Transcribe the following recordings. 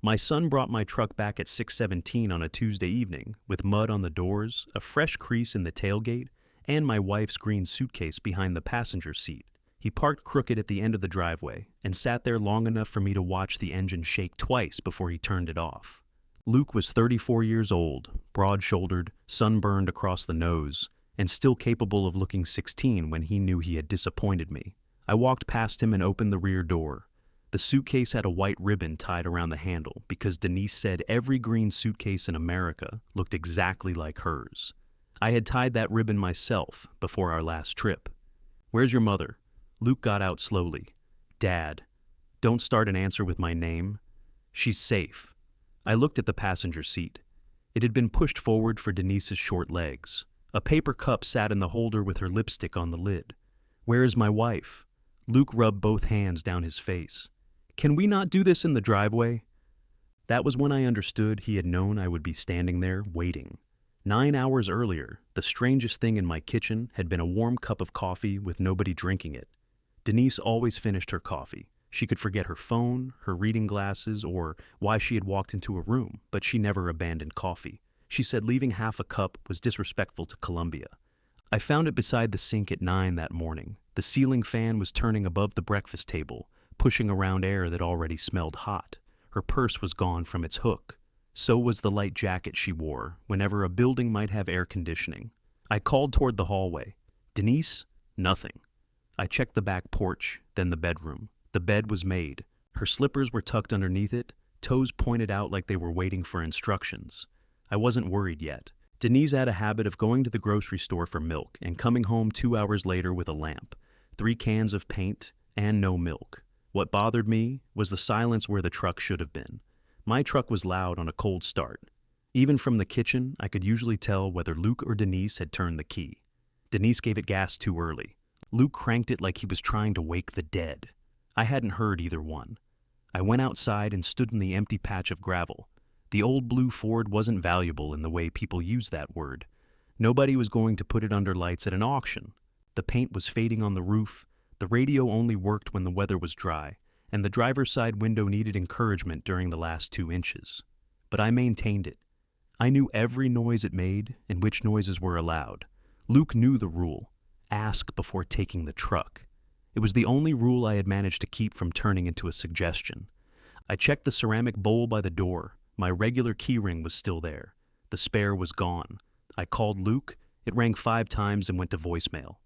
My son brought my truck back at 6:17 on a Tuesday evening, with mud on the doors, a fresh crease in the tailgate, and my wife's green suitcase behind the passenger seat. He parked crooked at the end of the driveway and sat there long enough for me to watch the engine shake twice before he turned it off. Luke was 34 years old, broad-shouldered, sunburned across the nose, and still capable of looking 16 when he knew he had disappointed me. I walked past him and opened the rear door. The suitcase had a white ribbon tied around the handle because Denise said every green suitcase in America looked exactly like hers. I had tied that ribbon myself before our last trip. "Where's your mother?" Luke got out slowly. "Dad." "Don't start an answer with my name." "She's safe." I looked at the passenger seat. It had been pushed forward for Denise's short legs. A paper cup sat in the holder with her lipstick on the lid. "Where is my wife?" Luke rubbed both hands down his face. "Can we not do this in the driveway?" That was when I understood he had known I would be standing there waiting. 9 hours earlier, the strangest thing in my kitchen had been a warm cup of coffee with nobody drinking it. Denise always finished her coffee. She could forget her phone, her reading glasses, or why she had walked into a room, but she never abandoned coffee. She said leaving half a cup was disrespectful to Columbia. I found it beside the sink at 9 that morning. The ceiling fan was turning above the breakfast table, pushing around air that already smelled hot. Her purse was gone from its hook. So was the light jacket she wore whenever a building might have air conditioning. I called toward the hallway. "Denise?" Nothing. I checked the back porch, then the bedroom. The bed was made. Her slippers were tucked underneath it, toes pointed out like they were waiting for instructions. I wasn't worried yet. Denise had a habit of going to the grocery store for milk and coming home 2 hours later with a lamp, 3 cans of paint, and no milk. What bothered me was the silence where the truck should have been. My truck was loud on a cold start. Even from the kitchen, I could usually tell whether Luke or Denise had turned the key. Denise gave it gas too early. Luke cranked it like he was trying to wake the dead. I hadn't heard either one. I went outside and stood in the empty patch of gravel. The old blue Ford wasn't valuable in the way people use that word. Nobody was going to put it under lights at an auction. The paint was fading on the roof, the radio only worked when the weather was dry, and the driver's side window needed encouragement during the last 2 inches. But I maintained it. I knew every noise it made and which noises were allowed. Luke knew the rule: ask before taking the truck. It was the only rule I had managed to keep from turning into a suggestion. I checked the ceramic bowl by the door. My regular keyring was still there. The spare was gone. I called Luke. It rang 5 times and went to voicemail.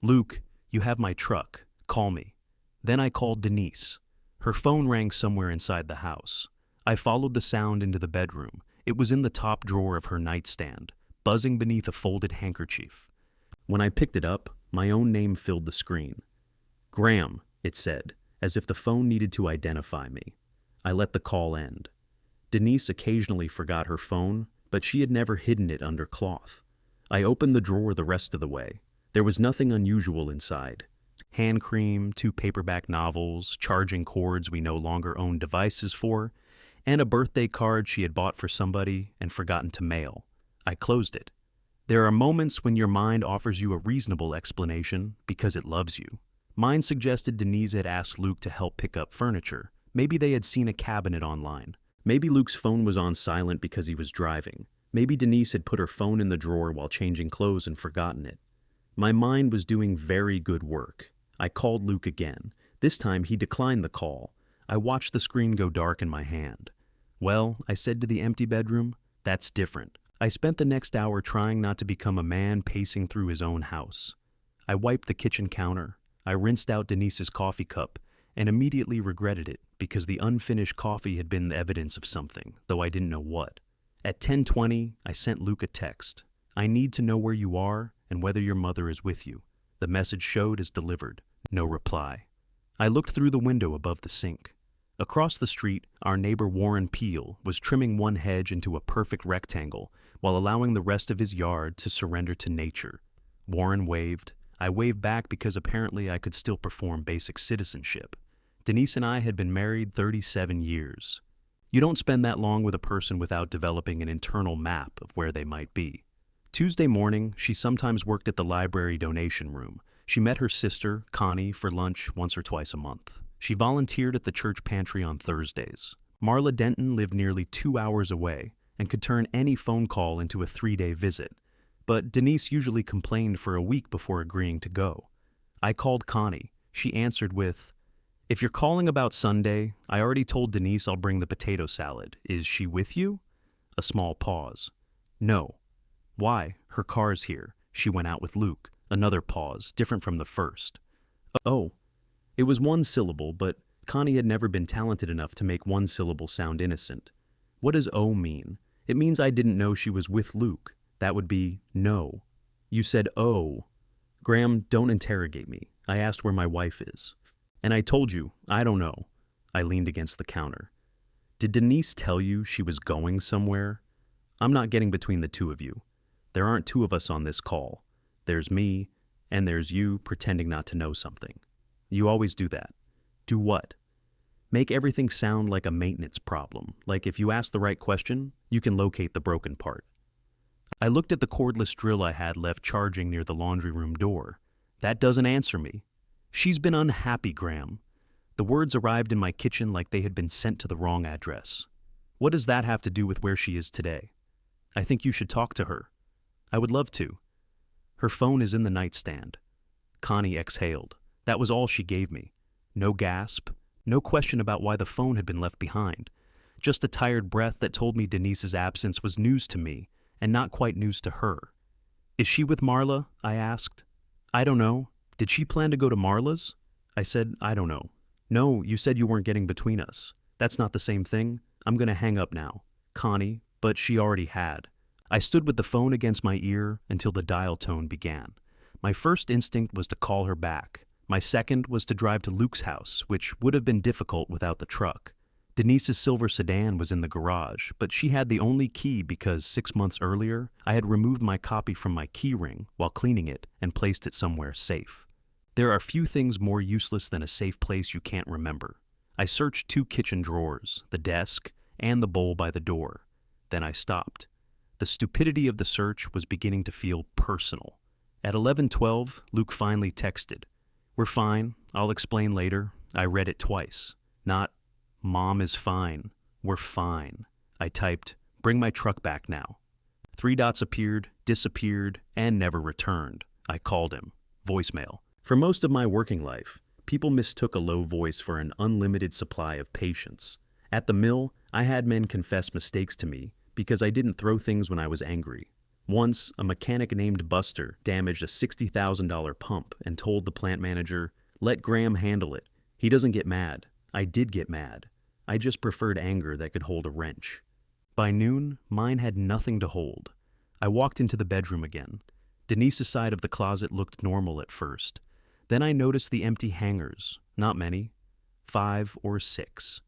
"Luke, you have my truck. Call me." Then I called Denise. Her phone rang somewhere inside the house. I followed the sound into the bedroom. It was in the top drawer of her nightstand, buzzing beneath a folded handkerchief. When I picked it up, my own name filled the screen. "Graham," it said, as if the phone needed to identify me. I let the call end. Denise occasionally forgot her phone, but she had never hidden it under cloth. I opened the drawer the rest of the way. There was nothing unusual inside. Hand cream, 2 paperback novels, charging cords we no longer owned devices for, and a birthday card she had bought for somebody and forgotten to mail. I closed it. There are moments when your mind offers you a reasonable explanation because it loves you. Mine suggested Denise had asked Luke to help pick up furniture. Maybe they had seen a cabinet online. Maybe Luke's phone was on silent because he was driving. Maybe Denise had put her phone in the drawer while changing clothes and forgotten it. My mind was doing very good work. I called Luke again. This time he declined the call. I watched the screen go dark in my hand. "Well," I said to the empty bedroom, "that's different." I spent the next hour trying not to become a man pacing through his own house. I wiped the kitchen counter. I rinsed out Denise's coffee cup and immediately regretted it because the unfinished coffee had been the evidence of something, though I didn't know what. At 10:20, I sent Luke a text. "I need to know where you are and whether your mother is with you." The message showed as delivered. No reply. I looked through the window above the sink. Across the street, our neighbor Warren Peel was trimming one hedge into a perfect rectangle while allowing the rest of his yard to surrender to nature. Warren waved. I waved back because apparently I could still perform basic citizenship. Denise and I had been married 37 years. You don't spend that long with a person without developing an internal map of where they might be. Tuesday morning, she sometimes worked at the library donation room. She met her sister, Connie, for lunch once or twice a month. She volunteered at the church pantry on Thursdays. Marla Denton lived nearly 2 hours away and could turn any phone call into a 3-day visit, but Denise usually complained for a week before agreeing to go. I called Connie. She answered with, "If you're calling about Sunday, I already told Denise I'll bring the potato salad. Is she with you?" A small pause. "No." "Why? Her car's here. She went out with Luke." Another pause, different from the first. "Oh." It was one syllable, but Connie had never been talented enough to make one syllable sound innocent. What does "oh" mean? It means I didn't know she was with Luke. That would be no. You said "oh." Graham, don't interrogate me. I asked where my wife is. And I told you, I don't know. I leaned against the counter. Did Denise tell you she was going somewhere? I'm not getting between the two of you. There aren't two of us on this call. There's me, and there's you pretending not to know something. You always do that. Do what? Make everything sound like a maintenance problem, like if you ask the right question, you can locate the broken part. I looked at the cordless drill I had left charging near the laundry room door. That doesn't answer me. She's been unhappy, Graham. The words arrived in my kitchen like they had been sent to the wrong address. What does that have to do with where she is today? I think you should talk to her. I would love to. Her phone is in the nightstand. Connie exhaled. That was all she gave me. No gasp, no question about why the phone had been left behind. Just a tired breath that told me Denise's absence was news to me, and not quite news to her. Is she with Marla? I asked. I don't know. Did she plan to go to Marla's? I said, I don't know. No, you said you weren't getting between us. That's not the same thing. I'm going to hang up now. Connie, but she already had. I stood with the phone against my ear until the dial tone began. My first instinct was to call her back. My second was to drive to Luke's house, which would have been difficult without the truck. Denise's silver sedan was in the garage, but she had the only key because 6 months earlier, I had removed my copy from my key ring while cleaning it and placed it somewhere safe. There are few things more useless than a safe place you can't remember. I searched 2 kitchen drawers, the desk, and the bowl by the door. Then I stopped. The stupidity of the search was beginning to feel personal. At 11:12, Luke finally texted. We're fine. I'll explain later. I read it twice. Not, Mom is fine. We're fine. I typed, bring my truck back now. 3 dots appeared, disappeared, and never returned. I called him. Voicemail. For most of my working life, people mistook a low voice for an unlimited supply of patience. At the mill, I had men confess mistakes to me because I didn't throw things when I was angry. Once, a mechanic named Buster damaged a $60,000 pump and told the plant manager, let Graham handle it. He doesn't get mad. I did get mad. I just preferred anger that could hold a wrench. By noon, mine had nothing to hold. I walked into the bedroom again. Denise's side of the closet looked normal at first. Then I noticed the empty hangers. Not many. 5 or 6.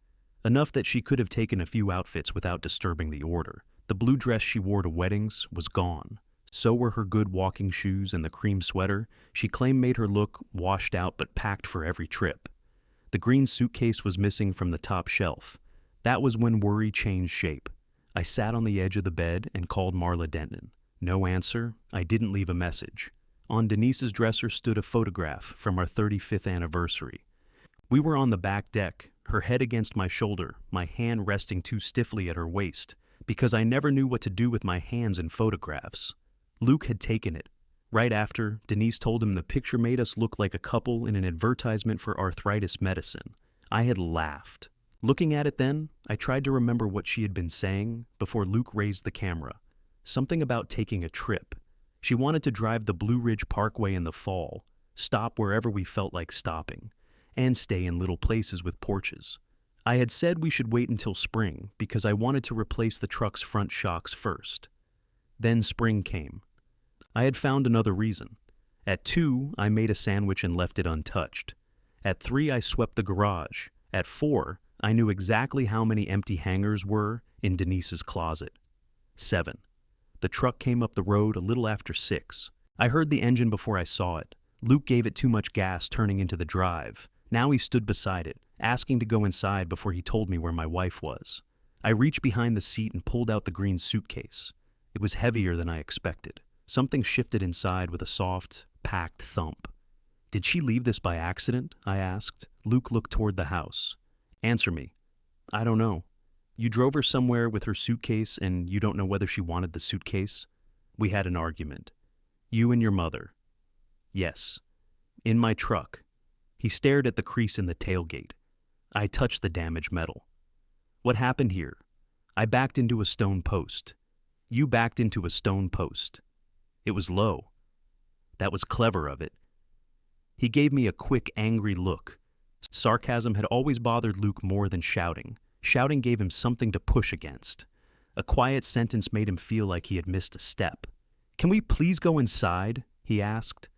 Enough that she could have taken a few outfits without disturbing the order. The blue dress she wore to weddings was gone. So were her good walking shoes and the cream sweater she claimed made her look washed out but packed for every trip. The green suitcase was missing from the top shelf. That was when worry changed shape. I sat on the edge of the bed and called Marla Denton. No answer. I didn't leave a message. On Denise's dresser stood a photograph from our 35th anniversary. We were on the back deck, her head against my shoulder, my hand resting too stiffly at her waist, because I never knew what to do with my hands in photographs. Luke had taken it. Right after, Denise told him the picture made us look like a couple in an advertisement for arthritis medicine. I had laughed. Looking at it then, I tried to remember what she had been saying before Luke raised the camera. Something about taking a trip. She wanted to drive the Blue Ridge Parkway in the fall, stop wherever we felt like stopping, and stay in little places with porches. I had said we should wait until spring because I wanted to replace the truck's front shocks first. Then spring came. I had found another reason. At 2, I made a sandwich and left it untouched. At 3, I swept the garage. At 4, I knew exactly how many empty hangers were in Denise's closet. 7. The truck came up the road a little after 6. I heard the engine before I saw it. Luke gave it too much gas turning into the drive. Now he stood beside it, asking to go inside before he told me where my wife was. I reached behind the seat and pulled out the green suitcase. It was heavier than I expected. Something shifted inside with a soft, packed thump. Did she leave this by accident? I asked. Luke looked toward the house. Answer me. I don't know. You drove her somewhere with her suitcase and you don't know whether she wanted the suitcase? We had an argument. You and your mother. Yes. In my truck. He stared at the crease in the tailgate. I touched the damaged metal. What happened here? I backed into a stone post. You backed into a stone post. It was low. That was clever of it. He gave me a quick, angry look. Sarcasm had always bothered Luke more than shouting. Shouting gave him something to push against. A quiet sentence made him feel like he had missed a step. Can we please go inside? He asked.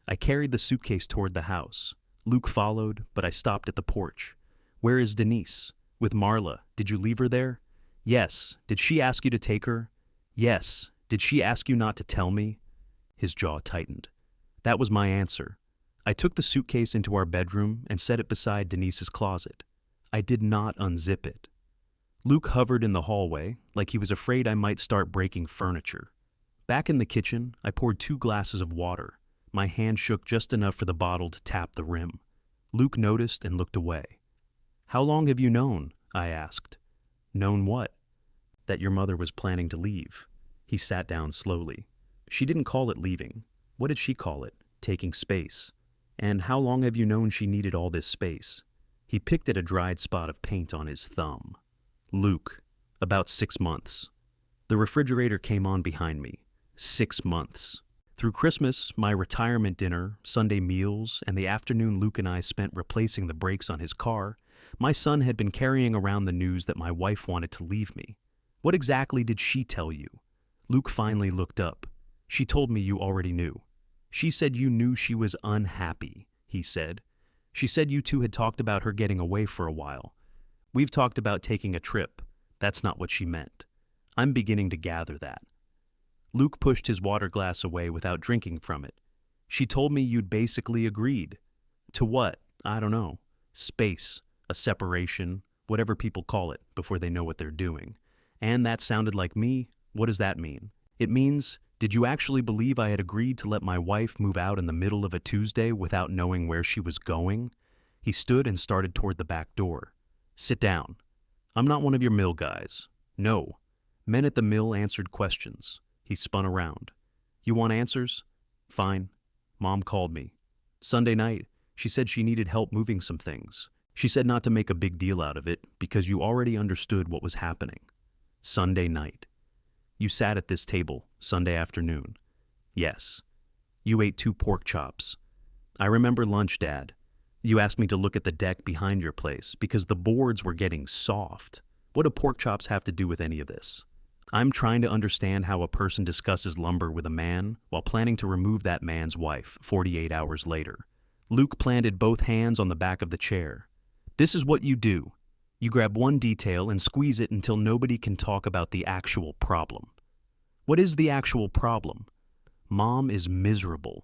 I carried the suitcase toward the house. Luke followed, but I stopped at the porch. Where is Denise? With Marla. Did you leave her there? Yes. Did she ask you to take her? Yes. Did she ask you not to tell me? His jaw tightened. That was my answer. I took the suitcase into our bedroom and set it beside Denise's closet. I did not unzip it. Luke hovered in the hallway, like he was afraid I might start breaking furniture. Back in the kitchen, I poured 2 glasses of water. My hand shook just enough for the bottle to tap the rim. Luke noticed and looked away. How long have you known? I asked. Known what? That your mother was planning to leave. He sat down slowly. She didn't call it leaving. What did she call it? Taking space. And how long have you known she needed all this space? He picked at a dried spot of paint on his thumb. Luke, about 6 months. The refrigerator came on behind me. 6 months. Through Christmas, my retirement dinner, Sunday meals, and the afternoon Luke and I spent replacing the brakes on his car, my son had been carrying around the news that my wife wanted to leave me. What exactly did she tell you? Luke finally looked up. She told me you already knew. She said you knew she was unhappy, he said. She said you two had talked about her getting away for a while. We've talked about taking a trip. That's not what she meant. I'm beginning to gather that. Luke pushed his water glass away without drinking from it. She told me you'd basically agreed. To what? I don't know. Space, a separation, whatever people call it before they know what they're doing. And that sounded like me. What does that mean? It means, did you actually believe I had agreed to let my wife move out in the middle of a Tuesday without knowing where she was going? He stood and started toward the back door. Sit down. I'm not one of your mill guys. No. Men at the mill answered questions. He spun around. You want answers? Fine. Mom called me. Sunday night, she said she needed help moving some things. She said not to make a big deal out of it because you already understood what was happening. Sunday night. You sat at this table, Sunday afternoon. Yes. You ate 2 pork chops. I remember lunch, Dad. You asked me to look at the deck behind your place because the boards were getting soft. What do pork chops have to do with any of this? I'm trying to understand how a person discusses lumber with a man while planning to remove that man's wife 48 hours later. Luke planted both hands on the back of the chair. This is what you do. You grab one detail and squeeze it until nobody can talk about the actual problem. What is the actual problem? Mom is miserable.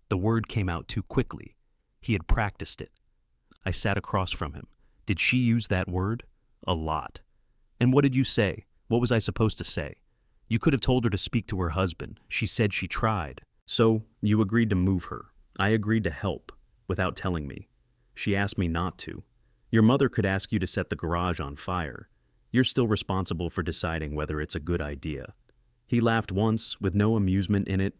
The word came out too quickly. He had practiced it. I sat across from him. Did she use that word? A lot. And what did you say? What was I supposed to say? You could have told her to speak to her husband. She said she tried. So, you agreed to move her. I agreed to help, without telling me. She asked me not to. Your mother could ask you to set the garage on fire. You're still responsible for deciding whether it's a good idea. He laughed once, with no amusement in it.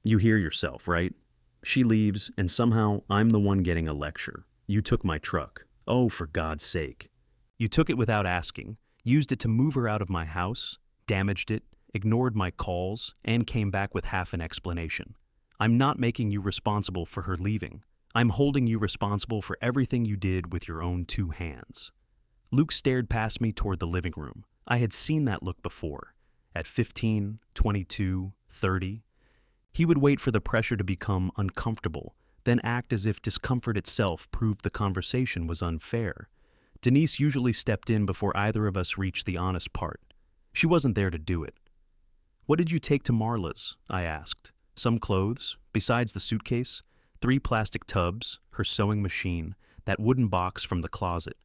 You hear yourself, right? She leaves, and somehow I'm the one getting a lecture. You took my truck. Oh, for God's sake. You took it without asking. Used it to move her out of my house, damaged it, ignored my calls, and came back with half an explanation. I'm not making you responsible for her leaving. I'm holding you responsible for everything you did with your own 2 hands. Luke stared past me toward the living room. I had seen that look before. At 15, 22, 30. He would wait for the pressure to become uncomfortable, then act as if discomfort itself proved the conversation was unfair. Denise usually stepped in before either of us reached the honest part. She wasn't there to do it. What did you take to Marla's? I asked. Some clothes, besides the suitcase, 3 plastic tubs, her sewing machine, that wooden box from the closet.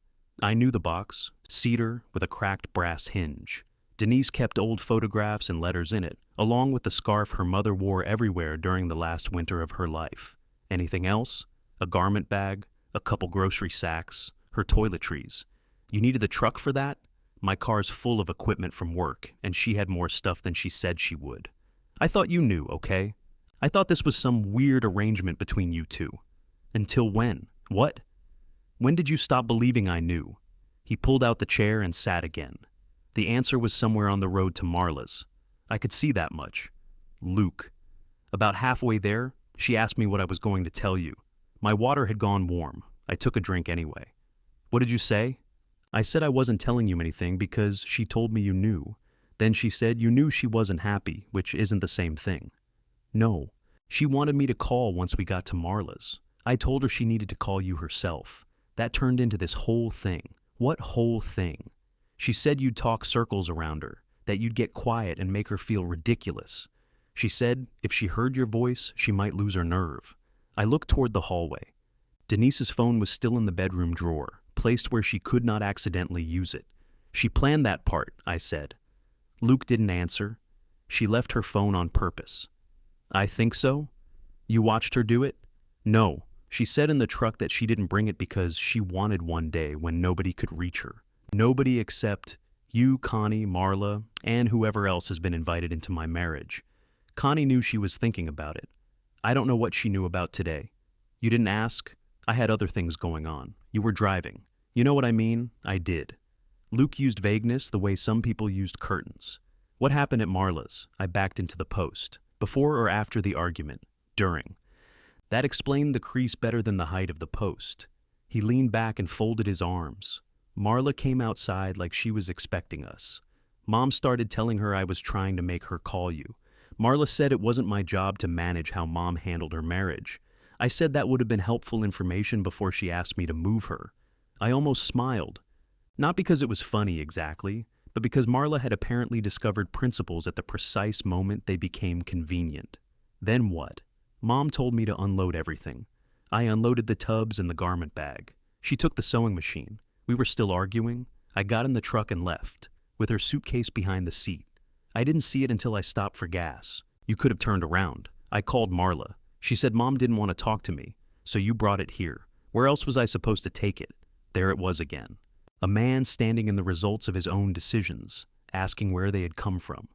I knew the box, cedar with a cracked brass hinge. Denise kept old photographs and letters in it, along with the scarf her mother wore everywhere during the last winter of her life. Anything else? A garment bag, a couple grocery sacks, her toiletries. You needed the truck for that? My car's full of equipment from work, and she had more stuff than she said she would. I thought you knew, okay? I thought this was some weird arrangement between you two. Until when? What? When did you stop believing I knew? He pulled out the chair and sat again. The answer was somewhere on the road to Marla's. I could see that much. Luke. About halfway there, she asked me what I was going to tell you. My water had gone warm. I took a drink anyway. What did you say? I said I wasn't telling you anything because she told me you knew. Then she said you knew she wasn't happy, which isn't the same thing. No, she wanted me to call once we got to Marla's. I told her she needed to call you herself. That turned into this whole thing. What whole thing? She said you'd talk circles around her, that you'd get quiet and make her feel ridiculous. She said if she heard your voice, she might lose her nerve. I looked toward the hallway. Denise's phone was still in the bedroom drawer, placed where she could not accidentally use it. She planned that part, I said. Luke didn't answer. She left her phone on purpose. I think so? You watched her do it? No. She said in the truck that she didn't bring it because she wanted one day when nobody could reach her. Nobody except you, Connie, Marla, and whoever else has been invited into my marriage. Connie knew she was thinking about it. I don't know what she knew about today. You didn't ask? I had other things going on. You were driving. You know what I mean? I did. Luke used vagueness the way some people used curtains. What happened at Marla's? I backed into the post. Before or after the argument? During. That explained the crease better than the height of the post. He leaned back and folded his arms. Marla came outside like she was expecting us. Mom started telling her I was trying to make her call you. Marla said it wasn't my job to manage how Mom handled her marriage. I said that would have been helpful information before she asked me to move her. I almost smiled. Not because it was funny exactly, but because Marla had apparently discovered principles at the precise moment they became convenient. Then what? Mom told me to unload everything. I unloaded the tubs and the garment bag. She took the sewing machine. We were still arguing. I got in the truck and left, with her suitcase behind the seat. I didn't see it until I stopped for gas. You could have turned around. I called Marla. She said Mom didn't want to talk to me, so you brought it here. Where else was I supposed to take it? There it was again. A man standing in the results of his own decisions, asking where they had come from.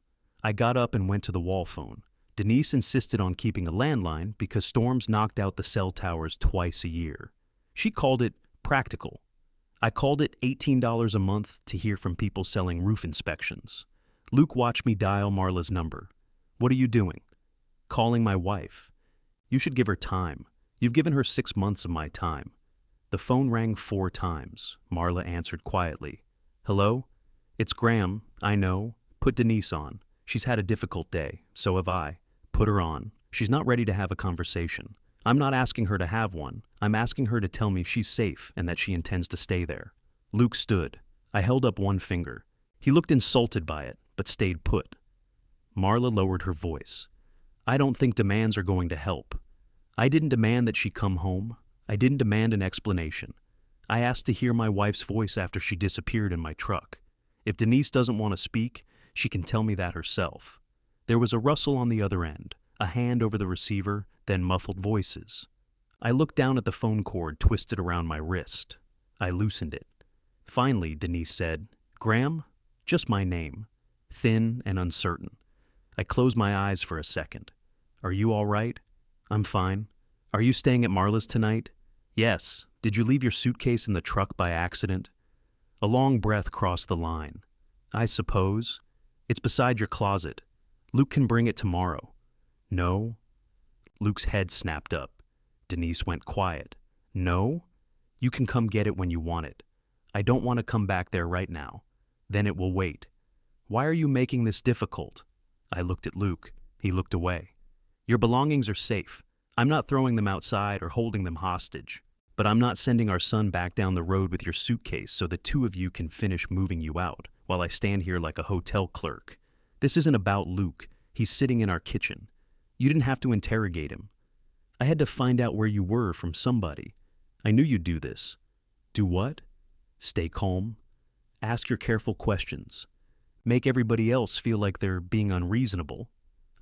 I got up and went to the wall phone. Denise insisted on keeping a landline because storms knocked out the cell towers twice a year. She called it practical. I called it $18 a month to hear from people selling roof inspections. Luke watched me dial Marla's number. What are you doing? Calling my wife. You should give her time. You've given her 6 months of my time. The phone rang 4 times. Marla answered quietly. Hello? It's Graham. I know. Put Denise on. She's had a difficult day. So have I. Put her on. She's not ready to have a conversation. I'm not asking her to have one. I'm asking her to tell me she's safe and that she intends to stay there. Luke stood. I held up one finger. He looked insulted by it, but stayed put. Marla lowered her voice. I don't think demands are going to help. I didn't demand that she come home. I didn't demand an explanation. I asked to hear my wife's voice after she disappeared in my truck. If Denise doesn't want to speak, she can tell me that herself. There was a rustle on the other end, a hand over the receiver, then muffled voices. I looked down at the phone cord twisted around my wrist. I loosened it. Finally, Denise said, Graham? Just my name. Thin and uncertain. I closed my eyes for a second. Are you all right? I'm fine. Are you staying at Marla's tonight? Yes. Did you leave your suitcase in the truck by accident? A long breath crossed the line. I suppose. It's beside your closet. Luke can bring it tomorrow. No? Luke's head snapped up. Denise went quiet. No? You can come get it when you want it. I don't want to come back there right now. Then it will wait. Why are you making this difficult? I looked at Luke. He looked away. Your belongings are safe. I'm not throwing them outside or holding them hostage. But I'm not sending our son back down the road with your suitcase so the two of you can finish moving you out while I stand here like a hotel clerk. This isn't about Luke. He's sitting in our kitchen. You didn't have to interrogate him. I had to find out where you were from somebody. I knew you'd do this. Do what? Stay calm. Ask your careful questions. Make everybody else feel like they're being unreasonable.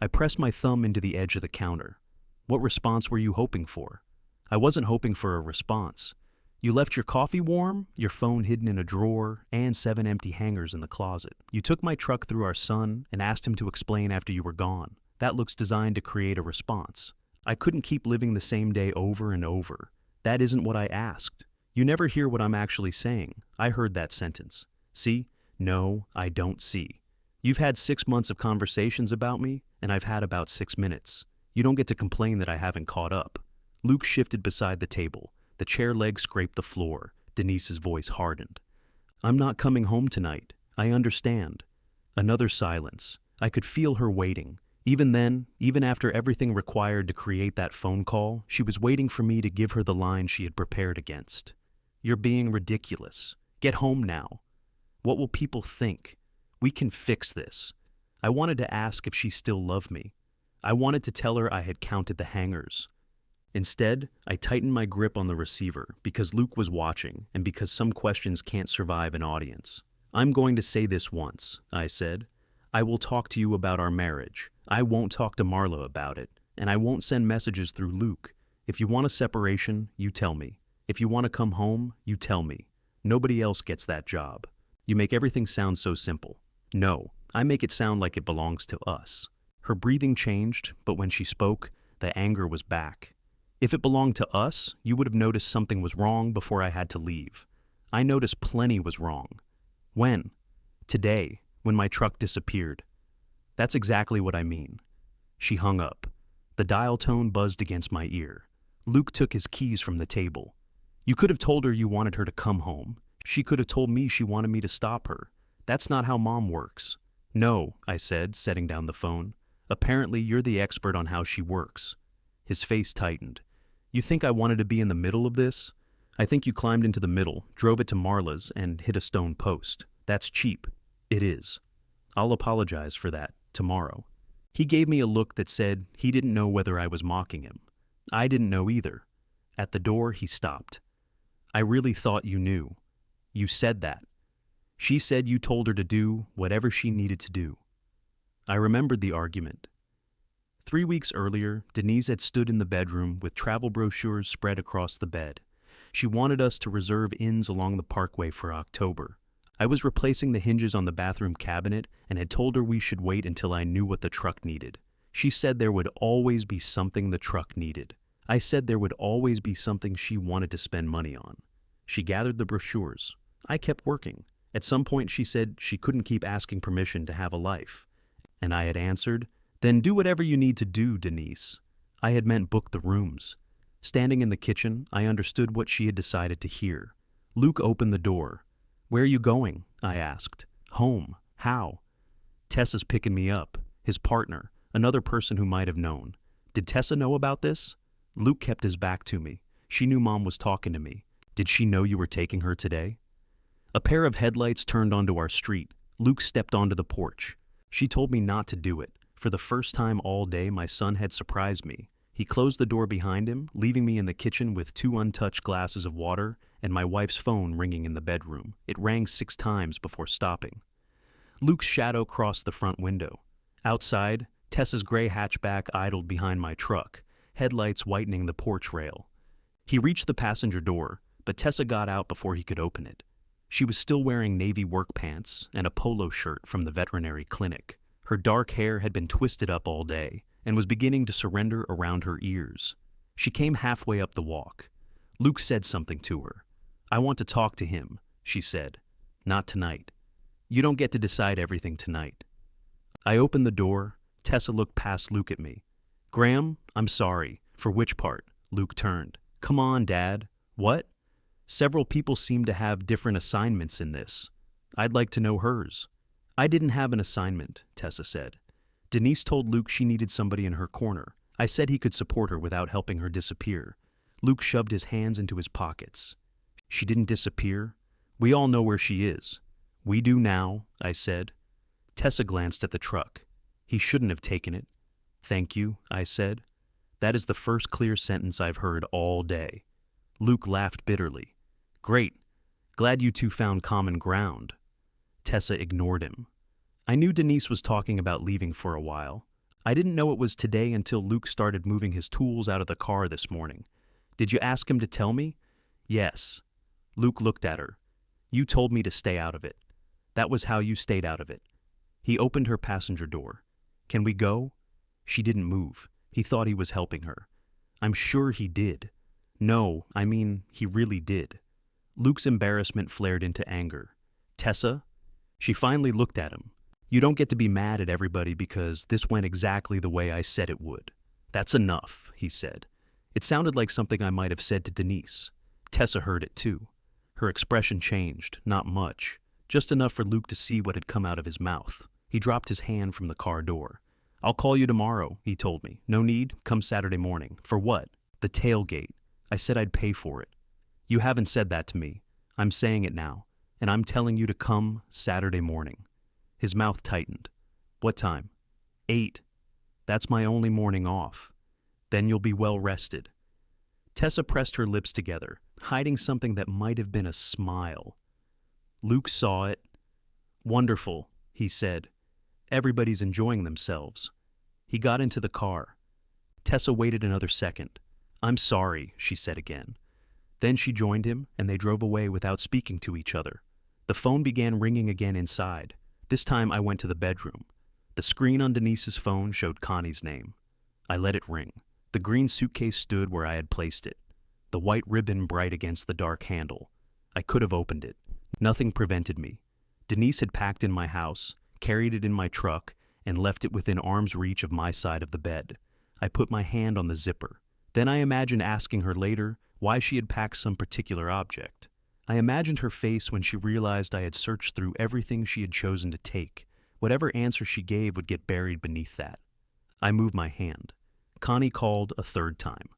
I pressed my thumb into the edge of the counter. What response were you hoping for? I wasn't hoping for a response. You left your coffee warm, your phone hidden in a drawer, and 7 empty hangers in the closet. You took my truck through our son and asked him to explain after you were gone. That looks designed to create a response. I couldn't keep living the same day over and over. That isn't what I asked. You never hear what I'm actually saying. I heard that sentence. See? No, I don't see. You've had 6 months of conversations about me, and I've had about 6 minutes. You don't get to complain that I haven't caught up. Luke shifted beside the table. The chair leg scraped the floor. Denise's voice hardened. I'm not coming home tonight. I understand. Another silence. I could feel her waiting. Even then, even after everything required to create that phone call, she was waiting for me to give her the line she had prepared against. You're being ridiculous. Get home now. What will people think? We can fix this. I wanted to ask if she still loved me. I wanted to tell her I had counted the hangers. Instead, I tightened my grip on the receiver because Luke was watching and because some questions can't survive an audience. I'm going to say this once, I said. I will talk to you about our marriage. I won't talk to Marla about it, and I won't send messages through Luke. If you want a separation, you tell me. If you want to come home, you tell me. Nobody else gets that job. You make everything sound so simple. No, I make it sound like it belongs to us. Her breathing changed, but when she spoke, the anger was back. If it belonged to us, you would have noticed something was wrong before I had to leave. I noticed plenty was wrong. When? Today, when my truck disappeared. That's exactly what I mean. She hung up. The dial tone buzzed against my ear. Luke took his keys from the table. You could have told her you wanted her to come home. She could have told me she wanted me to stop her. That's not how Mom works. No, I said, setting down the phone. Apparently, you're the expert on how she works. His face tightened. You think I wanted to be in the middle of this? I think you climbed into the middle, drove it to Marla's, and hit a stone post. That's cheap. It is. I'll apologize for that tomorrow. He gave me a look that said he didn't know whether I was mocking him. I didn't know either. At the door, he stopped. I really thought you knew. You said that. She said you told her to do whatever she needed to do. I remembered the argument. 3 weeks earlier, Denise had stood in the bedroom with travel brochures spread across the bed. She wanted us to reserve inns along the parkway for October. I was replacing the hinges on the bathroom cabinet and had told her we should wait until I knew what the truck needed. She said there would always be something the truck needed. I said there would always be something she wanted to spend money on. She gathered the brochures. I kept working. At some point she said she couldn't keep asking permission to have a life. And I had answered, then do whatever you need to do, Denise. I had meant book the rooms. Standing in the kitchen, I understood what she had decided to hear. Luke opened the door. Where are you going? I asked. Home. How? Tessa's picking me up. His partner. Another person who might have known. Did Tessa know about this? Luke kept his back to me. She knew Mom was talking to me. Did she know you were taking her today? A pair of headlights turned onto our street. Luke stepped onto the porch. She told me not to do it. For the first time all day, my son had surprised me. He closed the door behind him, leaving me in the kitchen with 2 untouched glasses of water and my wife's phone ringing in the bedroom. It rang 6 times before stopping. Luke's shadow crossed the front window. Outside, Tessa's gray hatchback idled behind my truck, headlights whitening the porch rail. He reached the passenger door, but Tessa got out before he could open it. She was still wearing navy work pants and a polo shirt from the veterinary clinic. Her dark hair had been twisted up all day and was beginning to surrender around her ears. She came halfway up the walk. Luke said something to her. I want to talk to him, she said. Not tonight. You don't get to decide everything tonight. I opened the door. Tessa looked past Luke at me. Graham, I'm sorry. For which part? Luke turned. Come on, Dad. What? Several people seem to have different assignments in this. I'd like to know hers. I didn't have an assignment, Tessa said. Denise told Luke she needed somebody in her corner. I said he could support her without helping her disappear. Luke shoved his hands into his pockets. She didn't disappear. We all know where she is. We do now, I said. Tessa glanced at the truck. He shouldn't have taken it. Thank you, I said. That is the first clear sentence I've heard all day. Luke laughed bitterly. Great. Glad you two found common ground. Tessa ignored him. I knew Denise was talking about leaving for a while. I didn't know it was today until Luke started moving his tools out of the car this morning. Did you ask him to tell me? Yes. Luke looked at her. You told me to stay out of it. That was how you stayed out of it. He opened her passenger door. Can we go? She didn't move. He thought he was helping her. I'm sure he did. No, I mean, he really did. Luke's embarrassment flared into anger. Tessa? She finally looked at him. You don't get to be mad at everybody because this went exactly the way I said it would. That's enough, he said. It sounded like something I might have said to Denise. Tessa heard it too. Her expression changed, not much, just enough for Luke to see what had come out of his mouth. He dropped his hand from the car door. I'll call you tomorrow, he told me. No need, come Saturday morning. For what? The tailgate. I said I'd pay for it. You haven't said that to me. I'm saying it now, and I'm telling you to come Saturday morning. His mouth tightened. What time? 8. That's my only morning off. Then you'll be well rested. Tessa pressed her lips together, hiding something that might have been a smile. Luke saw it. Wonderful, he said. Everybody's enjoying themselves. He got into the car. Tessa waited another second. I'm sorry, she said again. Then she joined him, and they drove away without speaking to each other. The phone began ringing again inside. This time I went to the bedroom. The screen on Denise's phone showed Connie's name. I let it ring. The green suitcase stood where I had placed it, the white ribbon bright against the dark handle. I could have opened it. Nothing prevented me. Denise had packed in my house, carried it in my truck, and left it within arm's reach of my side of the bed. I put my hand on the zipper. Then I imagined asking her later why she had packed some particular object. I imagined her face when she realized I had searched through everything she had chosen to take. Whatever answer she gave would get buried beneath that. I moved my hand. Connie called a third time.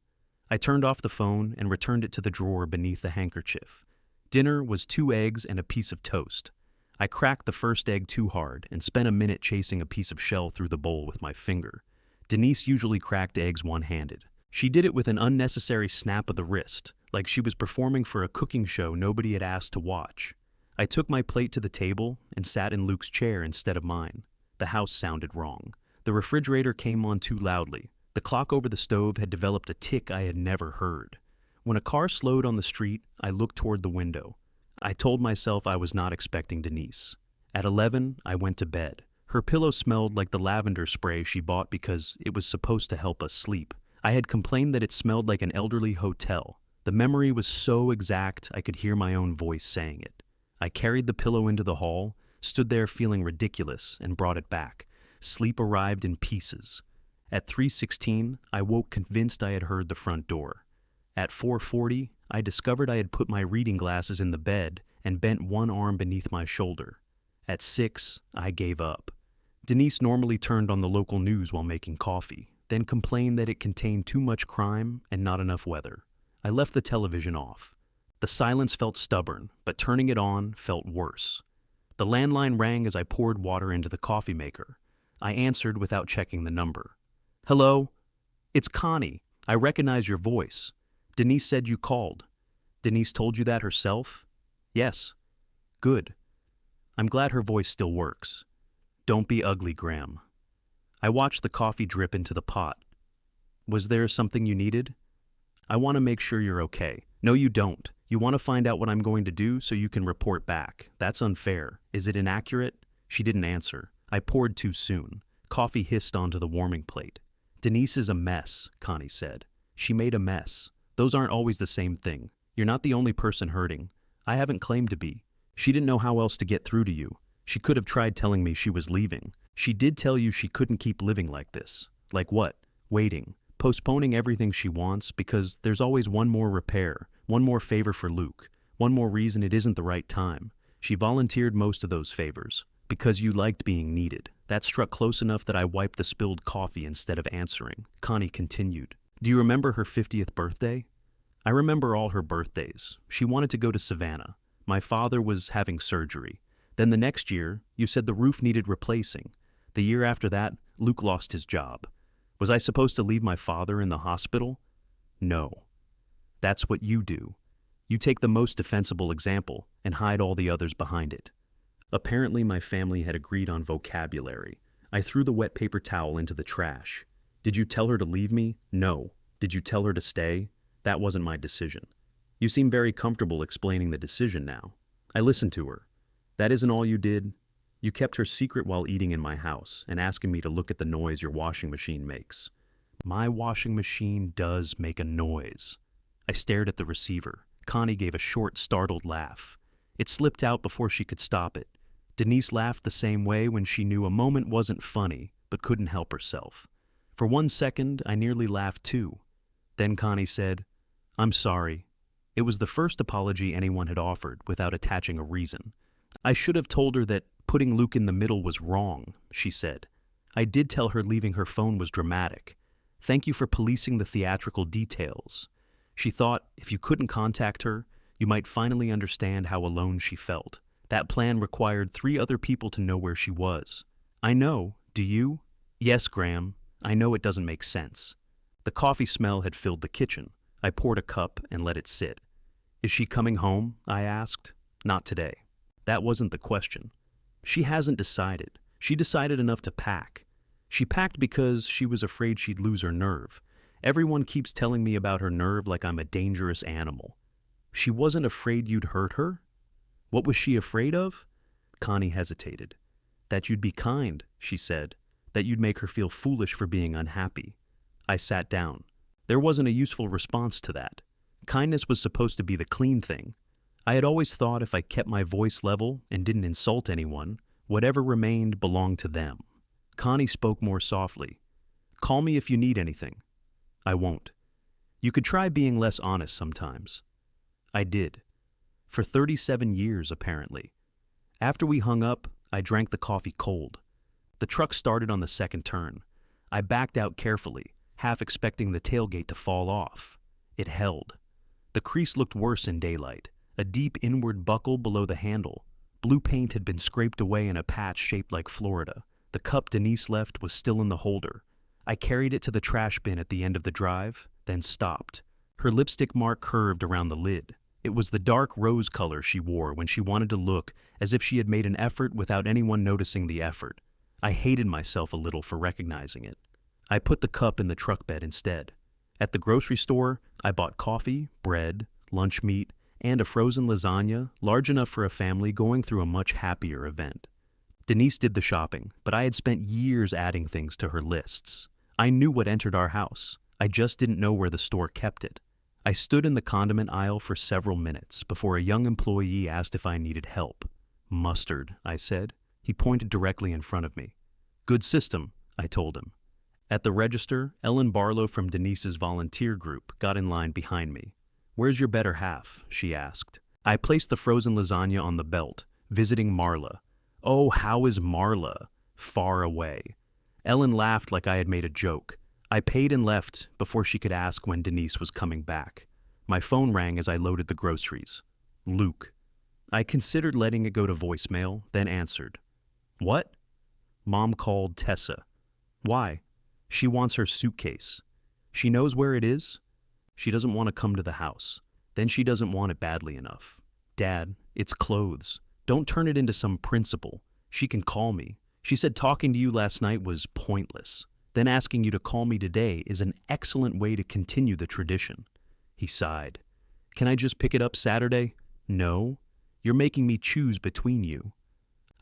I turned off the phone and returned it to the drawer beneath the handkerchief. Dinner was 2 eggs and a piece of toast. I cracked the first egg too hard and spent a minute chasing a piece of shell through the bowl with my finger. Denise usually cracked eggs one-handed. She did it with an unnecessary snap of the wrist, like she was performing for a cooking show nobody had asked to watch. I took my plate to the table and sat in Luke's chair instead of mine. The house sounded wrong. The refrigerator came on too loudly. The clock over the stove had developed a tick I had never heard. When a car slowed on the street, I looked toward the window. I told myself I was not expecting Denise. At 11, I went to bed. Her pillow smelled like the lavender spray she bought because it was supposed to help us sleep. I had complained that it smelled like an elderly hotel. The memory was so exact I could hear my own voice saying it. I carried the pillow into the hall, stood there feeling ridiculous, and brought it back. Sleep arrived in pieces. At 3:16, I woke convinced I had heard the front door. At 4:40, I discovered I had put my reading glasses in the bed and bent one arm beneath my shoulder. At 6, I gave up. Denise normally turned on the local news while making coffee, then complained that it contained too much crime and not enough weather. I left the television off. The silence felt stubborn, but turning it on felt worse. The landline rang as I poured water into the coffee maker. I answered without checking the number. Hello? It's Connie. I recognize your voice. Denise said you called. Denise told you that herself? Yes. Good. I'm glad her voice still works. Don't be ugly, Graham. I watched the coffee drip into the pot. Was there something you needed? I want to make sure you're okay. No, you don't. You want to find out what I'm going to do so you can report back. That's unfair. Is it inaccurate? She didn't answer. I poured too soon. Coffee hissed onto the warming plate. Denise is a mess, Connie said. She made a mess. Those aren't always the same thing. You're not the only person hurting. I haven't claimed to be. She didn't know how else to get through to you. She could have tried telling me she was leaving. She did tell you she couldn't keep living like this. Like what? Waiting. Postponing everything she wants because there's always one more repair, one more favor for Luke, one more reason it isn't the right time. She volunteered most of those favors. Because you liked being needed. That struck close enough that I wiped the spilled coffee instead of answering. Connie continued. Do you remember her 50th birthday? I remember all her birthdays. She wanted to go to Savannah. My father was having surgery. Then the next year, you said the roof needed replacing. The year after that, Luke lost his job. Was I supposed to leave my father in the hospital? No. That's what you do. You take the most defensible example and hide all the others behind it. Apparently my family had agreed on vocabulary. I threw the wet paper towel into the trash. Did you tell her to leave me? No. Did you tell her to stay? That wasn't my decision. You seem very comfortable explaining the decision now. I listened to her. That isn't all you did? You kept her secret while eating in my house and asking me to look at the noise your washing machine makes. My washing machine does make a noise. I stared at the receiver. Connie gave a short, startled laugh. It slipped out before she could stop it. Denise laughed the same way when she knew a moment wasn't funny, but couldn't help herself. For 1 second, I nearly laughed too. Then Connie said, "I'm sorry." It was the first apology anyone had offered without attaching a reason. I should have told her that putting Luke in the middle was wrong, she said. I did tell her leaving her phone was dramatic. Thank you for policing the theatrical details. She thought if you couldn't contact her, you might finally understand how alone she felt. That plan required 3 other people to know where she was. I know, do you? Yes, Graham. I know it doesn't make sense. The coffee smell had filled the kitchen. I poured a cup and let it sit. Is she coming home? I asked. Not today. That wasn't the question. She hasn't decided. She decided enough to pack. She packed because she was afraid she'd lose her nerve. Everyone keeps telling me about her nerve like I'm a dangerous animal. She wasn't afraid you'd hurt her? What was she afraid of? Connie hesitated. That you'd be kind, she said. That you'd make her feel foolish for being unhappy. I sat down. There wasn't a useful response to that. Kindness was supposed to be the clean thing. I had always thought if I kept my voice level and didn't insult anyone, whatever remained belonged to them. Connie spoke more softly. Call me if you need anything. I won't. You could try being less honest sometimes. I did. For 37 years, apparently. After we hung up, I drank the coffee cold. The truck started on the second turn. I backed out carefully, half expecting the tailgate to fall off. It held. The crease looked worse in daylight, a deep inward buckle below the handle. Blue paint had been scraped away in a patch shaped like Florida. The cup Denise left was still in the holder. I carried it to the trash bin at the end of the drive, then stopped. Her lipstick mark curved around the lid. It was the dark rose color she wore when she wanted to look as if she had made an effort without anyone noticing the effort. I hated myself a little for recognizing it. I put the cup in the truck bed instead. At the grocery store, I bought coffee, bread, lunch meat, and a frozen lasagna large enough for a family going through a much happier event. Denise did the shopping, but I had spent years adding things to her lists. I knew what entered our house. I just didn't know where the store kept it. I stood in the condiment aisle for several minutes before a young employee asked if I needed help. Mustard, I said. He pointed directly in front of me. Good system, I told him. At the register, Ellen Barlow from Denise's volunteer group got in line behind me. Where's your better half? She asked. I placed the frozen lasagna on the belt, visiting Marla. Oh, how is Marla? Far away. Ellen laughed like I had made a joke. I paid and left before she could ask when Denise was coming back. My phone rang as I loaded the groceries. Luke. I considered letting it go to voicemail, then answered. What? Mom called Tessa. Why? She wants her suitcase. She knows where it is? She doesn't want to come to the house. Then she doesn't want it badly enough. Dad, it's clothes. Don't turn it into some principle. She can call me. She said talking to you last night was pointless. Then asking you to call me today is an excellent way to continue the tradition. He sighed. Can I just pick it up Saturday? No. You're making me choose between you.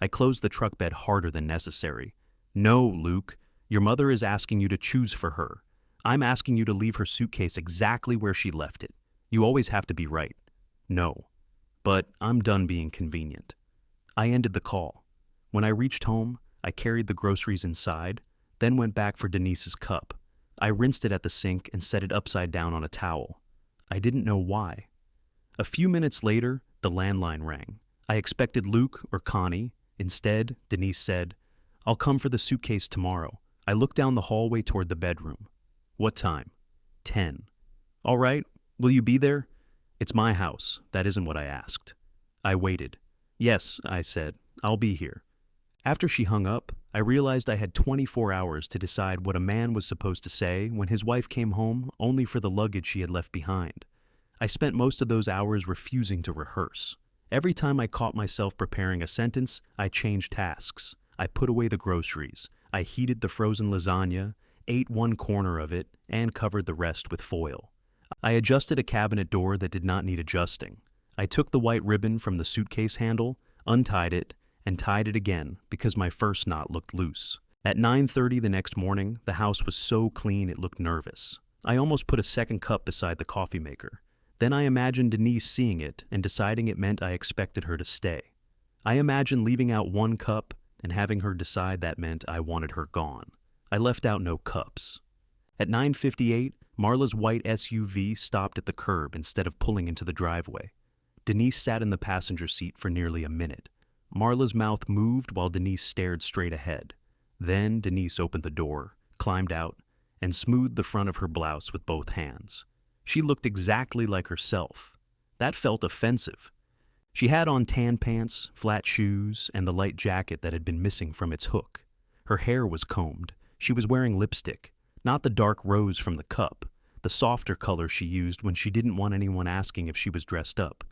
I closed the truck bed harder than necessary. No, Luke. Your mother is asking you to choose for her. I'm asking you to leave her suitcase exactly where she left it. You always have to be right. No. But I'm done being convenient. I ended the call. When I reached home, I carried the groceries inside, then went back for Denise's cup. I rinsed it at the sink and set it upside down on a towel. I didn't know why. A few minutes later, the landline rang. I expected Luke or Connie. Instead, Denise said, I'll come for the suitcase tomorrow. I looked down the hallway toward the bedroom. What time? 10. All right, will you be there? It's my house. That isn't what I asked. I waited. Yes, I said, I'll be here. After she hung up, I realized I had 24 hours to decide what a man was supposed to say when his wife came home only for the luggage she had left behind. I spent most of those hours refusing to rehearse. Every time I caught myself preparing a sentence, I changed tasks. I put away the groceries. I heated the frozen lasagna, ate one corner of it, and covered the rest with foil. I adjusted a cabinet door that did not need adjusting. I took the white ribbon from the suitcase handle, untied it, and tied it again because my first knot looked loose. At 9:30 the next morning, the house was so clean it looked nervous. I almost put a second cup beside the coffee maker. Then I imagined Denise seeing it and deciding it meant I expected her to stay. I imagined leaving out one cup and having her decide that meant I wanted her gone. I left out no cups. At 9:58, Marla's white SUV stopped at the curb instead of pulling into the driveway. Denise sat in the passenger seat for nearly a minute. Marla's mouth moved while Denise stared straight ahead. Then Denise opened the door, climbed out, and smoothed the front of her blouse with both hands. She looked exactly like herself. That felt offensive. She had on tan pants, flat shoes, and the light jacket that had been missing from its hook. Her hair was combed. She was wearing lipstick, not the dark rose from the cup, the softer color she used when she didn't want anyone asking if she was dressed up.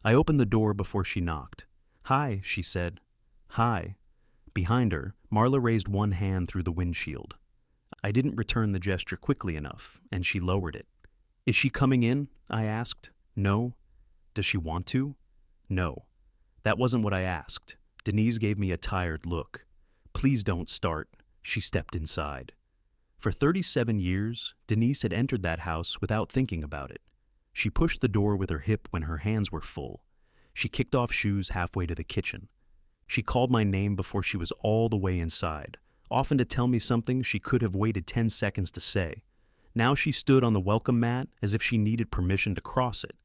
I opened the door before she knocked. "Hi," she said. "Hi." Behind her, Marla raised one hand through the windshield. I didn't return the gesture quickly enough, and she lowered it. "Is she coming in?" I asked. "No." "Does she want to?" "No." That wasn't what I asked. Denise gave me a tired look. "Please don't start." She stepped inside. For 37 years, Denise had entered that house without thinking about it. She pushed the door with her hip when her hands were full. She kicked off shoes halfway to the kitchen. She called my name before she was all the way inside, often to tell me something she could have waited 10 seconds to say. Now she stood on the welcome mat as if she needed permission to cross it.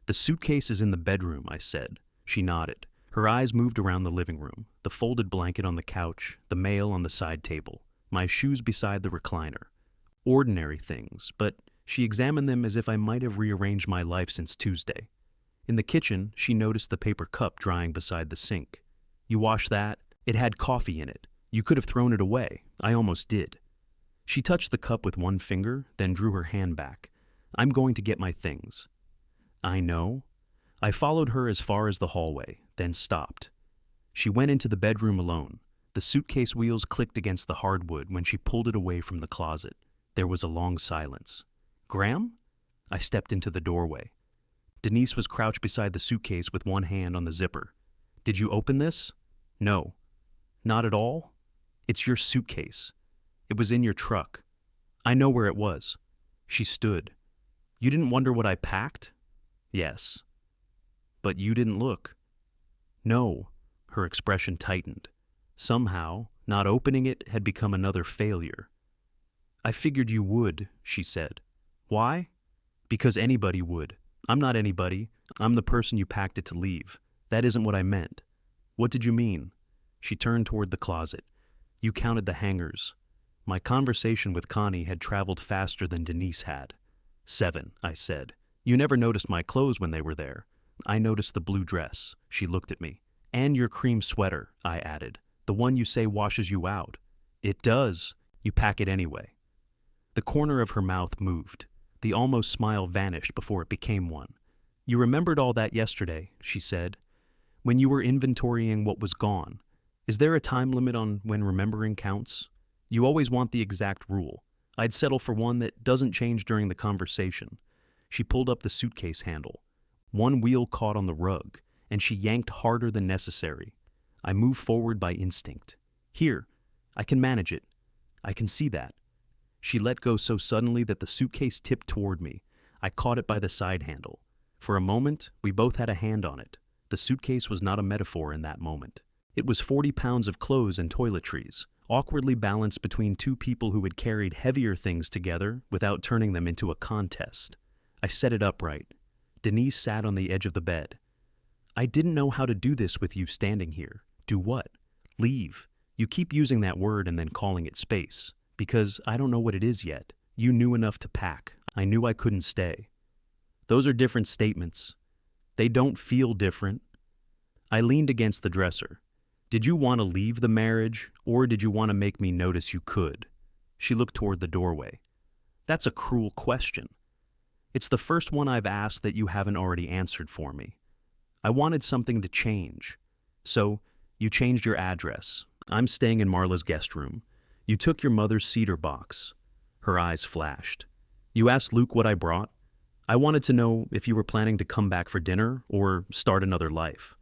"The suitcase is in the bedroom," I said. She nodded. Her eyes moved around the living room, the folded blanket on the couch, the mail on the side table, my shoes beside the recliner. Ordinary things, but she examined them as if I might have rearranged my life since Tuesday. In the kitchen, she noticed the paper cup drying beside the sink. "You wash that? It had coffee in it. You could have thrown it away. I almost did." She touched the cup with one finger, then drew her hand back. "I'm going to get my things." "I know." I followed her as far as the hallway, then stopped. She went into the bedroom alone. The suitcase wheels clicked against the hardwood when she pulled it away from the closet. There was a long silence. "Graham?" I stepped into the doorway. Denise was crouched beside the suitcase with one hand on the zipper. "Did you open this?" "No." "Not at all?" "It's your suitcase. It was in your truck." "I know where it was." She stood. "You didn't wonder what I packed?" "Yes." "But you didn't look." "No." Her expression tightened. Somehow, not opening it had become another failure. "I figured you would," she said. "Why?" "Because anybody would. I'm not anybody. I'm the person you packed it to leave. That isn't what I meant." "What did you mean?" She turned toward the closet. "You counted the hangers." My conversation with Connie had traveled faster than Denise had. 7, I said. "You never noticed my clothes when they were there." "I noticed the blue dress." She looked at me. "And your cream sweater," I added. "The one you say washes you out." "It does. You pack it anyway." The corner of her mouth moved. The almost smile vanished before it became one. "You remembered all that yesterday," she said. "When you were inventorying what was gone. Is there a time limit on when remembering counts? You always want the exact rule. I'd settle for one that doesn't change during the conversation." She pulled up the suitcase handle. One wheel caught on the rug, and she yanked harder than necessary. I moved forward by instinct. "Here, I can manage it. I can see that." She let go so suddenly that the suitcase tipped toward me. I caught it by the side handle. For a moment, we both had a hand on it. The suitcase was not a metaphor in that moment. It was 40 pounds of clothes and toiletries, awkwardly balanced between two people who had carried heavier things together without turning them into a contest. I set it upright. Denise sat on the edge of the bed. "I didn't know how to do this with you standing here." "Do what?" "Leave. You keep using that word and then calling it space. Because I don't know what it is yet. You knew enough to pack. I knew I couldn't stay." "Those are different statements." "They don't feel different." I leaned against the dresser. "Did you want to leave the marriage, or did you want to make me notice you could?" She looked toward the doorway. "That's a cruel question. It's the first one I've asked that you haven't already answered for me. I wanted something to change. So, you changed your address. I'm staying in Marla's guest room. You took your mother's cedar box." Her eyes flashed. "You asked Luke what I brought?" I wanted to know if you were planning to come back for dinner or start another life.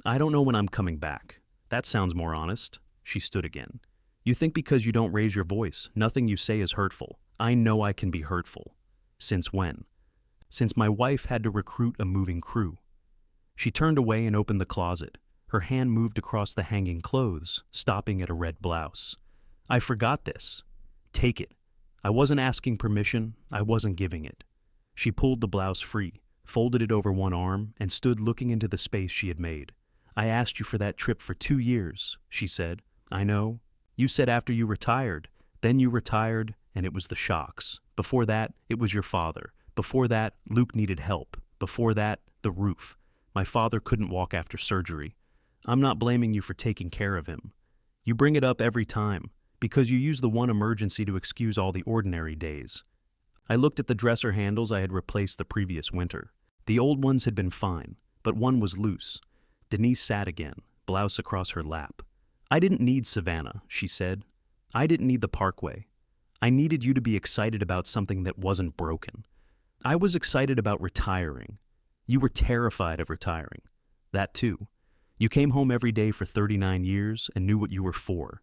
I don't know when I'm coming back. That sounds more honest. She stood again. You think because you don't raise your voice, nothing you say is hurtful. I know I can be hurtful. Since when? Since my wife had to recruit a moving crew. She turned away and opened the closet. Her hand moved across the hanging clothes, stopping at a red blouse. I forgot this. Take it. I wasn't asking permission. I wasn't giving it. She pulled the blouse free, folded it over one arm, and stood looking into the space she had made. I asked you for that trip for 2 years, she said. I know. You said after you retired. Then you retired, and it was the shocks. Before that, it was your father. Before that, Luke needed help. Before that, the roof. My father couldn't walk after surgery. I'm not blaming you for taking care of him. You bring it up every time, because you use the one emergency to excuse all the ordinary days. I looked at the dresser handles I had replaced the previous winter. The old ones had been fine, but one was loose. Denise sat again, blouse across her lap. I didn't need Savannah, she said. I didn't need the Parkway. I needed you to be excited about something that wasn't broken. I was excited about retiring. You were terrified of retiring. That too. You came home every day for 39 years and knew what you were for.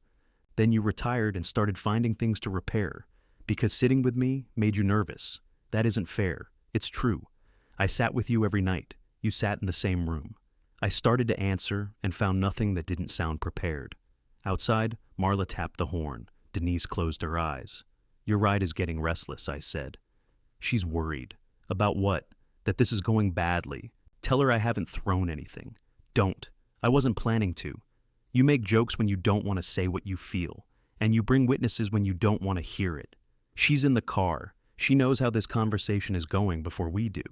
Then you retired and started finding things to repair, because sitting with me made you nervous. That isn't fair. It's true. I sat with you every night. You sat in the same room. I started to answer and found nothing that didn't sound prepared. Outside, Marla tapped the horn. Denise closed her eyes. Your ride is getting restless, I said. She's worried. About what? That this is going badly. Tell her I haven't thrown anything. Don't. I wasn't planning to. You make jokes when you don't want to say what you feel, and you bring witnesses when you don't want to hear it. She's in the car. She knows how this conversation is going before we do.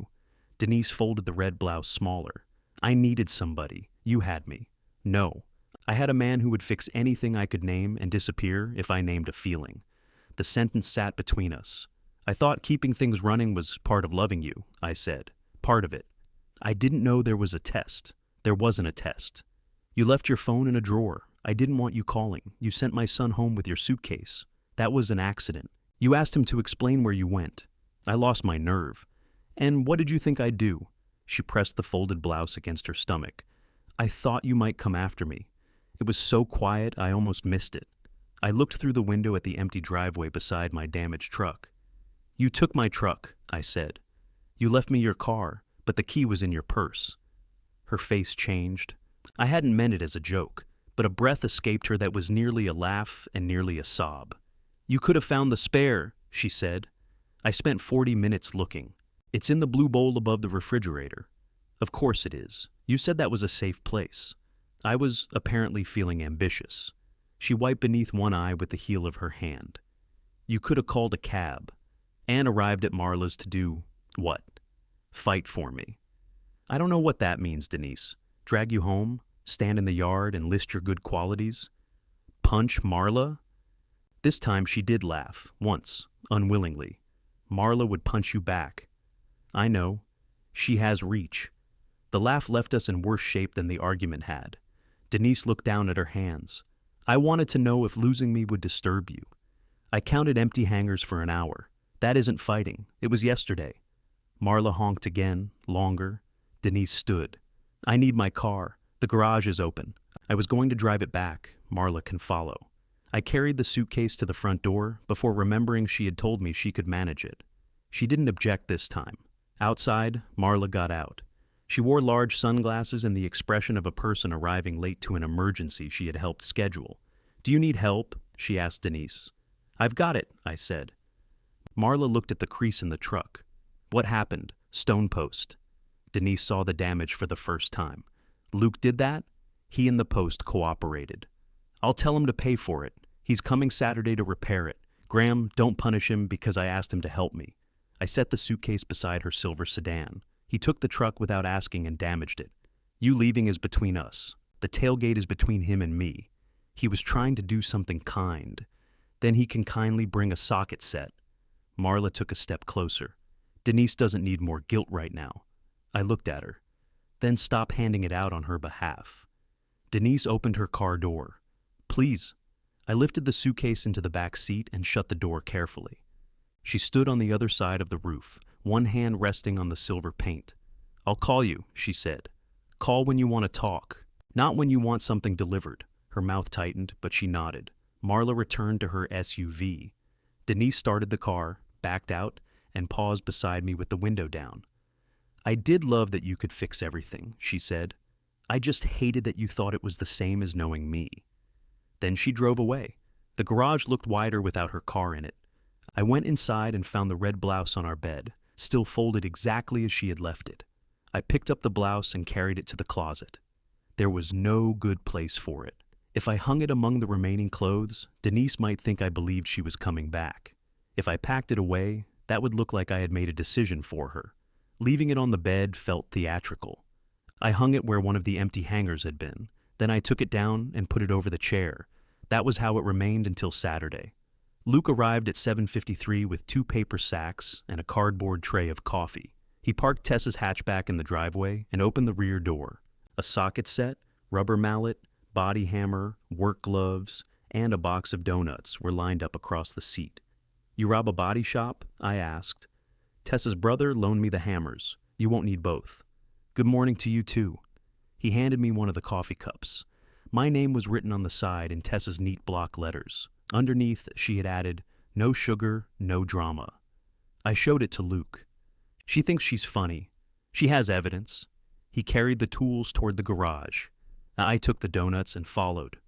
Denise folded the red blouse smaller. I needed somebody. You had me. No. I had a man who would fix anything I could name and disappear if I named a feeling. The sentence sat between us. I thought keeping things running was part of loving you, I said. Part of it. I didn't know there was a test. There wasn't a test. You left your phone in a drawer. I didn't want you calling. You sent my son home with your suitcase. That was an accident. You asked him to explain where you went. I lost my nerve. And what did you think I'd do? She pressed the folded blouse against her stomach. I thought you might come after me. It was so quiet I almost missed it. I looked through the window at the empty driveway beside my damaged truck. You took my truck, I said. You left me your car, but the key was in your purse. Her face changed. I hadn't meant it as a joke, but a breath escaped her that was nearly a laugh and nearly a sob. You could have found the spare, she said. I spent 40 minutes looking. It's in the blue bowl above the refrigerator. Of course it is. You said that was a safe place. I was apparently feeling ambitious. She wiped beneath one eye with the heel of her hand. You could have called a cab. Anne arrived at Marla's to do what? Fight for me. I don't know what that means, Denise. Drag you home, stand in the yard and list your good qualities? Punch Marla? This time she did laugh, once, unwillingly. Marla would punch you back. I know. She has reach. The laugh left us in worse shape than the argument had. Denise looked down at her hands. I wanted to know if losing me would disturb you. I counted empty hangars for an hour. That isn't fighting. It was yesterday. Marla honked again, longer. Denise stood. I need my car. The garage is open. I was going to drive it back. Marla can follow. I carried the suitcase to the front door before remembering she had told me she could manage it. She didn't object this time. Outside, Marla got out. She wore large sunglasses and the expression of a person arriving late to an emergency she had helped schedule. Do you need help? She asked Denise. I've got it, I said. Marla looked at the crease in the truck. What happened? Stone post. Denise saw the damage for the first time. Luke did that? He and the post cooperated. I'll tell him to pay for it. He's coming Saturday to repair it. Graham, don't punish him because I asked him to help me. I set the suitcase beside her silver sedan. He took the truck without asking and damaged it. You leaving is between us. The tailgate is between him and me. He was trying to do something kind. Then he can kindly bring a socket set. Marla took a step closer. Denise doesn't need more guilt right now. I looked at her. Then stop handing it out on her behalf. Denise opened her car door. Please. I lifted the suitcase into the back seat and shut the door carefully. She stood on the other side of the roof, one hand resting on the silver paint. "I'll call you," she said. "Call when you want to talk, not when you want something delivered." Her mouth tightened, but she nodded. Marla returned to her SUV. Denise started the car, backed out, and paused beside me with the window down. "I did love that you could fix everything," she said. "I just hated that you thought it was the same as knowing me." Then she drove away. The garage looked wider without her car in it. I went inside and found the red blouse on our bed, still folded exactly as she had left it. I picked up the blouse and carried it to the closet. There was no good place for it. If I hung it among the remaining clothes, Denise might think I believed she was coming back. If I packed it away, that would look like I had made a decision for her. Leaving it on the bed felt theatrical. I hung it where one of the empty hangers had been. Then I took it down and put it over the chair. That was how it remained until Saturday. Luke arrived at 7:53 with 2 paper sacks and a cardboard tray of coffee. He parked Tessa's hatchback in the driveway and opened the rear door. A socket set, rubber mallet, body hammer, work gloves, and a box of donuts were lined up across the seat. "You rob a body shop?" I asked. "Tessa's brother loaned me the hammers. You won't need both." "Good morning to you, too." He handed me one of the coffee cups. My name was written on the side in Tessa's neat block letters. Underneath, she had added, "No sugar, no drama." I showed it to Luke. "She thinks she's funny. She has evidence." He carried the tools toward the garage. I took the donuts and followed.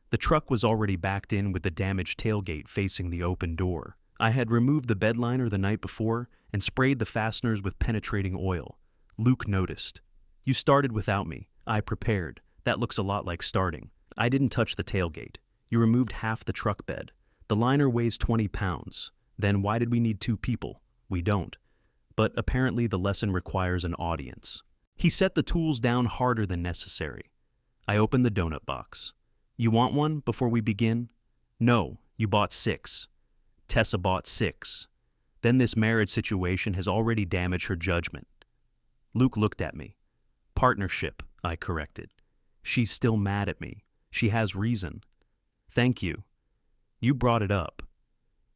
The truck was already backed in with the damaged tailgate facing the open door. I had removed the bed liner the night before and sprayed the fasteners with penetrating oil. Luke noticed. "You started without me. I prepared. That looks a lot like starting. I didn't touch the tailgate. You removed half the truck bed. The liner weighs 20 pounds. Then why did we need 2 people? We don't. But apparently the lesson requires an audience." He set the tools down harder than necessary. I opened the donut box. "You want one before we begin?" "No, you bought 6. Tessa bought 6. Then this marriage situation has already damaged her judgment." Luke looked at me. "Partnership," I corrected. "She's still mad at me. She has reason." "Thank you. You brought it up."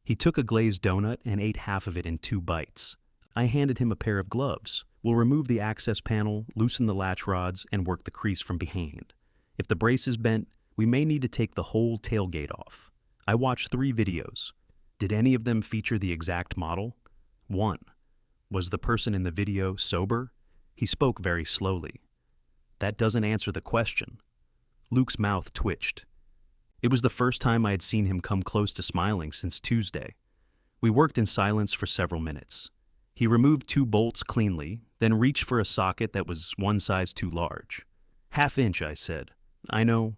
He took a glazed donut and ate half of it in 2 bites. I handed him a pair of gloves. "We'll remove the access panel, loosen the latch rods, and work the crease from behind. If the brace is bent, we may need to take the whole tailgate off." I watched 3 videos. Did any of them feature the exact model? 1. Was the person in the video sober? He spoke very slowly. That doesn't answer the question. Luke's mouth twitched. It was the first time I had seen him come close to smiling since Tuesday. We worked in silence for several minutes. He removed 2 bolts cleanly, then reached for a socket that was 1 size too large. "1/2 inch," I said. "I know.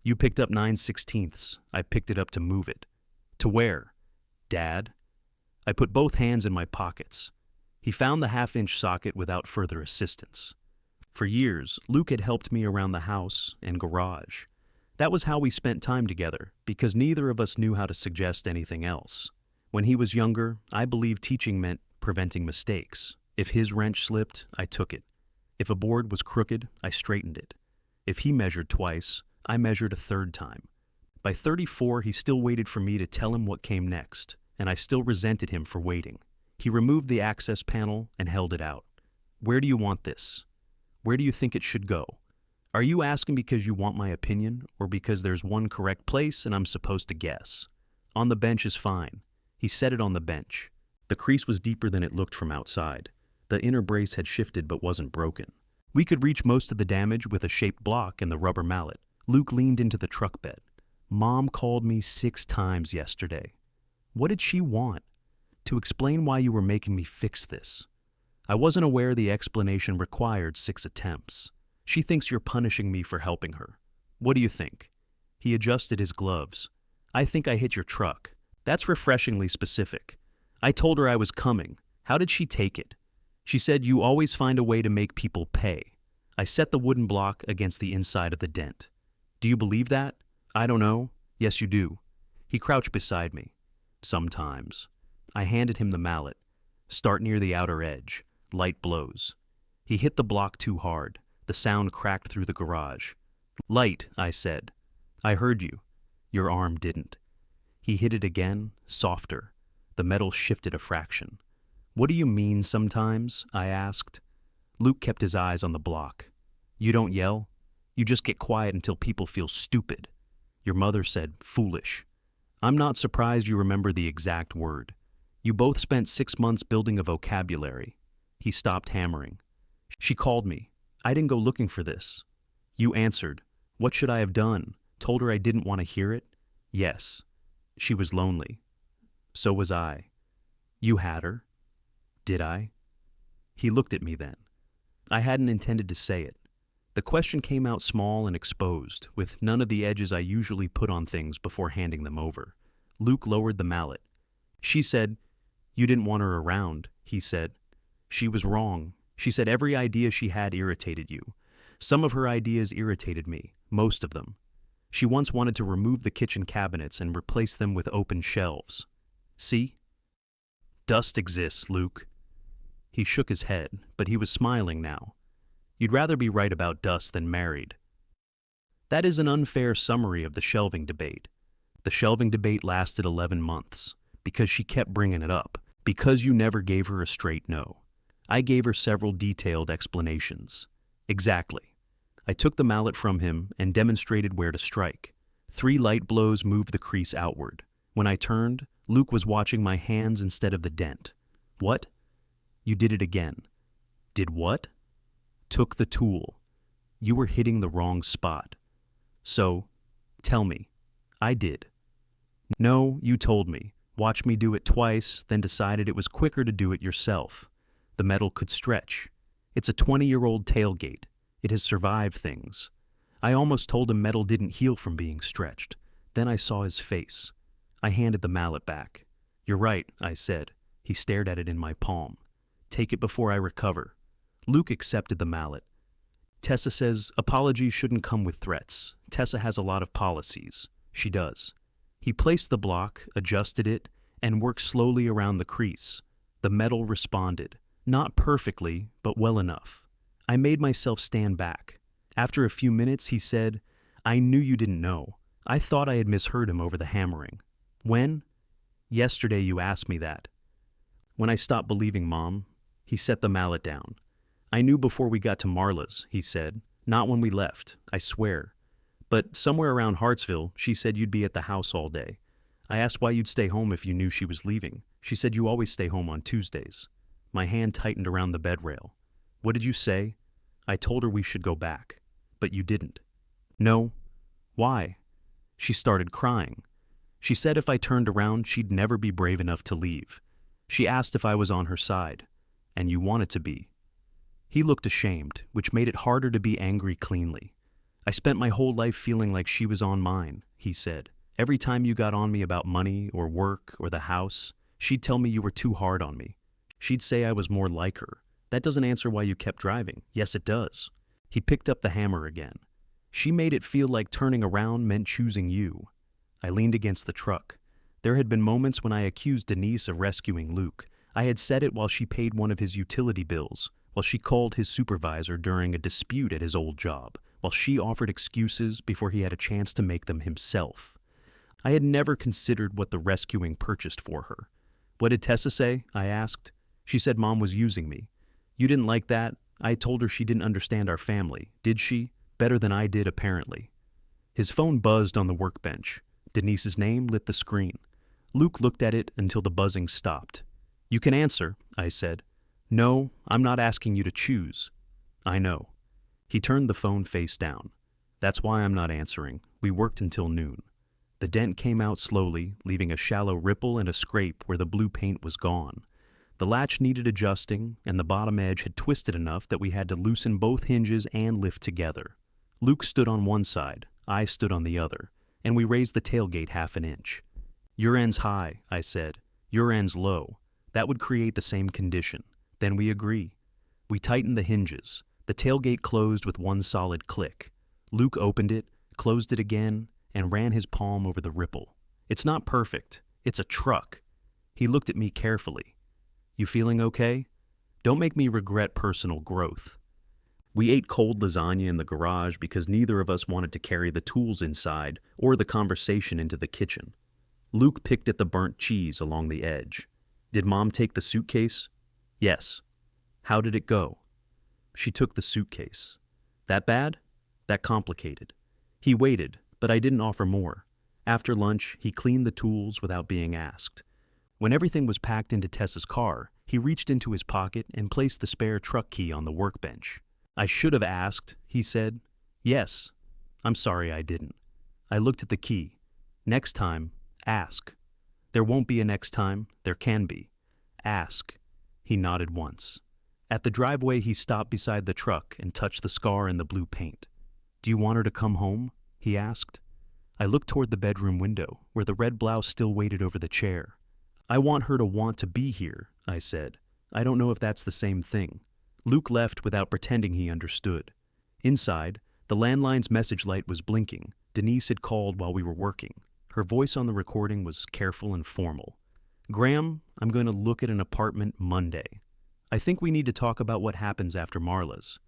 You picked up 9/16. I picked it up to move it." "To where?" "Dad." I put both hands in my pockets. He found the 1/2 inch socket without further assistance. For years, Luke had helped me around the house and garage. That was how we spent time together, because neither of us knew how to suggest anything else. When he was younger, I believed teaching meant preventing mistakes. If his wrench slipped, I took it. If a board was crooked, I straightened it. If he measured twice, I measured a 3rd time. By 34, he still waited for me to tell him what came next, and I still resented him for waiting. He removed the access panel and held it out. "Where do you want this? Where do you think it should go? Are you asking because you want my opinion, or because there's one correct place and I'm supposed to guess?" "On the bench is fine." He set it on the bench. The crease was deeper than it looked from outside. The inner brace had shifted but wasn't broken. We could reach most of the damage with a shaped block and the rubber mallet. Luke leaned into the truck bed. "Mom called me 6 times yesterday." "What did she want?" "To explain why you were making me fix this." I wasn't aware the explanation required 6 attempts. "She thinks you're punishing me for helping her." "What do you think?" He adjusted his gloves. "I think I hit your truck." "That's refreshingly specific." "I told her I was coming. How did she take it?" "She said you always find a way to make people pay." I set the wooden block against the inside of the dent. "Do you believe that?" "I don't know." "Yes, you do." He crouched beside me. "Sometimes." I handed him the mallet. "Start near the outer edge. Light blows." He hit the block too hard. The sound cracked through the garage. "Light," I said. "I heard you." "Your arm didn't." He hit it again, softer. The metal shifted a fraction. What do you mean sometimes? I asked. Luke kept his eyes on the block. You don't yell. You just get quiet until people feel stupid. Your mother said, foolish. I'm not surprised you remember the exact word. You both spent 6 months building a vocabulary. He stopped hammering. She called me. I didn't go looking for this. You answered. What should I have done? Told her I didn't want to hear it? Yes. She was lonely. So was I. You had her. Did I? He looked at me then. I hadn't intended to say it. The question came out small and exposed, with none of the edges I usually put on things before handing them over. Luke lowered the mallet. She said, You didn't want her around, he said. She was wrong. She said every idea she had irritated you. Some of her ideas irritated me, most of them. She once wanted to remove the kitchen cabinets and replace them with open shelves. See? Dust exists, Luke. He shook his head, but he was smiling now. You'd rather be right about dust than married. That is an unfair summary of the shelving debate. The shelving debate lasted 11 months, because she kept bringing it up, because you never gave her a straight no. I gave her several detailed explanations. Exactly. I took the mallet from him and demonstrated where to strike. 3 light blows moved the crease outward. When I turned, Luke was watching my hands instead of the dent. What? You did it again. Did what? Took the tool. You were hitting the wrong spot. So, tell me. I did. No, you told me. Watched me do it twice, then decided it was quicker to do it yourself. The metal could stretch. It's a 20-year-old tailgate. It has survived things. I almost told him metal didn't heal from being stretched. Then I saw his face. I handed the mallet back. You're right, I said. He stared at it in my palm. Take it before I recover. Luke accepted the mallet. Tessa says apologies shouldn't come with threats. Tessa has a lot of policies. She does. He placed the block, adjusted it, and worked slowly around the crease. The metal responded. Not perfectly, but well enough. I made myself stand back. After a few minutes, he said, I knew you didn't know. I thought I had misheard him over the hammering. When? Yesterday you asked me that. When I stopped believing Mom, he set the mallet down. I knew before we got to Marla's, he said. Not when we left, I swear. But somewhere around Hartsville, she said you'd be at the house all day. I asked why you'd stay home if you knew she was leaving. She said you always stay home on Tuesdays. My hand tightened around the bed rail. What did you say? I told her we should go back. But you didn't. No. Why? She started crying. She said if I turned around, she'd never be brave enough to leave. She asked if I was on her side. And you wanted to be. He looked ashamed, which made it harder to be angry cleanly. I spent my whole life feeling like she was on mine, he said. Every time you got on me about money or work or the house, she'd tell me you were too hard on me. She'd say I was more like her. That doesn't answer why you kept driving. Yes, it does. He picked up the hammer again. She made it feel like turning around meant choosing you. I leaned against the truck. There had been moments when I accused Denise of rescuing Luke. I had said it while she paid one of his utility bills, while she called his supervisor during a dispute at his old job, while she offered excuses before he had a chance to make them himself. I had never considered what the rescuing purchased for her. What did Tessa say? I asked. She said Mom was using me. You didn't like that? I told her she didn't understand our family. Did she? Better than I did, apparently. His phone buzzed on the workbench. Denise's name lit the screen. Luke looked at it until the buzzing stopped. You can answer, I said. No, I'm not asking you to choose. I know. He turned the phone face down. That's why I'm not answering. We worked until noon. The dent came out slowly, leaving a shallow ripple and a scrape where the blue paint was gone. The latch needed adjusting, and the bottom edge had twisted enough that we had to loosen both hinges and lift together. Luke stood on one side, I stood on the other, and we raised the tailgate 1/2 inch. Your end's high, I said. Your end's low. That would create the same condition. Then we agree. We tightened the hinges. The tailgate closed with one solid click. Luke opened it, closed it again, and ran his palm over the ripple. It's not perfect. It's a truck. He looked at me carefully. You feeling okay? Don't make me regret personal growth. We ate cold lasagna in the garage because neither of us wanted to carry the tools inside or the conversation into the kitchen. Luke picked at the burnt cheese along the edge. Did Mom take the suitcase? Yes. How did it go? She took the suitcase. That bad? That complicated. He waited, but I didn't offer more. After lunch, he cleaned the tools without being asked. When everything was packed into Tessa's car, he reached into his pocket and placed the spare truck key on the workbench. I should have asked, he said. Yes. I'm sorry I didn't. I looked at the key. Next time, ask. There won't be a next time, there can be. Ask. He nodded once. At the driveway, he stopped beside the truck and touched the scar in the blue paint. Do you want her to come home? He asked. I looked toward the bedroom window, where the red blouse still waited over the chair. I want her to want to be here, I said. I don't know if that's the same thing. Luke left without pretending he understood. Inside, the landline's message light was blinking. Denise had called while we were working. Her voice on the recording was careful and formal. Graham, I'm going to look at an apartment Monday. I think we need to talk about what happens after Marla's.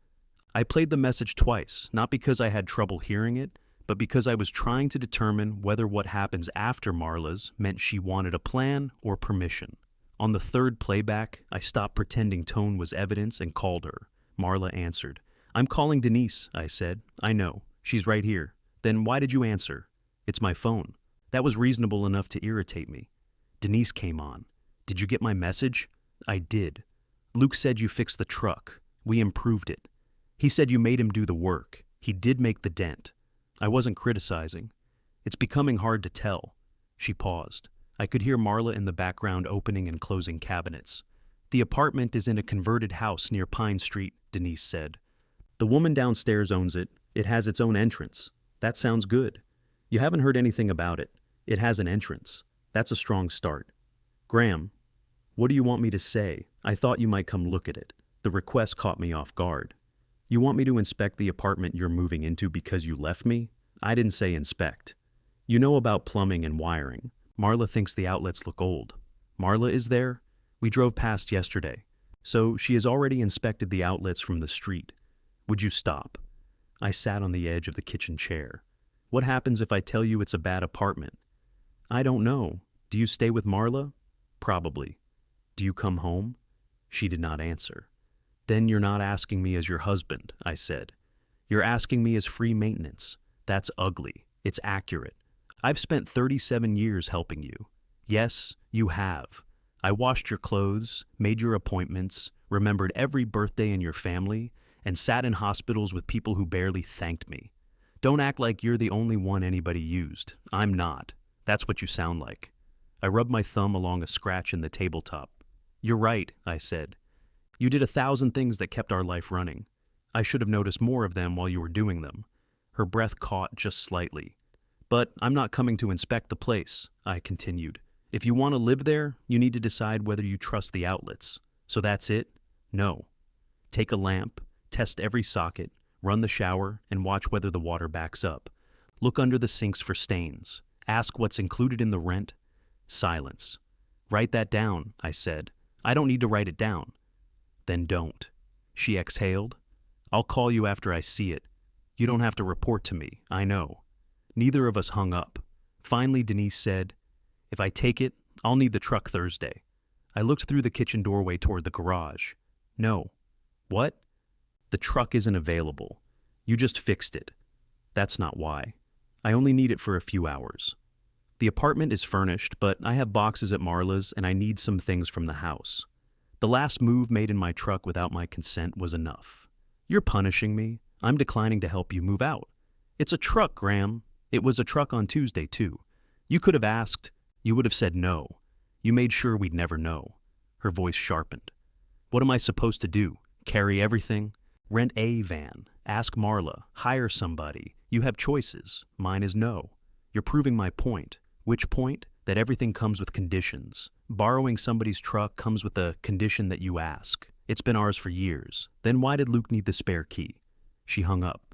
I played the message twice, not because I had trouble hearing it, but because I was trying to determine whether what happens after Marla's meant she wanted a plan or permission. On the third playback, I stopped pretending tone was evidence and called her. Marla answered. I'm calling Denise, I said. I know. She's right here. Then why did you answer? It's my phone. That was reasonable enough to irritate me. Denise came on. Did you get my message? I did. Luke said you fixed the truck. We improved it. He said you made him do the work. He did make the dent. I wasn't criticizing. It's becoming hard to tell. She paused. I could hear Marla in the background opening and closing cabinets. The apartment is in a converted house near Pine Street, Denise said. The woman downstairs owns it. It has its own entrance. That sounds good. You haven't heard anything about it. It has an entrance. That's a strong start. Graham, what do you want me to say? I thought you might come look at it. The request caught me off guard. You want me to inspect the apartment you're moving into because you left me? I didn't say inspect. You know about plumbing and wiring. Marla thinks the outlets look old. Marla is there? We drove past yesterday. So she has already inspected the outlets from the street. Would you stop? I sat on the edge of the kitchen chair. What happens if I tell you it's a bad apartment? I don't know. Do you stay with Marla? Probably. Do you come home? She did not answer. Then you're not asking me as your husband, I said. You're asking me as free maintenance. That's ugly. It's accurate. I've spent 37 years helping you. Yes, you have. I washed your clothes, made your appointments, remembered every birthday in your family, and sat in hospitals with people who barely thanked me. Don't act like you're the only one anybody used. I'm not. That's what you sound like. I rubbed my thumb along a scratch in the tabletop. You're right, I said. You did 1,000 things that kept our life running. I should have noticed more of them while you were doing them. Her breath caught just slightly. But I'm not coming to inspect the place, I continued. If you want to live there, you need to decide whether you trust the outlets. So that's it? No. Take a lamp, test every socket, run the shower, and watch whether the water backs up. Look under the sinks for stains. Ask what's included in the rent. Silence. Write that down, I said. I don't need to write it down. Then don't. She exhaled. I'll call you after I see it. You don't have to report to me, I know. Neither of us hung up. Finally, Denise said, if I take it, I'll need the truck Thursday. I looked through the kitchen doorway toward the garage. No. What? The truck isn't available. You just fixed it. That's not why. I only need it for a few hours. The apartment is furnished, but I have boxes at Marla's and I need some things from the house. The last move made in my truck without my consent was enough. You're punishing me. I'm declining to help you move out. It's a truck, Graham. It was a truck on Tuesday, too. You could have asked. You would have said no. You made sure we'd never know. Her voice sharpened. What am I supposed to do? Carry everything? Rent a van. Ask Marla. Hire somebody. You have choices. Mine is no. You're proving my point. Which point? That everything comes with conditions. Borrowing somebody's truck comes with a condition that you ask. It's been ours for years. Then why did Luke need the spare key? She hung up.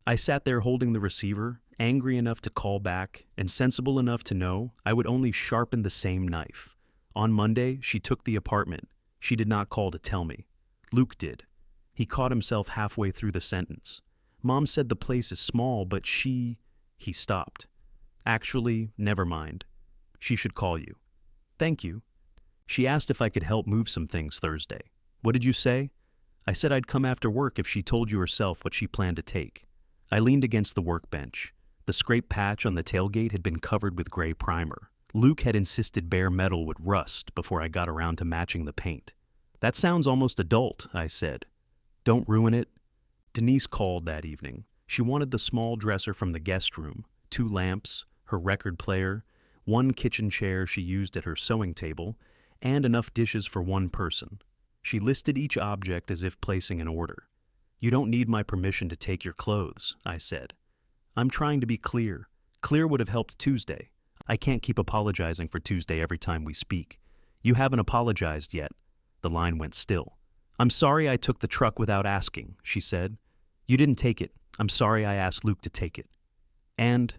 I sat there holding the receiver, angry enough to call back, and sensible enough to know I would only sharpen the same knife. On Monday, she took the apartment. She did not call to tell me. Luke did. He caught himself halfway through the sentence. Mom said the place is small, but she... He stopped. Actually, never mind. She should call you. Thank you. She asked if I could help move some things Thursday. What did you say? I said I'd come after work if she told you herself what she planned to take. I leaned against the workbench. The scrape patch on the tailgate had been covered with gray primer. Luke had insisted bare metal would rust before I got around to matching the paint. That sounds almost adult, I said. Don't ruin it. Denise called that evening. She wanted the small dresser from the guest room, 2 lamps, her record player, 1 kitchen chair she used at her sewing table, and enough dishes for 1 person. She listed each object as if placing an order. You don't need my permission to take your clothes, I said. I'm trying to be clear. Clear would have helped Tuesday. I can't keep apologizing for Tuesday every time we speak. You haven't apologized yet. The line went still. I'm sorry I took the truck without asking, she said. You didn't take it. I'm sorry I asked Luke to take it. And?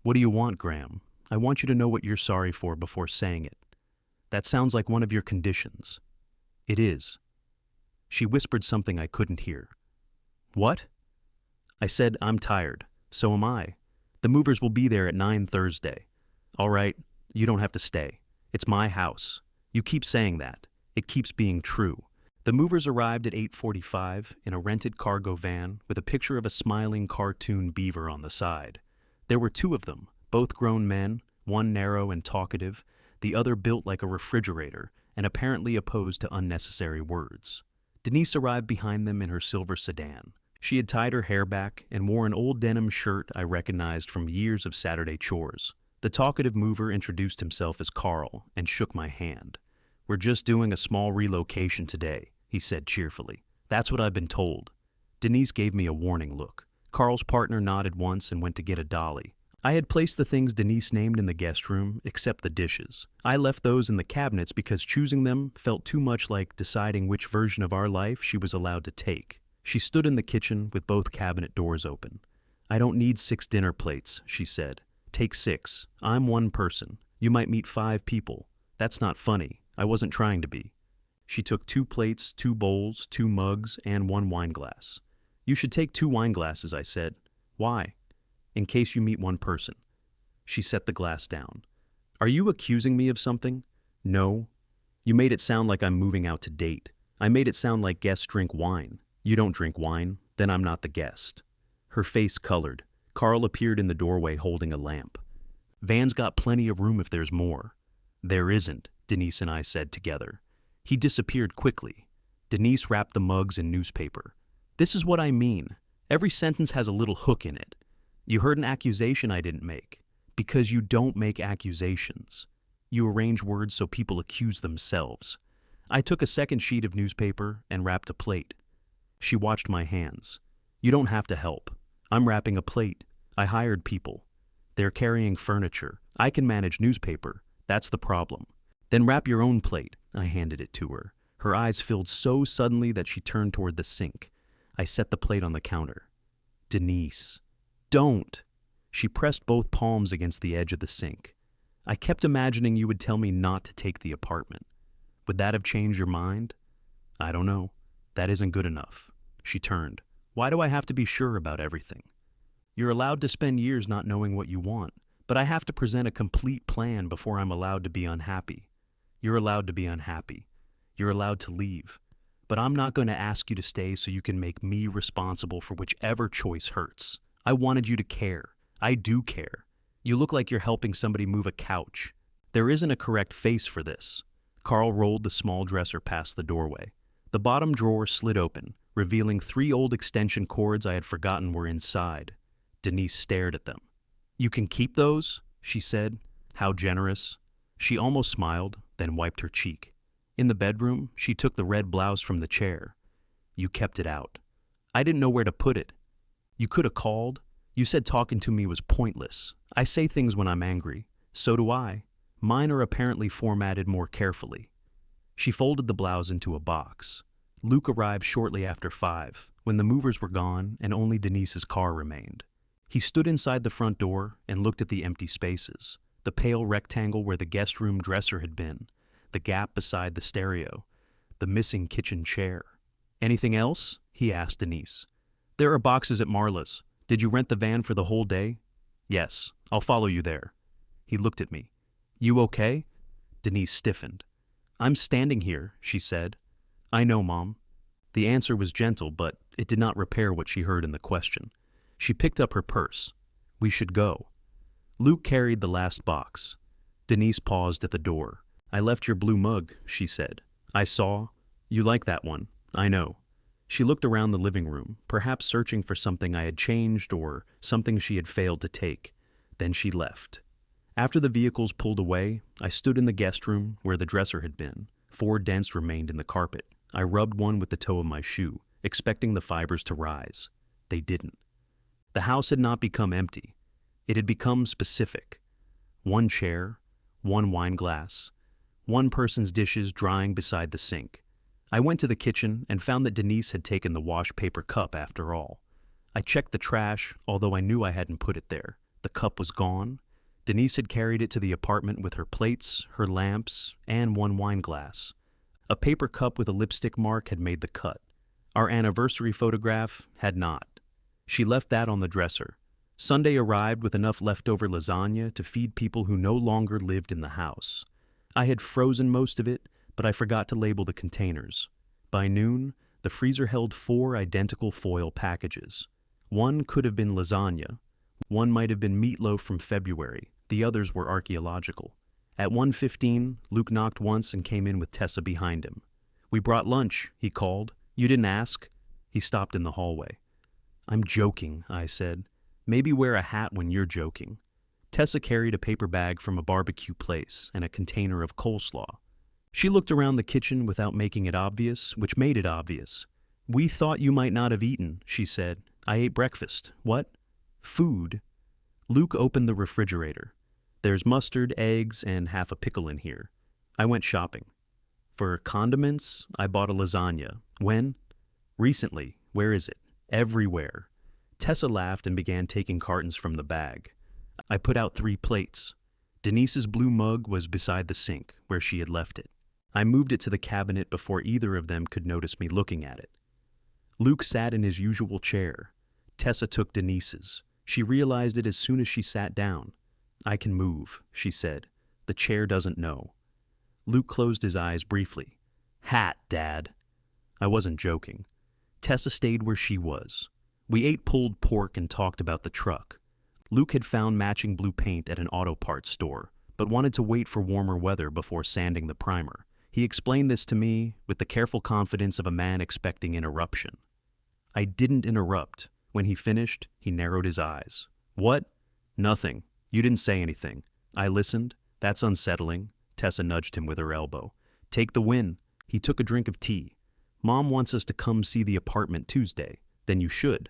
What do you want, Graham? I want you to know what you're sorry for before saying it. That sounds like one of your conditions. It is. She whispered something I couldn't hear. What? I said, I'm tired. So am I. The movers will be there at 9 Thursday. All right, you don't have to stay. It's my house. You keep saying that. It keeps being true. The movers arrived at 8:45 in a rented cargo van with a picture of a smiling cartoon beaver on the side. There were 2 of them, both grown men, one narrow and talkative, the other built like a refrigerator and apparently opposed to unnecessary words. Denise arrived behind them in her silver sedan. She had tied her hair back and wore an old denim shirt I recognized from years of Saturday chores. The talkative mover introduced himself as Carl and shook my hand. We're just doing a small relocation today, he said cheerfully. That's what I've been told. Denise gave me a warning look. Carl's partner nodded once and went to get a dolly. I had placed the things Denise named in the guest room, except the dishes. I left those in the cabinets because choosing them felt too much like deciding which version of our life she was allowed to take. She stood in the kitchen with both cabinet doors open. I don't need 6 dinner plates, she said. Take 6. I'm 1 person. You might meet 5 people. That's not funny. I wasn't trying to be. She took 2 plates, 2 bowls, 2 mugs, and 1 wine glass. You should take 2 wine glasses, I said. Why? In case you meet 1 person. She set the glass down. Are you accusing me of something? No. You made it sound like I'm moving out to date. I made it sound like guests drink wine. You don't drink wine, then I'm not the guest. Her face colored. Carl appeared in the doorway holding a lamp. Van's got plenty of room if there's more. There isn't, Denise and I said together. He disappeared quickly. Denise wrapped the mugs in newspaper. This is what I mean. Every sentence has a little hook in it. You heard an accusation I didn't make. Because you don't make accusations. You arrange words so people accuse themselves. I took a second sheet of newspaper and wrapped a plate. She watched my hands. You don't have to help. I'm wrapping a plate. I hired people. They're carrying furniture. I can manage newspaper. That's the problem. Then wrap your own plate. I handed it to her. Her eyes filled so suddenly that she turned toward the sink. I set the plate on the counter. Denise. Don't. She pressed both palms against the edge of the sink. I kept imagining you would tell me not to take the apartment. Would that have changed your mind? I don't know. That isn't good enough. She turned. Why do I have to be sure about everything? You're allowed to spend years not knowing what you want, but I have to present a complete plan before I'm allowed to be unhappy. You're allowed to be unhappy. You're allowed to leave. But I'm not going to ask you to stay so you can make me responsible for whichever choice hurts. I wanted you to care. I do care. You look like you're helping somebody move a couch. There isn't a correct face for this. Carl rolled the small dresser past the doorway. The bottom drawer slid open, revealing 3 old extension cords I had forgotten were inside. Denise stared at them. You can keep those? She said. How generous. She almost smiled, then wiped her cheek. In the bedroom, she took the red blouse from the chair. You kept it out. I didn't know where to put it. You could have called. You said talking to me was pointless. I say things when I'm angry. So do I. Mine are apparently formatted more carefully. She folded the blouse into a box. Luke arrived shortly after 5, when the movers were gone and only Denise's car remained. He stood inside the front door and looked at the empty spaces, the pale rectangle where the guest room dresser had been, the gap beside the stereo, the missing kitchen chair. Anything else? He asked Denise. There are boxes at Marla's. Did you rent the van for the whole day? Yes, I'll follow you there. He looked at me. You okay? Denise stiffened. I'm standing here, she said. I know, Mom. The answer was gentle, but it did not repair what she heard in the question. She picked up her purse. We should go. Luke carried the last box. Denise paused at the door. I left your blue mug, she said. I saw. You like that one. I know. She looked around the living room, perhaps searching for something I had changed or something she had failed to take. Then she left. After the vehicles pulled away, I stood in the guest room where the dresser had been. 4 dents remained in the carpet. I rubbed one with the toe of my shoe, expecting the fibers to rise. They didn't. The house had not become empty. It had become specific. 1 chair, 1 wine glass, 1 person's dishes drying beside the sink. I went to the kitchen and found that Denise had taken the wash paper cup after all. I checked the trash, although I knew I hadn't put it there. The cup was gone. Denise had carried it to the apartment with her plates, her lamps, and 1 wine glass. A paper cup with a lipstick mark had made the cut. Our anniversary photograph had not. She left that on the dresser. Sunday arrived with enough leftover lasagna to feed people who no longer lived in the house. I had frozen most of it, but I forgot to label the containers. By noon, the freezer held 4 identical foil packages. 1 could have been lasagna. 1 might have been meatloaf from February. The others were archaeological. At 1:15, Luke knocked once and came in with Tessa behind him. We brought lunch, he called. You didn't ask? He stopped in the hallway. I'm joking, I said. Maybe wear a hat when you're joking. Tessa carried a paper bag from a barbecue place and a container of coleslaw. She looked around the kitchen without making it obvious, which made it obvious. We thought you might not have eaten, she said. I ate breakfast. What? Food. Luke opened the refrigerator. There's mustard, eggs, and half a pickle in here. I went shopping. For condiments, I bought a lasagna. When? Recently. Where is it? Everywhere. Tessa laughed and began taking cartons from the bag. I put out 3 plates. Denise's blue mug was beside the sink, where she had left it. I moved it to the cabinet before either of them could notice me looking at it. Luke sat in his usual chair. Tessa took Denise's. She realized it as soon as she sat down. I can move, she said. The chair doesn't know. Luke closed his eyes briefly. Hat, Dad. I wasn't joking. Tessa stayed where she was. We ate pulled pork and talked about the truck. Luke had found matching blue paint at an auto parts store, but wanted to wait for warmer weather before sanding the primer. He explained this to me with the careful confidence of a man expecting interruption. I didn't interrupt. When he finished, he narrowed his eyes. What? Nothing. You didn't say anything. I listened. That's unsettling. Tessa nudged him with her elbow. Take the win. He took a drink of tea. Mom wants us to come see the apartment Tuesday. Then you should.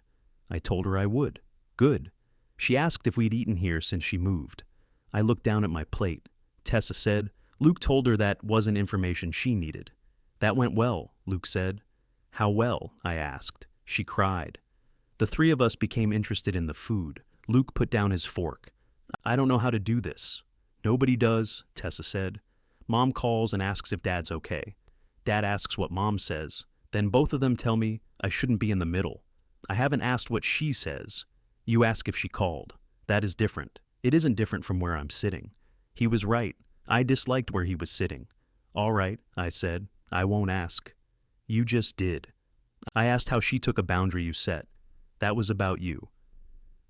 I told her I would. Good. She asked if we'd eaten here since she moved. I looked down at my plate. Tessa said, Luke told her that wasn't information she needed. That went well, Luke said. How well? I asked. She cried. The 3 of us became interested in the food. Luke put down his fork. I don't know how to do this. Nobody does, Tessa said. Mom calls and asks if Dad's okay. Dad asks what Mom says. Then both of them tell me I shouldn't be in the middle. I haven't asked what she says. You ask if she called. That is different. It isn't different from where I'm sitting. He was right. I disliked where he was sitting. All right, I said. I won't ask. You just did. I asked how she took a boundary you set. That was about you.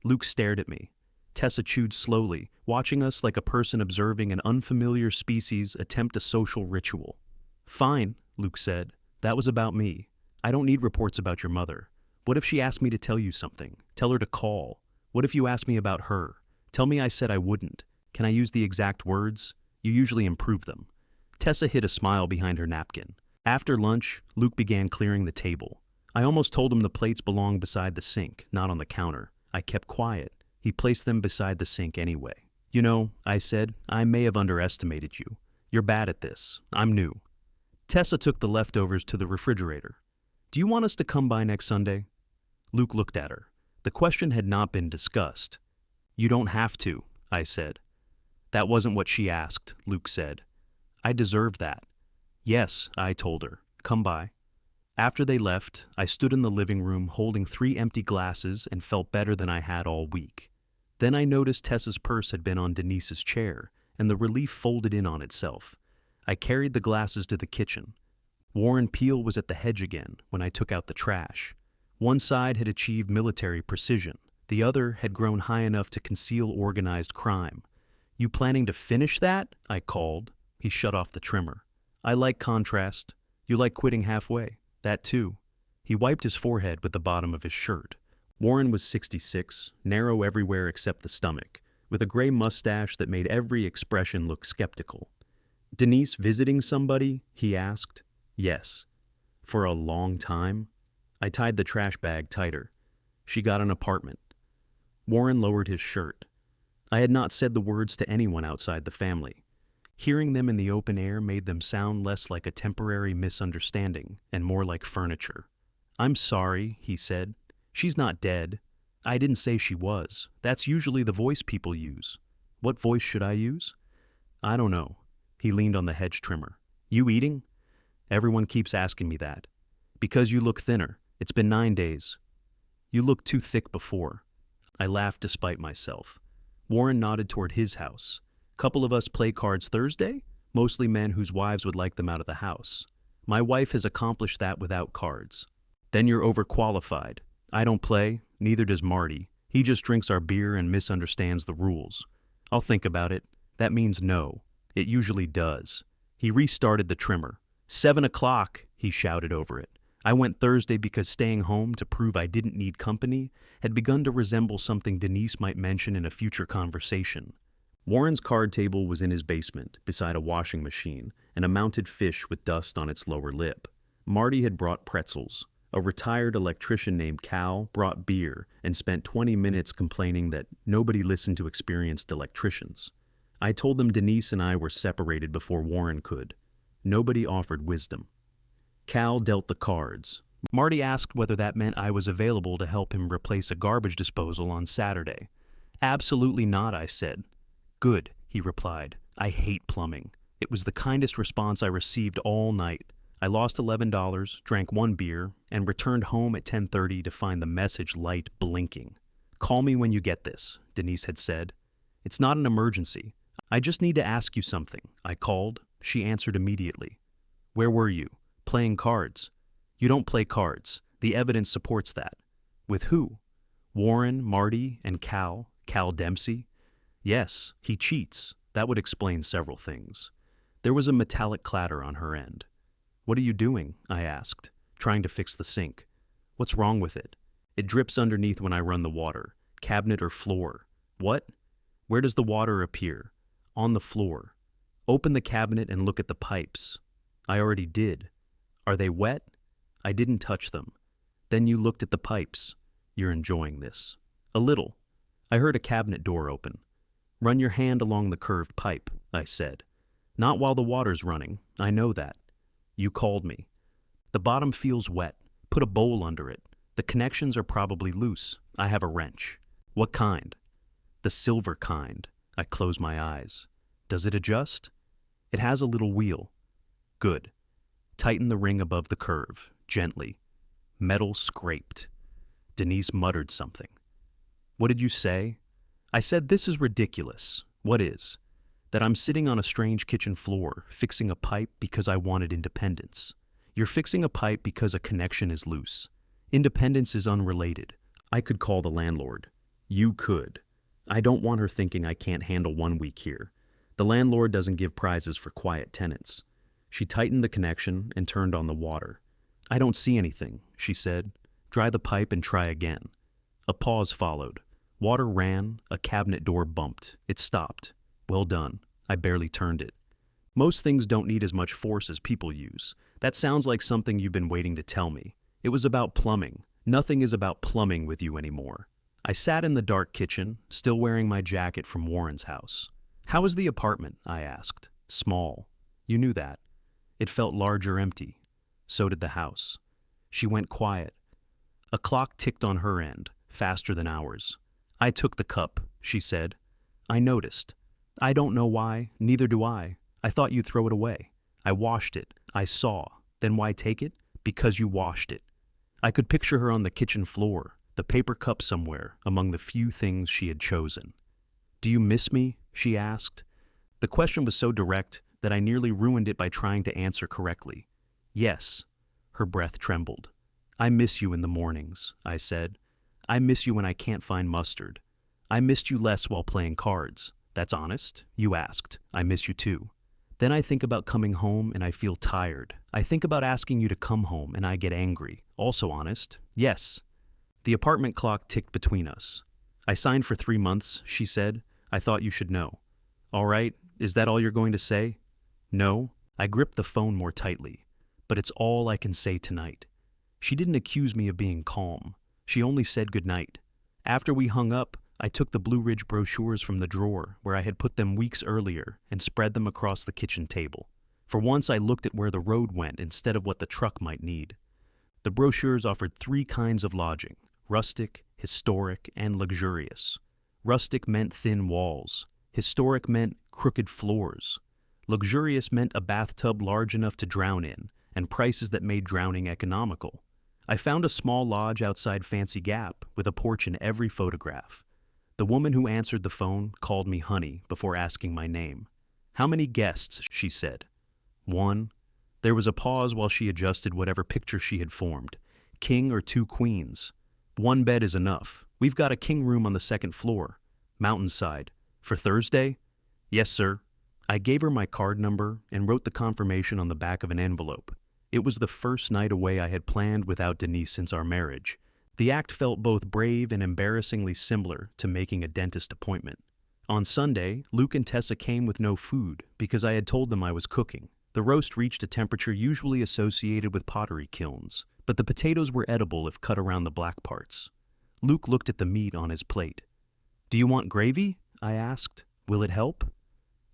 Luke stared at me. Tessa chewed slowly, watching us like a person observing an unfamiliar species attempt a social ritual. Fine, Luke said. That was about me. I don't need reports about your mother. What if she asked me to tell you something? Tell her to call. What if you asked me about her? Tell me I said I wouldn't. Can I use the exact words? You usually improve them. Tessa hid a smile behind her napkin. After lunch, Luke began clearing the table. I almost told him the plates belonged beside the sink, not on the counter. I kept quiet. He placed them beside the sink anyway. You know, I said, I may have underestimated you. You're bad at this. I'm new. Tessa took the leftovers to the refrigerator. Do you want us to come by next Sunday? Luke looked at her. The question had not been discussed. You don't have to, I said. That wasn't what she asked, Luke said. I deserve that. Yes, I told her. Come by. After they left, I stood in the living room holding 3 empty glasses and felt better than I had all week. Then I noticed Tessa's purse had been on Denise's chair, and the relief folded in on itself. I carried the glasses to the kitchen. Warren Peel was at the hedge again when I took out the trash. One side had achieved military precision. The other had grown high enough to conceal organized crime. "You planning to finish that?" I called. He shut off the trimmer. "I like contrast. You like quitting halfway. That too." He wiped his forehead with the bottom of his shirt. Warren was 66, narrow everywhere except the stomach, with a gray mustache that made every expression look skeptical. "Denise visiting somebody?" he asked. "Yes." "For a long time?" I tied the trash bag tighter. "She got an apartment." Warren lowered his shirt. I had not said the words to anyone outside the family. Hearing them in the open air made them sound less like a temporary misunderstanding and more like furniture. "I'm sorry," he said. "She's not dead." "I didn't say she was. That's usually the voice people use." "What voice should I use?" "I don't know." He leaned on the hedge trimmer. "You eating?" "Everyone keeps asking me that." "Because you look thinner. It's been 9 days." "You looked too thick before." I laughed despite myself. Warren nodded toward his house. "Couple of us play cards Thursday? Mostly men whose wives would like them out of the house. My wife has accomplished that without cards." "Then you're overqualified." "I don't play, neither does Marty. He just drinks our beer and misunderstands the rules." "I'll think about it." "That means no." "It usually does." He restarted the trimmer. 7 o'clock, he shouted over it. I went Thursday because staying home to prove I didn't need company had begun to resemble something Denise might mention in a future conversation. Warren's card table was in his basement, beside a washing machine, and a mounted fish with dust on its lower lip. Marty had brought pretzels. A retired electrician named Cal brought beer and spent 20 minutes complaining that nobody listened to experienced electricians. I told them Denise and I were separated before Warren could. Nobody offered wisdom. Cal dealt the cards. Marty asked whether that meant I was available to help him replace a garbage disposal on Saturday. "Absolutely not," I said. "Good," he replied. "I hate plumbing." It was the kindest response I received all night. I lost $11, drank 1 beer, and returned home at 10:30 to find the message light blinking. "Call me when you get this," Denise had said. "It's not an emergency. I just need to ask you something." I called. She answered immediately. "Where were you?" "Playing cards." "You don't play cards. The evidence supports that." "With who?" "Warren, Marty, and Cal. Cal Dempsey." "Yes, he cheats." That would explain several things. There was a metallic clatter on her end. "What are you doing?" I asked, trying to fix the sink. "What's wrong with it?" "It drips underneath when I run the water. Cabinet or floor." "What?" "Where does the water appear?" "On the floor." "Open the cabinet and look at the pipes." "I already did." "Are they wet?" "I didn't touch them." "Then you looked at the pipes." "You're enjoying this." "A little." I heard a cabinet door open. "Run your hand along the curved pipe," I said. "Not while the water's running. I know that." "You called me." "The bottom feels wet. Put a bowl under it. The connections are probably loose. I have a wrench." "What kind?" "The silver kind." I closed my eyes. "Does it adjust?" "It has a little wheel." "Good." Tighten the ring above the curve, gently. Metal scraped. Denise muttered something. "What did you say?" I said, "This is ridiculous." "What is?" "That I'm sitting on a strange kitchen floor, fixing a pipe because I wanted independence." "You're fixing a pipe because a connection is loose. Independence is unrelated. I could call the landlord." "You could." "I don't want her thinking I can't handle 1 week here. The landlord doesn't give prizes for quiet tenants." She tightened the connection and turned on the water. "I don't see anything," she said. "Dry the pipe and try again." A pause followed. Water ran, a cabinet door bumped. It stopped. "Well done." I barely turned it. "Most things don't need as much force as people use. That sounds like something you've been waiting to tell me. It was about plumbing. Nothing is about plumbing with you anymore." I sat in the dark kitchen, still wearing my jacket from Warren's house. "How is the apartment?" I asked. "Small." "You knew that." It felt large or empty. So did the house. She went quiet. A clock ticked on her end, faster than ours. "I took the cup," she said. "I noticed." "I don't know why, neither do I. I thought you'd throw it away." "I washed it. I saw." "Then why take it?" "Because you washed it." I could picture her on the kitchen floor, the paper cup somewhere among the few things she had chosen. "Do you miss me?" she asked. The question was so direct that I nearly ruined it by trying to answer correctly. Yes. Her breath trembled. I miss you in the mornings, I said. I miss you when I can't find mustard. I missed you less while playing cards. That's honest. You asked. I miss you too. Then I think about coming home and I feel tired. I think about asking you to come home and I get angry. Also honest. Yes. The apartment clock ticked between us. I signed for 3 months, she said. I thought you should know. All right, is that all you're going to say? No. I gripped the phone more tightly. But it's all I can say tonight. She didn't accuse me of being calm. She only said goodnight. After we hung up, I took the Blue Ridge brochures from the drawer where I had put them weeks earlier and spread them across the kitchen table. For once I looked at where the road went instead of what the truck might need. The brochures offered 3 kinds of lodging: rustic, historic, and luxurious. Rustic meant thin walls. Historic meant crooked floors. Luxurious meant a bathtub large enough to drown in, and prices that made drowning economical. I found a small lodge outside Fancy Gap with a porch in every photograph. The woman who answered the phone called me honey before asking my name. How many guests? She said. 1. There was a pause while she adjusted whatever picture she had formed. King or 2 queens? 1 bed is enough. We've got a king room on the 2nd floor. Mountainside. For Thursday? Yes, sir. I gave her my card number and wrote the confirmation on the back of an envelope. It was the first night away I had planned without Denise since our marriage. The act felt both brave and embarrassingly similar to making a dentist appointment. On Sunday, Luke and Tessa came with no food because I had told them I was cooking. The roast reached a temperature usually associated with pottery kilns, but the potatoes were edible if cut around the black parts. Luke looked at the meat on his plate. Do you want gravy? I asked. Will it help?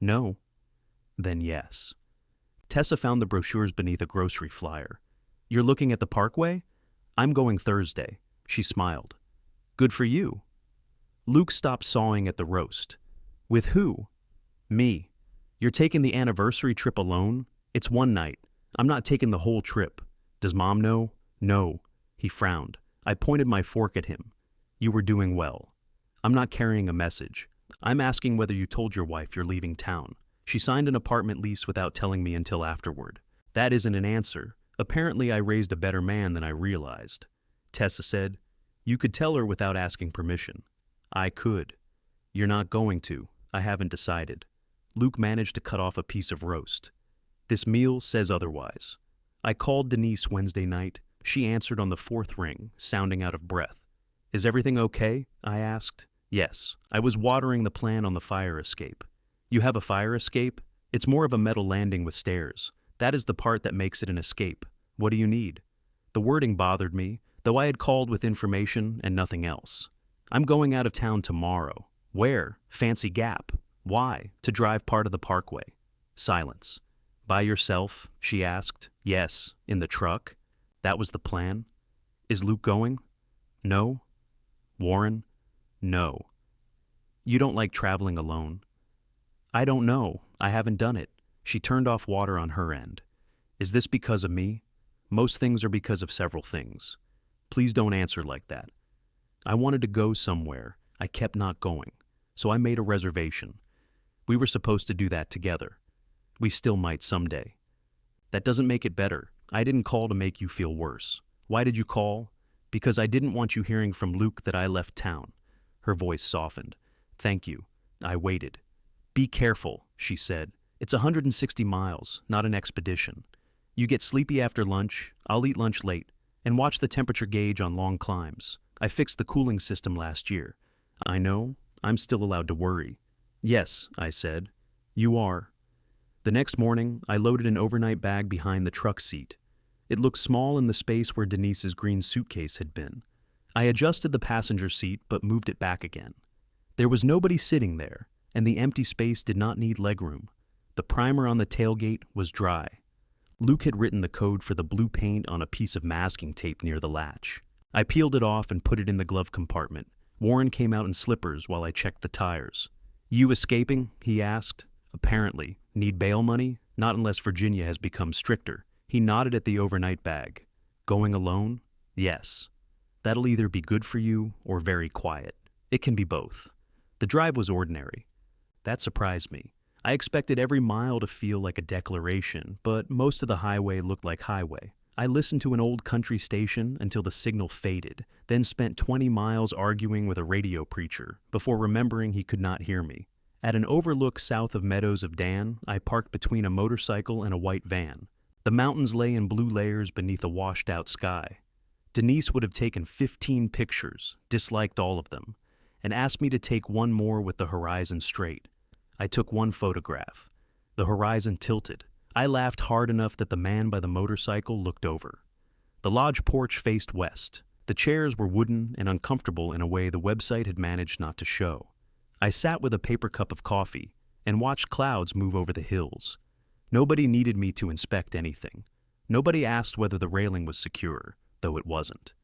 No. Then yes. Tessa found the brochures beneath a grocery flyer. You're looking at the Parkway? I'm going Thursday. She smiled. Good for you. Luke stopped sawing at the roast. With who? Me. You're taking the anniversary trip alone? It's 1 night. I'm not taking the whole trip. Does Mom know? No. He frowned. I pointed my fork at him. You were doing well. I'm not carrying a message. I'm asking whether you told your wife you're leaving town. She signed an apartment lease without telling me until afterward. That isn't an answer. Apparently I raised a better man than I realized. Tessa said, You could tell her without asking permission. I could. You're not going to. I haven't decided. Luke managed to cut off a piece of roast. This meal says otherwise. I called Denise Wednesday night. She answered on the 4th ring, sounding out of breath. Is everything okay? I asked. Yes. I was watering the plan on the fire escape. You have a fire escape? It's more of a metal landing with stairs. That is the part that makes it an escape. What do you need? The wording bothered me, though I had called with information and nothing else. I'm going out of town tomorrow. Where? Fancy Gap. Why? To drive part of the Parkway. Silence. By yourself? She asked. Yes. In the truck? That was the plan? Is Luke going? No. Warren? No. You don't like traveling alone? I don't know. I haven't done it. She turned off water on her end. Is this because of me? Most things are because of several things. Please don't answer like that. I wanted to go somewhere. I kept not going. So I made a reservation. We were supposed to do that together. We still might someday. That doesn't make it better. I didn't call to make you feel worse. Why did you call? Because I didn't want you hearing from Luke that I left town. Her voice softened. Thank you. I waited. Be careful, she said. It's 160 miles, not an expedition. You get sleepy after lunch, I'll eat lunch late, and watch the temperature gauge on long climbs. I fixed the cooling system last year. I know, I'm still allowed to worry. Yes, I said. You are. The next morning, I loaded an overnight bag behind the truck seat. It looked small in the space where Denise's green suitcase had been. I adjusted the passenger seat but moved it back again. There was nobody sitting there, and the empty space did not need legroom. The primer on the tailgate was dry. Luke had written the code for the blue paint on a piece of masking tape near the latch. I peeled it off and put it in the glove compartment. Warren came out in slippers while I checked the tires. You escaping? He asked. Apparently. Need bail money? Not unless Virginia has become stricter. He nodded at the overnight bag. Going alone? Yes. That'll either be good for you or very quiet. It can be both. The drive was ordinary. That surprised me. I expected every mile to feel like a declaration, but most of the highway looked like highway. I listened to an old country station until the signal faded, then spent 20 miles arguing with a radio preacher before remembering he could not hear me. At an overlook south of Meadows of Dan, I parked between a motorcycle and a white van. The mountains lay in blue layers beneath a washed-out sky. Denise would have taken 15 pictures, disliked all of them, and asked me to take one more with the horizon straight. I took one photograph. The horizon tilted. I laughed hard enough that the man by the motorcycle looked over. The lodge porch faced west. The chairs were wooden and uncomfortable in a way the website had managed not to show. I sat with a paper cup of coffee and watched clouds move over the hills. Nobody needed me to inspect anything. Nobody asked whether the railing was secure, though it wasn't.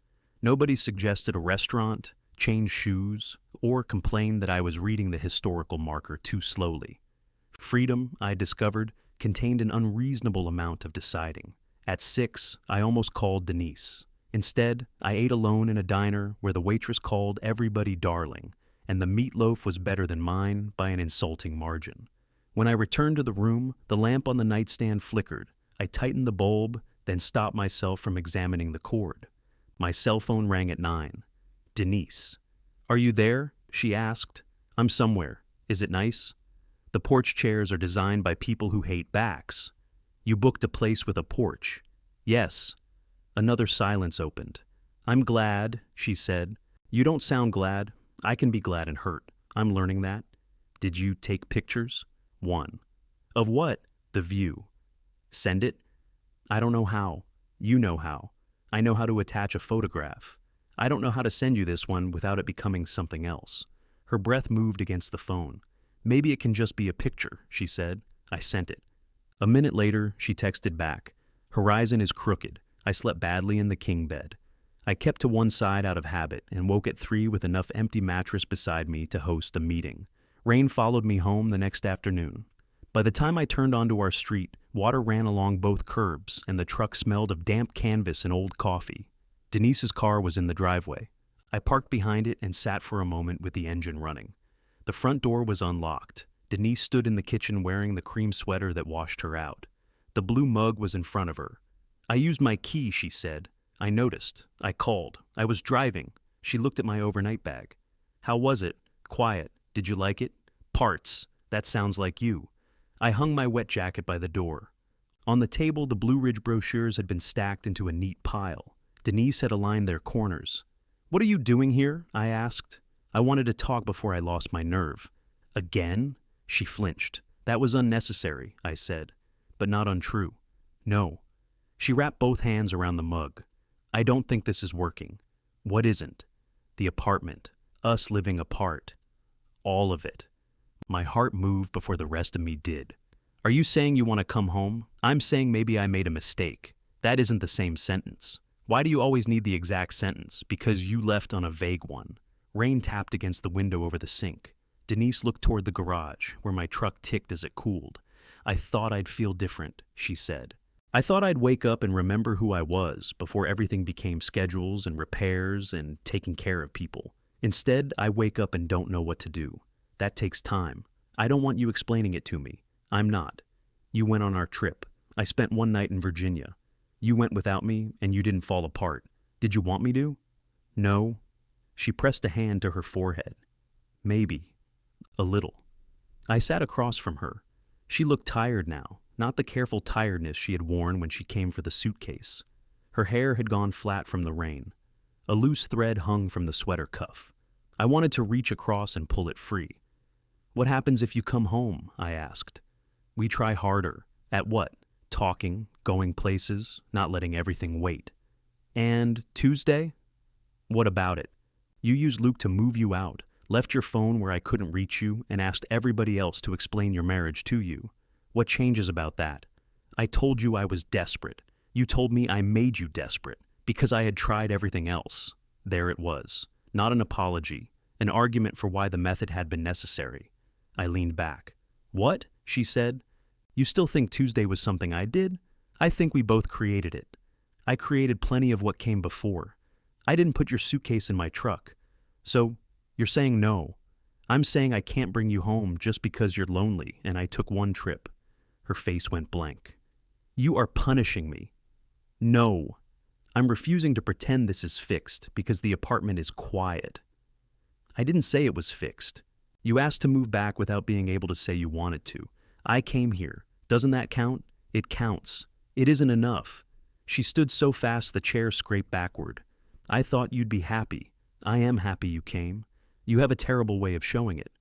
Nobody suggested a restaurant, changed shoes, or complained that I was reading the historical marker too slowly. Freedom, I discovered, contained an unreasonable amount of deciding. At 6, I almost called Denise. Instead, I ate alone in a diner where the waitress called everybody darling, and the meatloaf was better than mine by an insulting margin. When I returned to the room, the lamp on the nightstand flickered. I tightened the bulb, then stopped myself from examining the cord. My cell phone rang at 9. Denise. "Are you there?" she asked. "I'm somewhere. Is it nice?" "The porch chairs are designed by people who hate backs." "You booked a place with a porch." "Yes." Another silence opened. "I'm glad," she said. "You don't sound glad. I can be glad and hurt. I'm learning that." "Did you take pictures?" "1. "Of what?" "The view." "Send it?" "I don't know how." "You know how." "I know how to attach a photograph." "I don't know how to send you this one without it becoming something else." Her breath moved against the phone. "Maybe it can just be a picture," she said. I sent it. A minute later, she texted back. "Horizon is crooked. I slept badly in the king bed." I kept to one side out of habit and woke at 3 with enough empty mattress beside me to host a meeting. Rain followed me home the next afternoon. By the time I turned onto our street, water ran along both curbs and the truck smelled of damp canvas and old coffee. Denise's car was in the driveway. I parked behind it and sat for a moment with the engine running. The front door was unlocked. Denise stood in the kitchen wearing the cream sweater that washed her out. The blue mug was in front of her. "I used my key," she said. "I noticed. I called. I was driving." She looked at my overnight bag. "How was it?" "Quiet. Did you like it?" "Parts. That sounds like you." I hung my wet jacket by the door. On the table, the Blue Ridge brochures had been stacked into a neat pile. Denise had aligned their corners. "What are you doing here?" I asked. I wanted to talk before I lost my nerve. "Again?" She flinched. "That was unnecessary," I said, but not untrue. "No." She wrapped both hands around the mug. "I don't think this is working." "What isn't?" "The apartment. Us living apart. All of it." My heart moved before the rest of me did. "Are you saying you want to come home?" "I'm saying maybe I made a mistake." "That isn't the same sentence." "Why do you always need the exact sentence?" "Because you left on a vague one." Rain tapped against the window over the sink. Denise looked toward the garage, where my truck ticked as it cooled. "I thought I'd feel different," she said. "I thought I'd wake up and remember who I was before everything became schedules and repairs and taking care of people. Instead, I wake up and don't know what to do. That takes time. I don't want you explaining it to me. I'm not. You went on our trip. I spent one night in Virginia. You went without me, and you didn't fall apart. Did you want me to?" "No." She pressed a hand to her forehead. "Maybe. A little." I sat across from her. She looked tired now, not the careful tiredness she had worn when she came for the suitcase. Her hair had gone flat from the rain. A loose thread hung from the sweater cuff. I wanted to reach across and pull it free. "What happens if you come home?" I asked. "We try harder." "At what?" "Talking, going places, not letting everything wait." "And Tuesday?" "What about it?" "You used Luke to move you out, left your phone where I couldn't reach you, and asked everybody else to explain your marriage to you. What changes about that?" "I told you I was desperate. You told me I made you desperate, because I had tried everything else." There it was. Not an apology, an argument for why the method had been necessary. I leaned back. "What?" she said. "You still think Tuesday was something I did? I think we both created it. I created plenty of what came before. I didn't put your suitcase in my truck. So, you're saying no." I'm saying I can't bring you home just because you're lonely and I took one trip. Her face went blank. You are punishing me. No. I'm refusing to pretend this is fixed because the apartment is quiet. I didn't say it was fixed. You asked to move back without being able to say you wanted to. I came here. Doesn't that count? It counts. It isn't enough. She stood so fast the chair scraped backward. I thought you'd be happy. I am happy you came. You have a terrible way of showing it.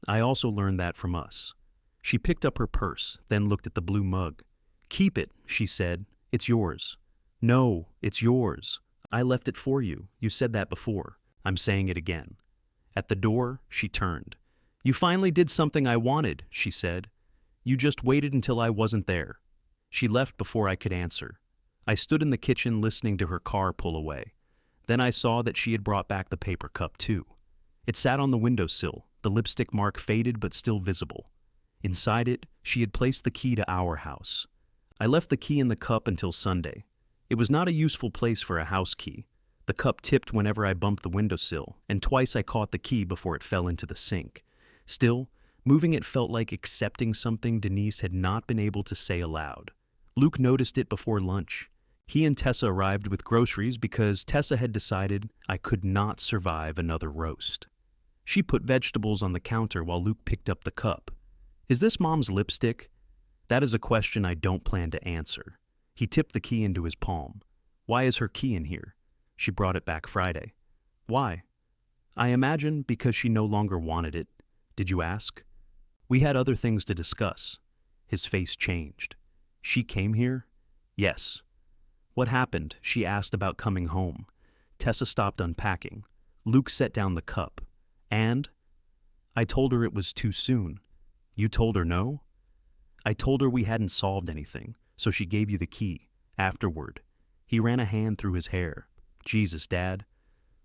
I also learned that from us. She picked up her purse, then looked at the blue mug. Keep it, she said. It's yours. No, it's yours. I left it for you. You said that before. I'm saying it again. At the door, she turned. You finally did something I wanted, she said. You just waited until I wasn't there. She left before I could answer. I stood in the kitchen listening to her car pull away. Then I saw that she had brought back the paper cup too. It sat on the windowsill, the lipstick mark faded but still visible. Inside it, she had placed the key to our house. I left the key in the cup until Sunday. It was not a useful place for a house key. The cup tipped whenever I bumped the windowsill, and twice I caught the key before it fell into the sink. Still, moving it felt like accepting something Denise had not been able to say aloud. Luke noticed it before lunch. He and Tessa arrived with groceries because Tessa had decided I could not survive another roast. She put vegetables on the counter while Luke picked up the cup. Is this Mom's lipstick? That is a question I don't plan to answer. He tipped the key into his palm. Why is her key in here? She brought it back Friday. Why? I imagine because she no longer wanted it. Did you ask? We had other things to discuss. His face changed. She came here? Yes. What happened? She asked about coming home. Tessa stopped unpacking. Luke set down the cup. And? I told her it was too soon. You told her no? I told her we hadn't solved anything, so she gave you the key. Afterward. He ran a hand through his hair. Jesus, Dad.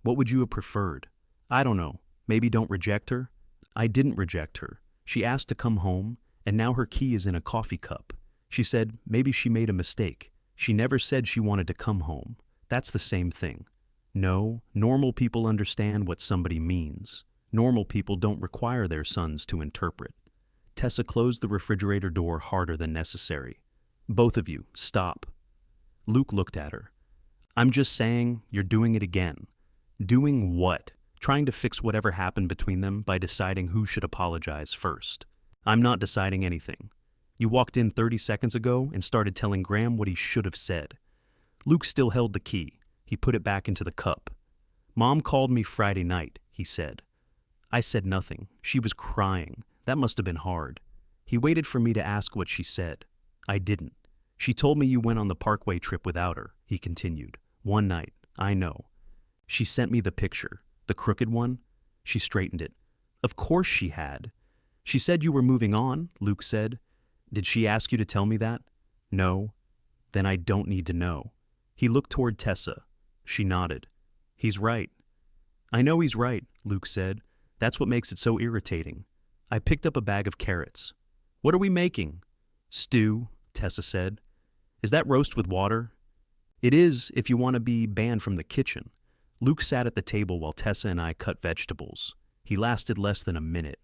What would you have preferred? I don't know. Maybe don't reject her? I didn't reject her. She asked to come home, and now her key is in a coffee cup. She said maybe she made a mistake. She never said she wanted to come home. That's the same thing. No, normal people understand what somebody means. Normal people don't require their sons to interpret. Tessa closed the refrigerator door harder than necessary. Both of you, stop. Luke looked at her. I'm just saying you're doing it again. Doing what? Trying to fix whatever happened between them by deciding who should apologize first. I'm not deciding anything. You walked in 30 seconds ago and started telling Graham what he should have said. Luke still held the key. He put it back into the cup. Mom called me Friday night, he said. I said nothing. She was crying. That must have been hard. He waited for me to ask what she said. I didn't. She told me you went on the Parkway trip without her, he continued. One night. I know. She sent me the picture. The crooked one? She straightened it. Of course she had. She said you were moving on, Luke said. Did she ask you to tell me that? No. Then I don't need to know. He looked toward Tessa. She nodded. He's right. I know he's right, Luke said. That's what makes it so irritating. I picked up a bag of carrots. What are we making? Stew, Tessa said. Is that roast with water? It is if you want to be banned from the kitchen. Luke sat at the table while Tessa and I cut vegetables. He lasted less than a minute.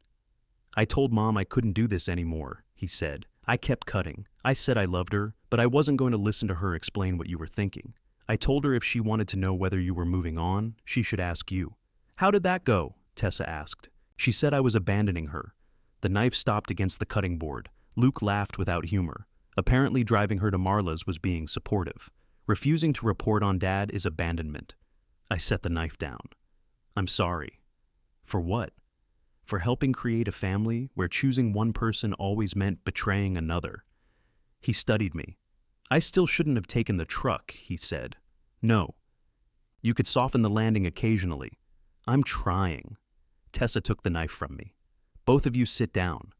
I told Mom I couldn't do this anymore, he said. I kept cutting. I said I loved her, but I wasn't going to listen to her explain what you were thinking. I told her if she wanted to know whether you were moving on, she should ask you. How did that go? Tessa asked. She said I was abandoning her. The knife stopped against the cutting board. Luke laughed without humor. Apparently driving her to Marla's was being supportive. Refusing to report on Dad is abandonment. I set the knife down. I'm sorry. For what? For helping create a family where choosing one person always meant betraying another. He studied me. I still shouldn't have taken the truck, he said. No. You could soften the landing occasionally. I'm trying. Tessa took the knife from me. Both of you sit down.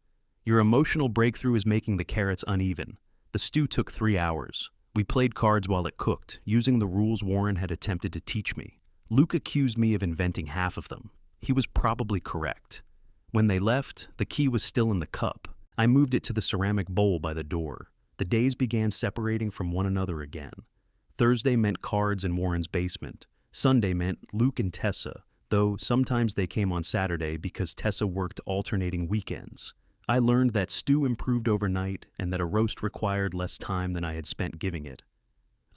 Your emotional breakthrough is making the carrots uneven. The stew took 3 hours. We played cards while it cooked, using the rules Warren had attempted to teach me. Luke accused me of inventing half of them. He was probably correct. When they left, the key was still in the cup. I moved it to the ceramic bowl by the door. The days began separating from one another again. Thursday meant cards in Warren's basement. Sunday meant Luke and Tessa, though sometimes they came on Saturday because Tessa worked alternating weekends. I learned that stew improved overnight and that a roast required less time than I had spent giving it.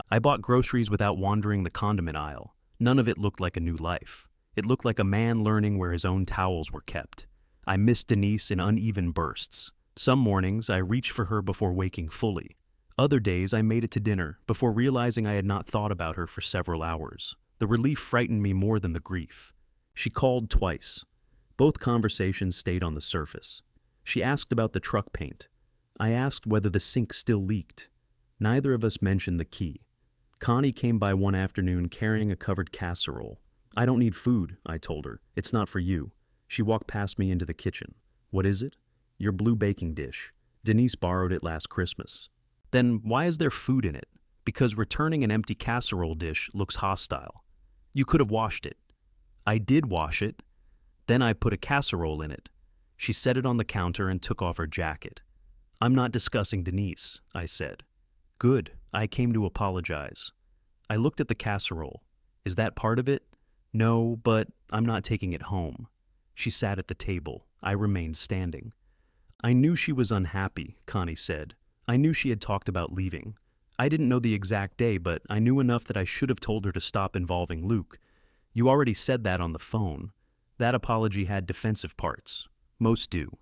I bought groceries without wandering the condiment aisle. None of it looked like a new life. It looked like a man learning where his own towels were kept. I missed Denise in uneven bursts. Some mornings I reached for her before waking fully. Other days I made it to dinner before realizing I had not thought about her for several hours. The relief frightened me more than the grief. She called twice. Both conversations stayed on the surface. She asked about the truck paint. I asked whether the sink still leaked. Neither of us mentioned the key. Connie came by one afternoon carrying a covered casserole. "I don't need food," I told her. "It's not for you." She walked past me into the kitchen. "What is it?" "Your blue baking dish. Denise borrowed it last Christmas." "Then why is there food in it?" "Because returning an empty casserole dish looks hostile." "You could have washed it." "I did wash it. Then I put a casserole in it." She set it on the counter and took off her jacket. "I'm not discussing Denise," I said. "Good. I came to apologize." I looked at the casserole. "Is that part of it?" "No, but I'm not taking it home." She sat at the table. I remained standing. "I knew she was unhappy," Connie said. "I knew she had talked about leaving. I didn't know the exact day, but I knew enough that I should have told her to stop involving Luke. You already said that on the phone. That apology had defensive parts. Most do.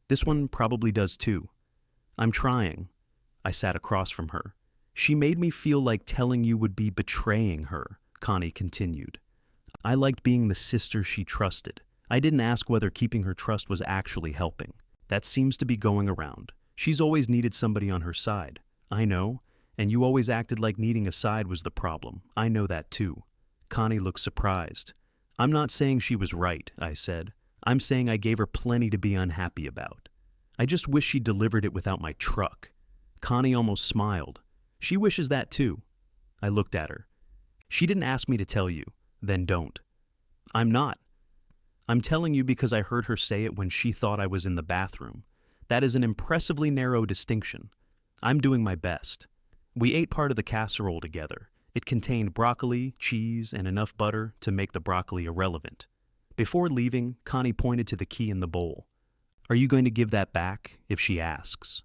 This one probably does too. I'm trying." I sat across from her. "She made me feel like telling you would be betraying her," Connie continued. "I liked being the sister she trusted. I didn't ask whether keeping her trust was actually helping. That seems to be going around. She's always needed somebody on her side. I know, and you always acted like needing a side was the problem. I know that too." Connie looked surprised. "I'm not saying she was right," I said. "I'm saying I gave her plenty to be unhappy about. I just wish she delivered it without my truck." Connie almost smiled. "She wishes that too." I looked at her. "She didn't ask me to tell you. Then don't." "I'm not. I'm telling you because I heard her say it when she thought I was in the bathroom. That is an impressively narrow distinction. I'm doing my best." We ate part of the casserole together. It contained broccoli, cheese, and enough butter to make the broccoli irrelevant. Before leaving, Connie pointed to the key in the bowl. "Are you going to give that back if she asks?"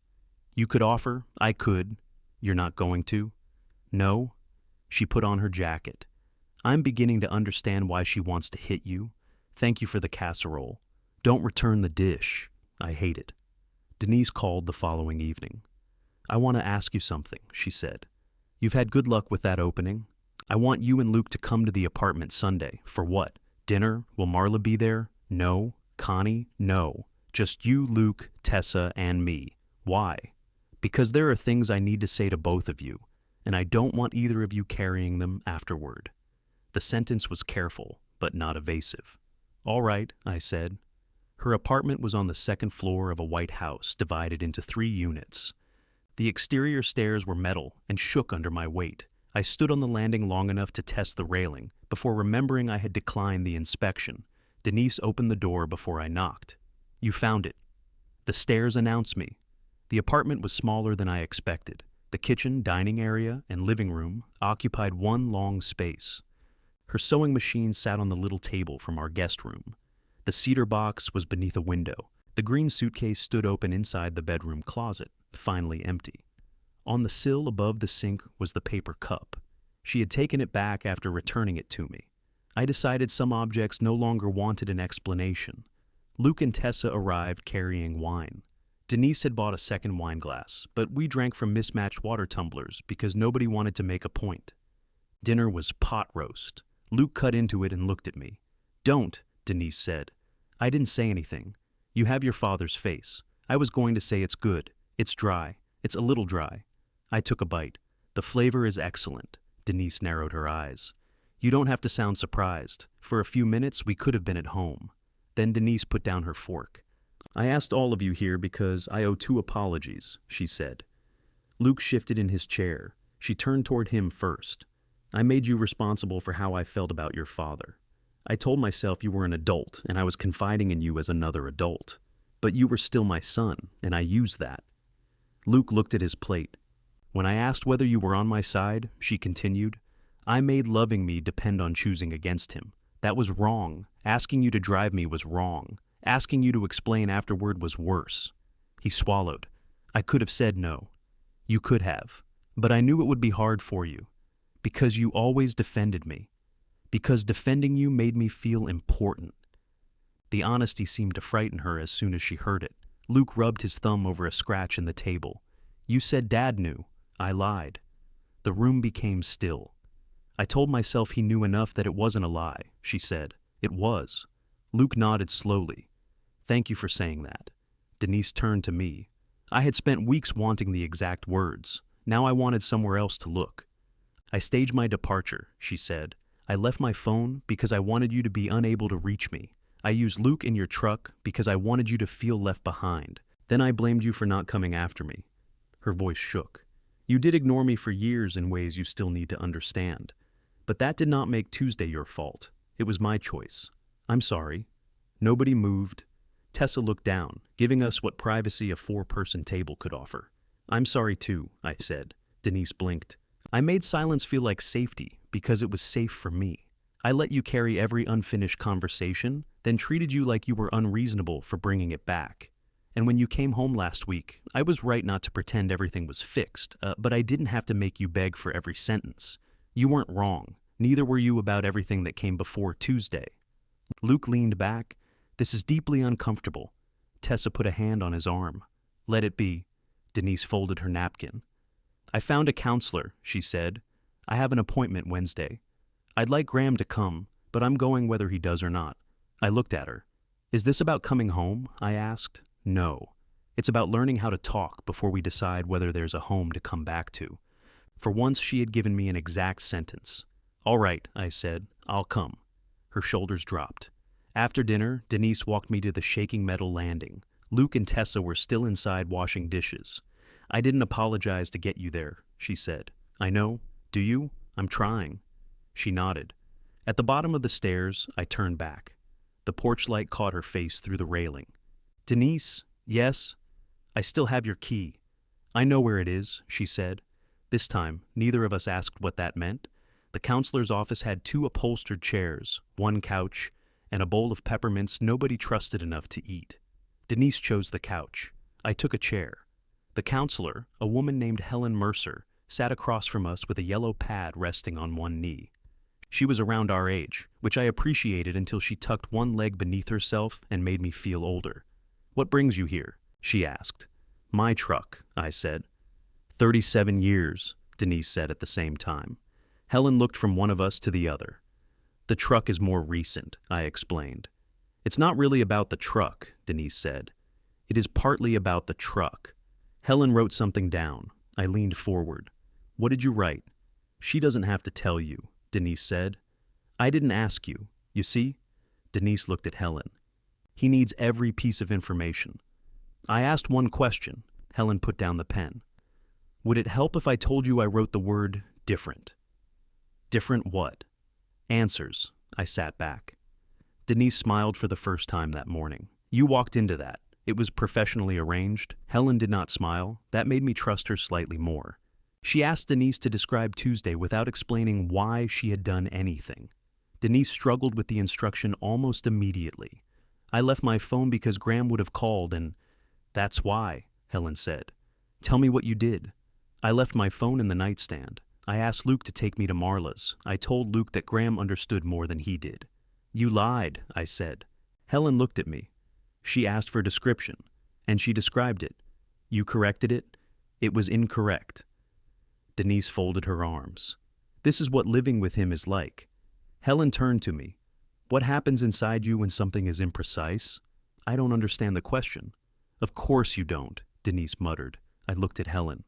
"You could offer. I could. You're not going to?" "No." She put on her jacket. "I'm beginning to understand why she wants to hit you. Thank you for the casserole. Don't return the dish. I hate it." Denise called the following evening. "I want to ask you something," she said. "You've had good luck with that opening. I want you and Luke to come to the apartment Sunday. For what? Dinner? Will Marla be there? No. Connie? No. Just you, Luke, Tessa, and me. Why? Because there are things I need to say to both of you, and I don't want either of you carrying them afterward." The sentence was careful, but not evasive. "All right," I said. Her apartment was on the second floor of a white house divided into 3 units. The exterior stairs were metal and shook under my weight. I stood on the landing long enough to test the railing before remembering I had declined the inspection. Denise opened the door before I knocked. "You found it." The stairs announced me. The apartment was smaller than I expected. The kitchen, dining area, and living room occupied one long space. Her sewing machine sat on the little table from our guest room. The cedar box was beneath a window. The green suitcase stood open inside the bedroom closet, finally empty. On the sill above the sink was the paper cup. She had taken it back after returning it to me. I decided some objects no longer wanted an explanation. Luke and Tessa arrived carrying wine. Denise had bought a second wine glass, but we drank from mismatched water tumblers because nobody wanted to make a point. Dinner was pot roast. Luke cut into it and looked at me. "Don't," Denise said. I didn't say anything. "You have your father's face." I was going to say it's good. "It's dry. It's a little dry." I took a bite. "The flavor is excellent." Denise narrowed her eyes. "You don't have to sound surprised. For a few minutes, we could have been at home." Then Denise put down her fork. "I asked all of you here because I owe 2 apologies," she said. Luke shifted in his chair. She turned toward him first. "I made you responsible for how I felt about your father. I told myself you were an adult and I was confiding in you as another adult. But you were still my son, and I used that." Luke looked at his plate. "When I asked whether you were on my side," she continued, "I made loving me depend on choosing against him. That was wrong. Asking you to drive me was wrong. Asking you to explain afterward was worse. He swallowed. I could have said no. You could have. But I knew it would be hard for you. Because you always defended me. Because defending you made me feel important. The honesty seemed to frighten her as soon as she heard it. Luke rubbed his thumb over a scratch in the table. You said Dad knew. I lied. The room became still. I told myself he knew enough that it wasn't a lie, she said. It was. Luke nodded slowly. Thank you for saying that. Denise turned to me. I had spent weeks wanting the exact words. Now I wanted somewhere else to look. I staged my departure, she said. I left my phone because I wanted you to be unable to reach me. I used Luke in your truck because I wanted you to feel left behind. Then I blamed you for not coming after me. Her voice shook. You did ignore me for years in ways you still need to understand. But that did not make Tuesday your fault. It was my choice. I'm sorry. Nobody moved. Tessa looked down, giving us what privacy a 4-person table could offer. I'm sorry too, I said. Denise blinked. I made silence feel like safety because it was safe for me. I let you carry every unfinished conversation, then treated you like you were unreasonable for bringing it back. And when you came home last week, I was right not to pretend everything was fixed, but I didn't have to make you beg for every sentence. You weren't wrong. Neither were you about everything that came before Tuesday. Luke leaned back. This is deeply uncomfortable. Tessa put a hand on his arm. Let it be. Denise folded her napkin. I found a counselor, she said. I have an appointment Wednesday. I'd like Graham to come, but I'm going whether he does or not. I looked at her. Is this about coming home? I asked. No. It's about learning how to talk before we decide whether there's a home to come back to. For once she had given me an exact sentence. All right, I said. I'll come. Her shoulders dropped. After dinner, Denise walked me to the shaking metal landing. Luke and Tessa were still inside washing dishes. I didn't apologize to get you there, she said. I know. Do you? I'm trying. She nodded. At the bottom of the stairs, I turned back. The porch light caught her face through the railing. Denise, yes? I still have your key. I know where it is, she said. This time, neither of us asked what that meant. The counselor's office had 2 upholstered chairs, 1 couch, and a bowl of peppermints nobody trusted enough to eat. Denise chose the couch. I took a chair. The counselor, a woman named Helen Mercer, sat across from us with a yellow pad resting on one knee. She was around our age, which I appreciated until she tucked one leg beneath herself and made me feel older. What brings you here? She asked. My truck, I said. 37 years, Denise said at the same time. Helen looked from one of us to the other. The truck is more recent, I explained. It's not really about the truck, Denise said. It is partly about the truck. Helen wrote something down. I leaned forward. What did you write? She doesn't have to tell you, Denise said. I didn't ask you. You see? Denise looked at Helen. He needs every piece of information. I asked one question. Helen put down the pen. Would it help if I told you I wrote the word different? Different what? Answers. I sat back. Denise smiled for the first time that morning. You walked into that. It was professionally arranged. Helen did not smile. That made me trust her slightly more. She asked Denise to describe Tuesday without explaining why she had done anything. Denise struggled with the instruction almost immediately. I left my phone because Graham would have called and... That's why, Helen said. Tell me what you did. I left my phone in the nightstand. I asked Luke to take me to Marla's. I told Luke that Graham understood more than he did. You lied, I said. Helen looked at me. She asked for description, and she described it. You corrected it? It was incorrect. Denise folded her arms. This is what living with him is like. Helen turned to me. What happens inside you when something is imprecise? I don't understand the question. Of course you don't, Denise muttered. I looked at Helen.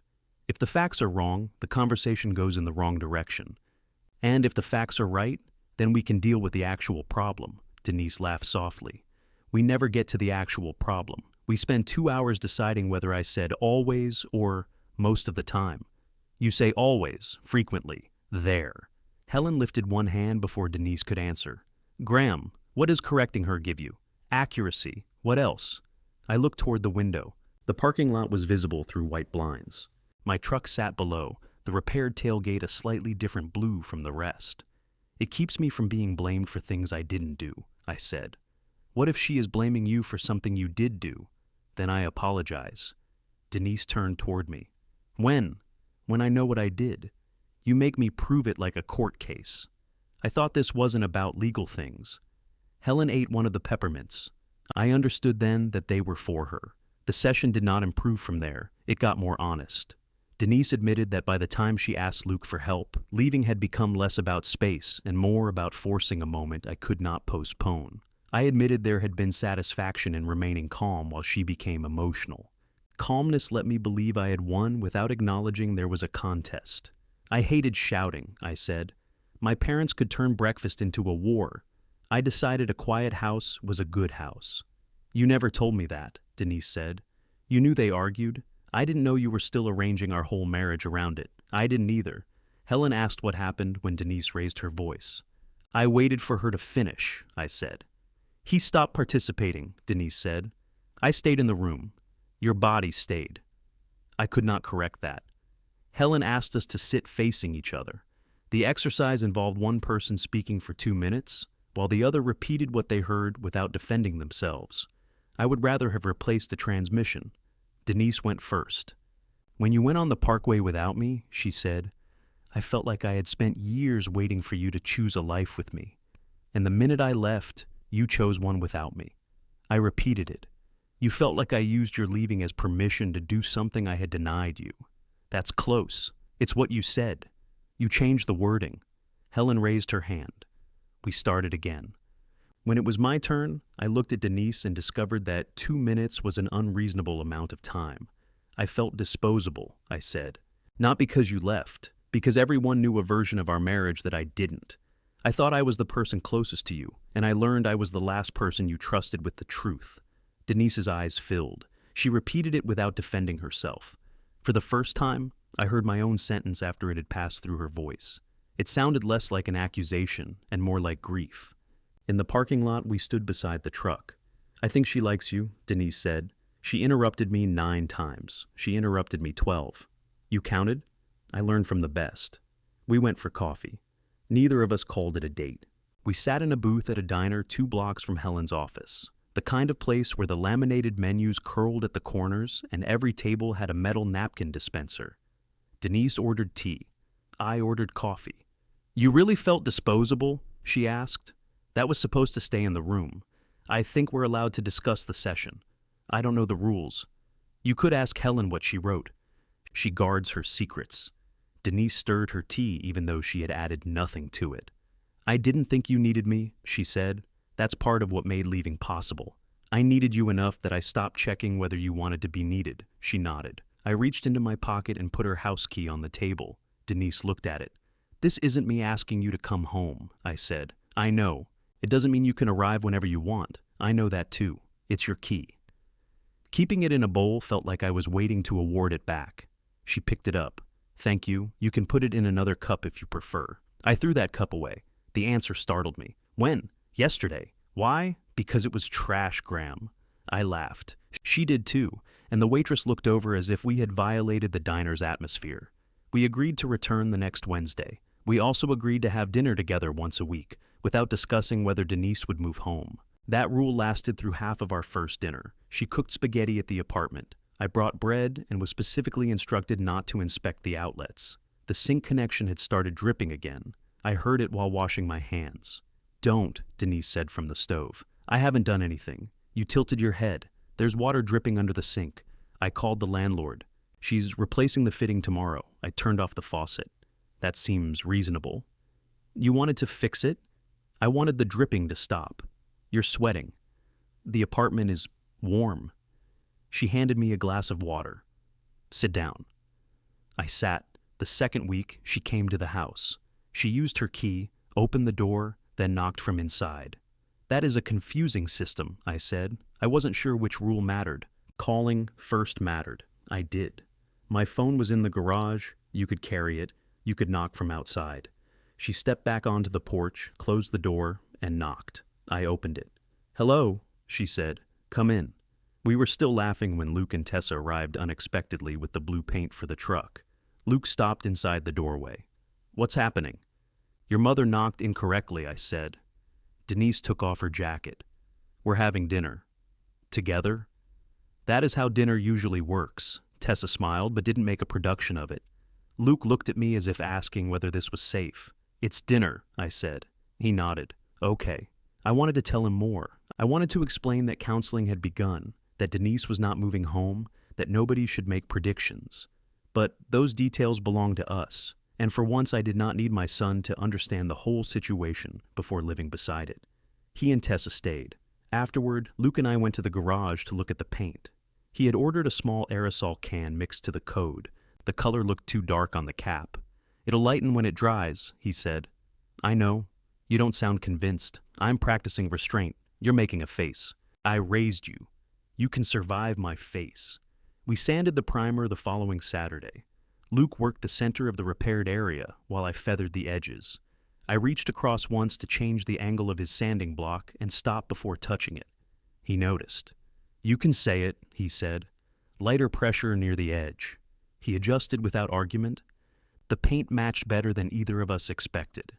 If the facts are wrong, the conversation goes in the wrong direction. And if the facts are right, then we can deal with the actual problem, Denise laughed softly. We never get to the actual problem. We spend 2 hours deciding whether I said always or most of the time. You say always, frequently, there. Helen lifted one hand before Denise could answer. Graham, what does correcting her give you? Accuracy. What else? I looked toward the window. The parking lot was visible through white blinds. My truck sat below, the repaired tailgate a slightly different blue from the rest. It keeps me from being blamed for things I didn't do, I said. What if she is blaming you for something you did do? Then I apologize. Denise turned toward me. When? When I know what I did. You make me prove it like a court case. I thought this wasn't about legal things. Helen ate one of the peppermints. I understood then that they were for her. The session did not improve from there. It got more honest. Denise admitted that by the time she asked Luke for help, leaving had become less about space and more about forcing a moment I could not postpone. I admitted there had been satisfaction in remaining calm while she became emotional. Calmness let me believe I had won without acknowledging there was a contest. I hated shouting, I said. My parents could turn breakfast into a war. I decided a quiet house was a good house. You never told me that, Denise said. You knew they argued. I didn't know you were still arranging our whole marriage around it. I didn't either. Helen asked what happened when Denise raised her voice. I waited for her to finish, I said. He stopped participating, Denise said. I stayed in the room. Your body stayed. I could not correct that. Helen asked us to sit facing each other. The exercise involved one person speaking for 2 minutes, while the other repeated what they heard without defending themselves. I would rather have replaced the transmission. Denise went first. When you went on the parkway without me, she said, I felt like I had spent years waiting for you to choose a life with me. And the minute I left, you chose one without me. I repeated it. You felt like I used your leaving as permission to do something I had denied you. That's close. It's what you said. You changed the wording. Helen raised her hand. We started again. When it was my turn, I looked at Denise and discovered that 2 minutes was an unreasonable amount of time. I felt disposable, I said. Not because you left, because everyone knew a version of our marriage that I didn't. I thought I was the person closest to you, and I learned I was the last person you trusted with the truth. Denise's eyes filled. She repeated it without defending herself. For the first time, I heard my own sentence after it had passed through her voice. It sounded less like an accusation and more like grief. In the parking lot, we stood beside the truck. I think she likes you, Denise said. She interrupted me 9 times. She interrupted me 12. You counted? I learned from the best. We went for coffee. Neither of us called it a date. We sat in a booth at a diner 2 blocks from Helen's office, the kind of place where the laminated menus curled at the corners and every table had a metal napkin dispenser. Denise ordered tea. I ordered coffee. You really felt disposable? She asked. That was supposed to stay in the room. I think we're allowed to discuss the session. I don't know the rules. You could ask Helen what she wrote. She guards her secrets. Denise stirred her tea even though she had added nothing to it. I didn't think you needed me, she said. That's part of what made leaving possible. I needed you enough that I stopped checking whether you wanted to be needed. She nodded. I reached into my pocket and put her house key on the table. Denise looked at it. This isn't me asking you to come home, I said. I know. It doesn't mean you can arrive whenever you want. I know that too. It's your key. Keeping it in a bowl felt like I was waiting to award it back. She picked it up. Thank you. You can put it in another cup if you prefer. I threw that cup away. The answer startled me. When? Yesterday. Why? Because it was trash, Graham. I laughed. She did too, and the waitress looked over as if we had violated the diner's atmosphere. We agreed to return the next Wednesday. We also agreed to have dinner together once a week, without discussing whether Denise would move home. That rule lasted through half of our first dinner. She cooked spaghetti at the apartment. I brought bread and was specifically instructed not to inspect the outlets. The sink connection had started dripping again. I heard it while washing my hands. Don't, Denise said from the stove. I haven't done anything. You tilted your head. There's water dripping under the sink. I called the landlord. She's replacing the fitting tomorrow. I turned off the faucet. That seems reasonable. You wanted to fix it? I wanted the dripping to stop. You're sweating. The apartment is warm. She handed me a glass of water. Sit down. I sat. The second week, she came to the house. She used her key, opened the door, then knocked from inside. That is a confusing system, I said. I wasn't sure which rule mattered. Calling first mattered. I did. My phone was in the garage. You could carry it. You could knock from outside. She stepped back onto the porch, closed the door, and knocked. I opened it. Hello, she said. Come in. We were still laughing when Luke and Tessa arrived unexpectedly with the blue paint for the truck. Luke stopped inside the doorway. What's happening? Your mother knocked incorrectly, I said. Denise took off her jacket. We're having dinner. Together? That is how dinner usually works. Tessa smiled, but didn't make a production of it. Luke looked at me as if asking whether this was safe. It's dinner, I said. He nodded. Okay. I wanted to tell him more. I wanted to explain that counseling had begun, that Denise was not moving home, that nobody should make predictions. But those details belonged to us, and for once I did not need my son to understand the whole situation before living beside it. He and Tessa stayed. Afterward, Luke and I went to the garage to look at the paint. He had ordered a small aerosol can mixed to the code. The color looked too dark on the cap. It'll lighten when it dries, he said. I know. You don't sound convinced. I'm practicing restraint. You're making a face. I raised you. You can survive my face. We sanded the primer the following Saturday. Luke worked the center of the repaired area while I feathered the edges. I reached across once to change the angle of his sanding block and stopped before touching it. He noticed. You can say it, he said. Lighter pressure near the edge. He adjusted without argument. The paint matched better than either of us expected.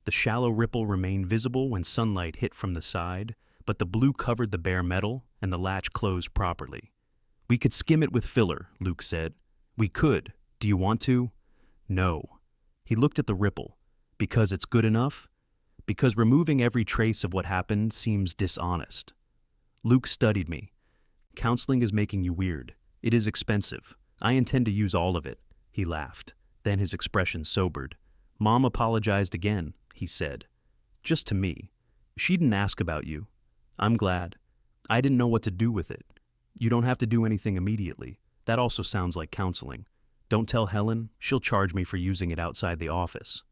The shallow ripple remained visible when sunlight hit from the side, but the blue covered the bare metal and the latch closed properly. We could skim it with filler, Luke said. We could. Do you want to? No. He looked at the ripple. Because it's good enough? Because removing every trace of what happened seems dishonest. Luke studied me. Counseling is making you weird. It is expensive. I intend to use all of it. He laughed. Then his expression sobered. Mom apologized again, he said. Just to me. She didn't ask about you. I'm glad. I didn't know what to do with it. You don't have to do anything immediately. That also sounds like counseling. Don't tell Helen. She'll charge me for using it outside the office.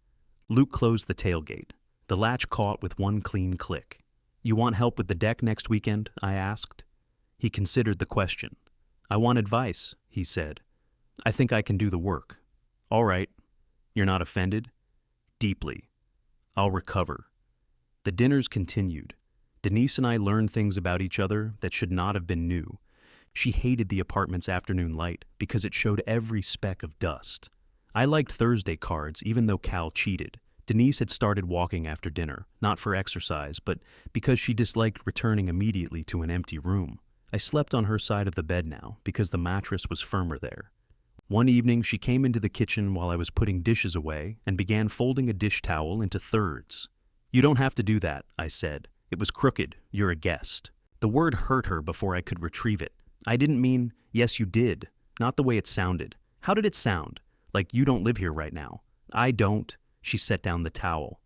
Luke closed the tailgate. The latch caught with one clean click. You want help with the deck next weekend? I asked. He considered the question. I want advice, he said. I think I can do the work. All right. You're not offended? Deeply. I'll recover. The dinners continued. Denise and I learned things about each other that should not have been new. She hated the apartment's afternoon light because it showed every speck of dust. I liked Thursday cards, even though Cal cheated. Denise had started walking after dinner, not for exercise, but because she disliked returning immediately to an empty room. I slept on her side of the bed now, because the mattress was firmer there. One evening, she came into the kitchen while I was putting dishes away and began folding a dish towel into thirds. You don't have to do that, I said. It was crooked. You're a guest. The word hurt her before I could retrieve it. I didn't mean, yes, you did. Not the way it sounded. How did it sound? Like you don't live here right now. I don't. She set down the towel.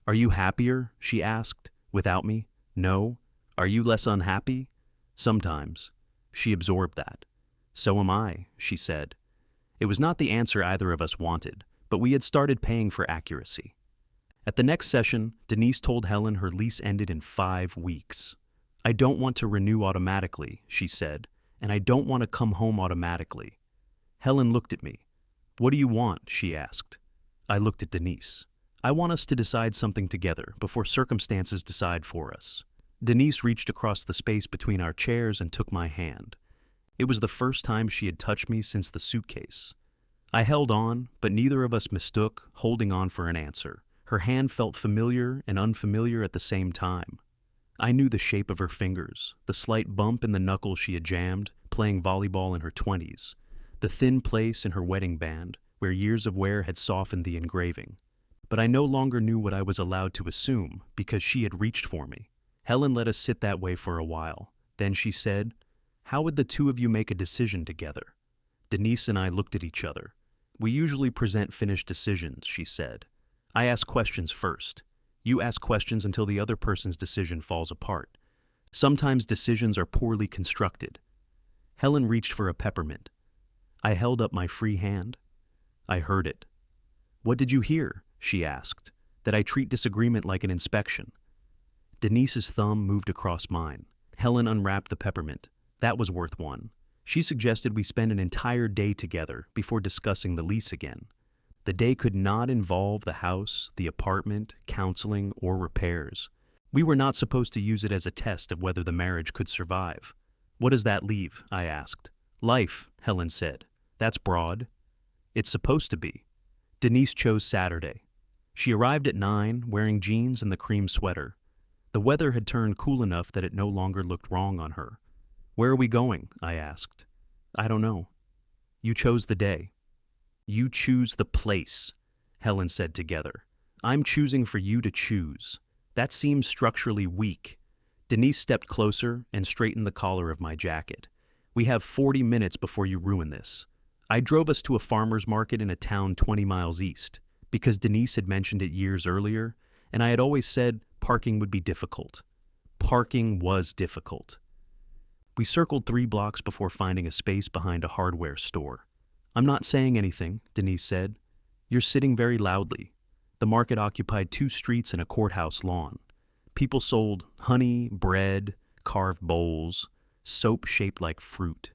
Are you happier? She asked. Without me? No. Are you less unhappy? Sometimes. She absorbed that. So am I, she said. It was not the answer either of us wanted, but we had started paying for accuracy. At the next session, Denise told Helen her lease ended in 5 weeks. I don't want to renew automatically, she said, and I don't want to come home automatically. Helen looked at me. What do you want? She asked. I looked at Denise. I want us to decide something together before circumstances decide for us. Denise reached across the space between our chairs and took my hand. It was the first time she had touched me since the suitcase. I held on, but neither of us mistook, holding on for an answer. Her hand felt familiar and unfamiliar at the same time. I knew the shape of her fingers, the slight bump in the knuckle she had jammed, playing volleyball in her 20s, the thin place in her wedding band, where years of wear had softened the engraving. But I no longer knew what I was allowed to assume, because she had reached for me. Helen let us sit that way for a while. Then she said, How would the two of you make a decision together? Denise and I looked at each other. We usually present finished decisions, she said. I ask questions first. You ask questions until the other person's decision falls apart. Sometimes decisions are poorly constructed. Helen reached for a peppermint. I held up my free hand. I heard it. What did you hear? She asked. That I treat disagreement like an inspection. Denise's thumb moved across mine. Helen unwrapped the peppermint. That was worth one. She suggested we spend an entire day together before discussing the lease again. The day could not involve the house, the apartment, counseling, or repairs. We were not supposed to use it as a test of whether the marriage could survive. What does that leave? I asked. Life, Helen said. That's broad. It's supposed to be. Denise chose Saturday. She arrived at 9, wearing jeans and the cream sweater. The weather had turned cool enough that it no longer looked wrong on her. "Where are we going?" I asked. "I don't know." "You chose the day." "You choose the place," Helen said together. "I'm choosing for you to choose. That seems structurally weak." Denise stepped closer and straightened the collar of my jacket. "We have 40 minutes before you ruin this." I drove us to a farmer's market in a town 20 miles east, because Denise had mentioned it years earlier, and I had always said parking would be difficult. Parking was difficult. We circled 3 blocks before finding a space behind a hardware store. "I'm not saying anything," Denise said. "You're sitting very loudly." The market occupied 2 streets and a courthouse lawn. People sold honey, bread, carved bowls, soap shaped like fruit,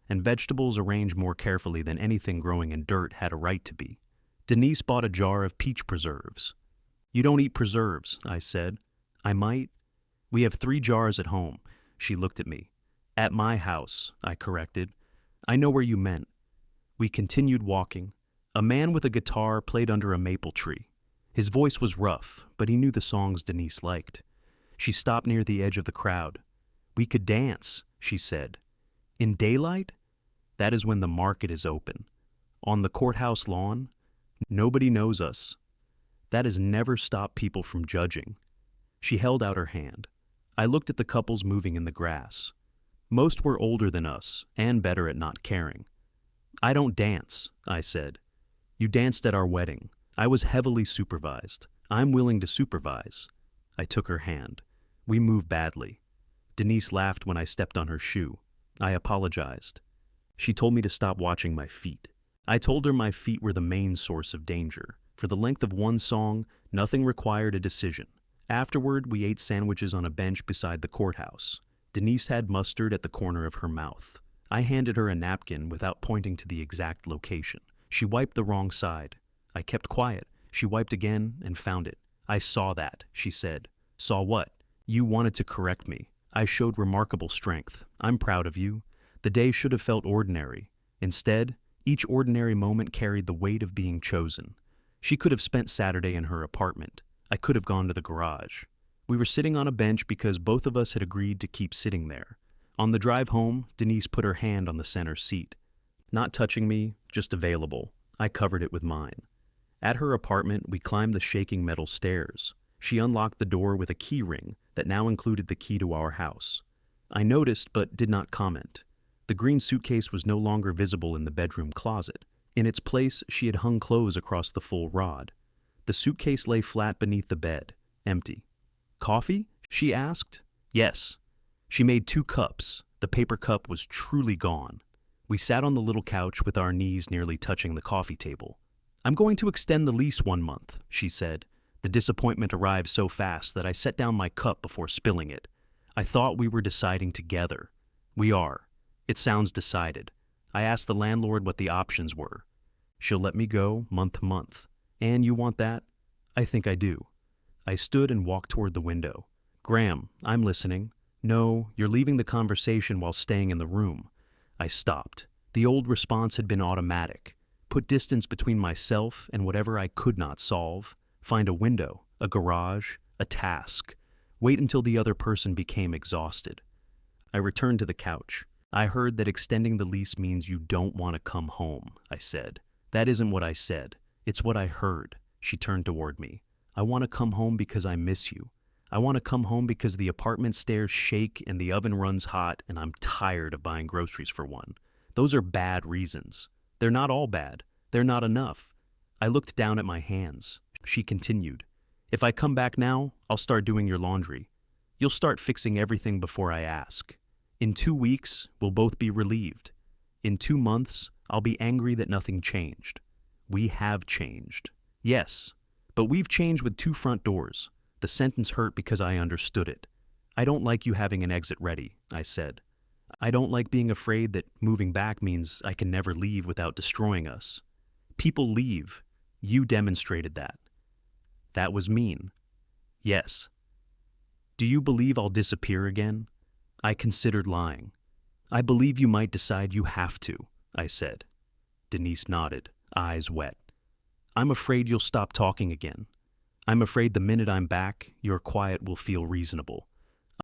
and vegetables arranged more carefully than anything growing in dirt had a right to be. Denise bought a jar of peach preserves. "You don't eat preserves," I said. "I might." "We have 3 jars at home." She looked at me. "At my house," I corrected. "I know where you meant." We continued walking. A man with a guitar played under a maple tree. His voice was rough, but he knew the songs Denise liked. She stopped near the edge of the crowd. "We could dance," she said. "In daylight?" "That is when the market is open." "On the courthouse lawn?" "Nobody knows us." That has never stopped people from judging. She held out her hand. I looked at the couples moving in the grass. Most were older than us, and better at not caring. "I don't dance," I said. "You danced at our wedding. I was heavily supervised. I'm willing to supervise." I took her hand. We moved badly. Denise laughed when I stepped on her shoe. I apologized. She told me to stop watching my feet. I told her my feet were the main source of danger. For the length of one song, nothing required a decision. Afterward, we ate sandwiches on a bench beside the courthouse. Denise had mustard at the corner of her mouth. I handed her a napkin without pointing to the exact location. She wiped the wrong side. I kept quiet. She wiped again and found it. "I saw that," she said. "Saw what?" "You wanted to correct me. I showed remarkable strength. I'm proud of you." The day should have felt ordinary. Instead, each ordinary moment carried the weight of being chosen. She could have spent Saturday in her apartment. I could have gone to the garage. We were sitting on a bench because both of us had agreed to keep sitting there. On the drive home, Denise put her hand on the center seat. Not touching me, just available. I covered it with mine. At her apartment, we climbed the shaking metal stairs. She unlocked the door with a key ring that now included the key to our house. I noticed but did not comment. The green suitcase was no longer visible in the bedroom closet. In its place, she had hung clothes across the full rod. The suitcase lay flat beneath the bed, empty. "Coffee?" she asked. "Yes." She made 2 cups. The paper cup was truly gone. We sat on the little couch with our knees nearly touching the coffee table. "I'm going to extend the lease 1 month," she said. The disappointment arrived so fast that I set down my cup before spilling it. I thought we were deciding together. We are. It sounds decided. I asked the landlord what the options were. "She'll let me go month to month. And you want that?" "I think I do." I stood and walked toward the window. "Graham, I'm listening." "No, you're leaving the conversation while staying in the room." I stopped. The old response had been automatic. Put distance between myself and whatever I could not solve. Find a window, a garage, a task. Wait until the other person became exhausted. I returned to the couch. "I heard that extending the lease means you don't want to come home," I said. "That isn't what I said. It's what I heard." She turned toward me. "I want to come home because I miss you. I want to come home because the apartment stairs shake and the oven runs hot and I'm tired of buying groceries for one. Those are bad reasons. They're not all bad. They're not enough." I looked down at my hands. She continued. "If I come back now, I'll start doing your laundry. You'll start fixing everything before I ask. In 2 weeks, we'll both be relieved. In 2 months, I'll be angry that nothing changed. We have changed. Yes, but we've changed with 2 front doors." The sentence hurt because I understood it. "I don't like you having an exit ready," I said. "I don't like being afraid that moving back means I can never leave without destroying us. People leave. You demonstrated that." "That was mean." "Yes." "Do you believe I'll disappear again?" I considered lying. "I believe you might decide you have to," I said. Denise nodded, eyes wet. "I'm afraid you'll stop talking again. I'm afraid the minute I'm back, your quiet will feel reasonable.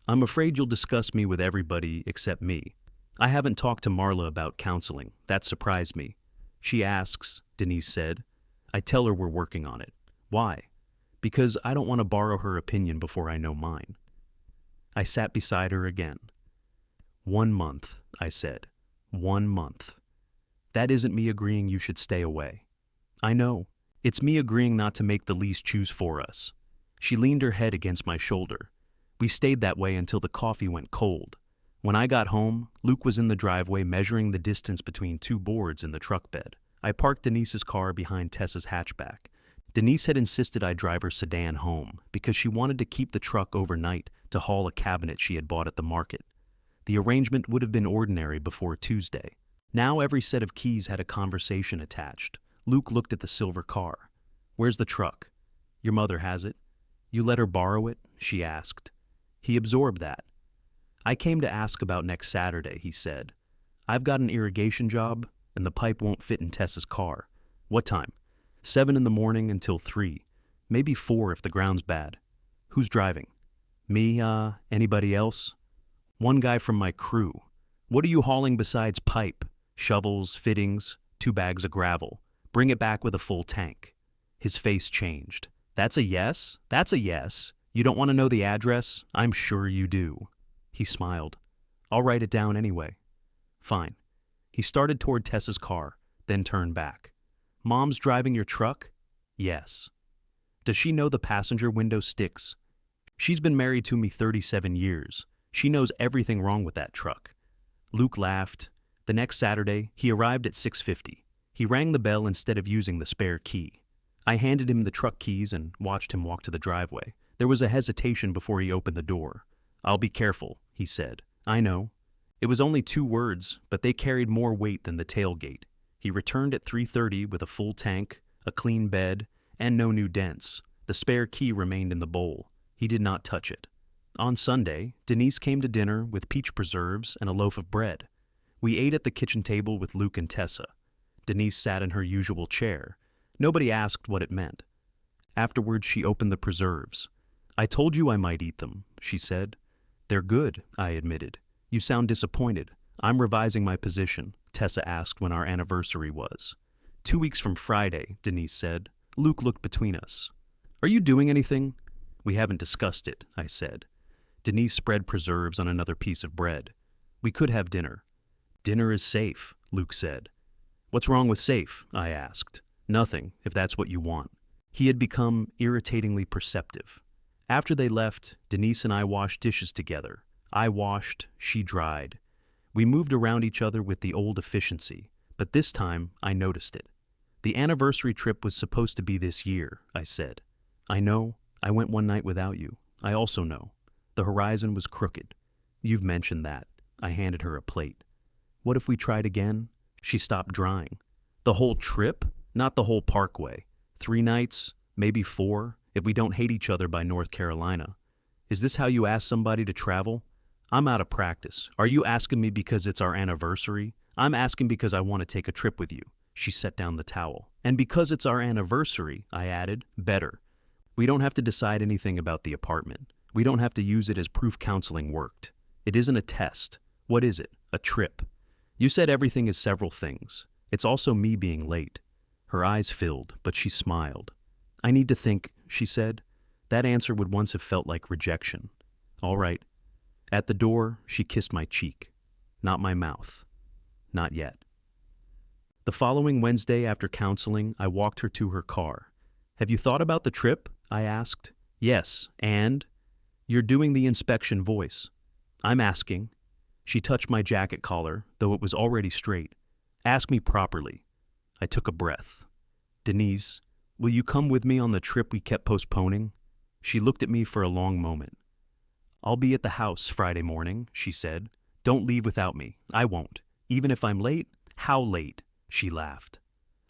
I'm afraid you'll discuss me with everybody except me. I haven't talked to Marla about counseling. That surprised me. She asks, Denise said. I tell her we're working on it. Why? Because I don't want to borrow her opinion before I know mine. I sat beside her again. 1 month, I said. 1 month. That isn't me agreeing you should stay away. I know. It's me agreeing not to make the lease choose for us. She leaned her head against my shoulder. We stayed that way until the coffee went cold. When I got home, Luke was in the driveway measuring the distance between 2 boards in the truck bed. I parked Denise's car behind Tessa's hatchback. Denise had insisted I drive her sedan home because she wanted to keep the truck overnight to haul a cabinet she had bought at the market. The arrangement would have been ordinary before Tuesday. Now every set of keys had a conversation attached. Luke looked at the silver car. Where's the truck? Your mother has it. You let her borrow it? She asked. He absorbed that. I came to ask about next Saturday, he said. I've got an irrigation job, and the pipe won't fit in Tessa's car. What time? 7 in the morning until 3. Maybe 4 if the ground's bad. Who's driving? Me, anybody else? One guy from my crew. What are you hauling besides pipe? Shovels, fittings, 2 bags of gravel. Bring it back with a full tank. His face changed. That's a yes? That's a yes. You don't want to know the address? I'm sure you do. He smiled. I'll write it down anyway. Fine. He started toward Tessa's car, then turned back. Mom's driving your truck? Yes. Does she know the passenger window sticks? She's been married to me 37 years. She knows everything wrong with that truck. Luke laughed. The next Saturday, he arrived at 6:50. He rang the bell instead of using the spare key. I handed him the truck keys and watched him walk to the driveway. There was a hesitation before he opened the door. I'll be careful, he said. I know. It was only 2 words, but they carried more weight than the tailgate. He returned at 3:30 with a full tank, a clean bed, and no new dents. The spare key remained in the bowl. He did not touch it. On Sunday, Denise came to dinner with peach preserves and a loaf of bread. We ate at the kitchen table with Luke and Tessa. Denise sat in her usual chair. Nobody asked what it meant. Afterwards, she opened the preserves. I told you I might eat them, she said. They're good, I admitted. You sound disappointed. I'm revising my position, Tessa asked when our anniversary was. 2 weeks from Friday, Denise said. Luke looked between us. Are you doing anything? We haven't discussed it, I said. Denise spread preserves on another piece of bread. We could have dinner. Dinner is safe, Luke said. What's wrong with safe? I asked. Nothing, if that's what you want. He had become irritatingly perceptive. After they left, Denise and I washed dishes together. I washed, she dried. We moved around each other with the old efficiency, but this time I noticed it. The anniversary trip was supposed to be this year, I said. I know. I went one night without you. I also know. The horizon was crooked. You've mentioned that. I handed her a plate. What if we tried again? She stopped drying. The whole trip? Not the whole parkway. 3 nights, maybe 4, if we don't hate each other by North Carolina. Is this how you ask somebody to travel? I'm out of practice. Are you asking me because it's our anniversary? I'm asking because I want to take a trip with you. She set down the towel. And because it's our anniversary, I added, better. We don't have to decide anything about the apartment. We don't have to use it as proof counseling worked. It isn't a test. What is it? A trip. You said everything is several things. It's also me being late. Her eyes filled, but she smiled. I need to think, she said. That answer would once have felt like rejection. All right. At the door, she kissed my cheek. Not my mouth. Not yet. The following Wednesday after counseling, I walked her to her car. Have you thought about the trip? I asked. Yes, and? You're doing the inspection voice. I'm asking. She touched my jacket collar, though it was already straight. Ask me properly. I took a breath. Denise, will you come with me on the trip we kept postponing? She looked at me for a long moment. I'll be at the house Friday morning, she said. Don't leave without me. I won't. Even if I'm late? How late? She laughed.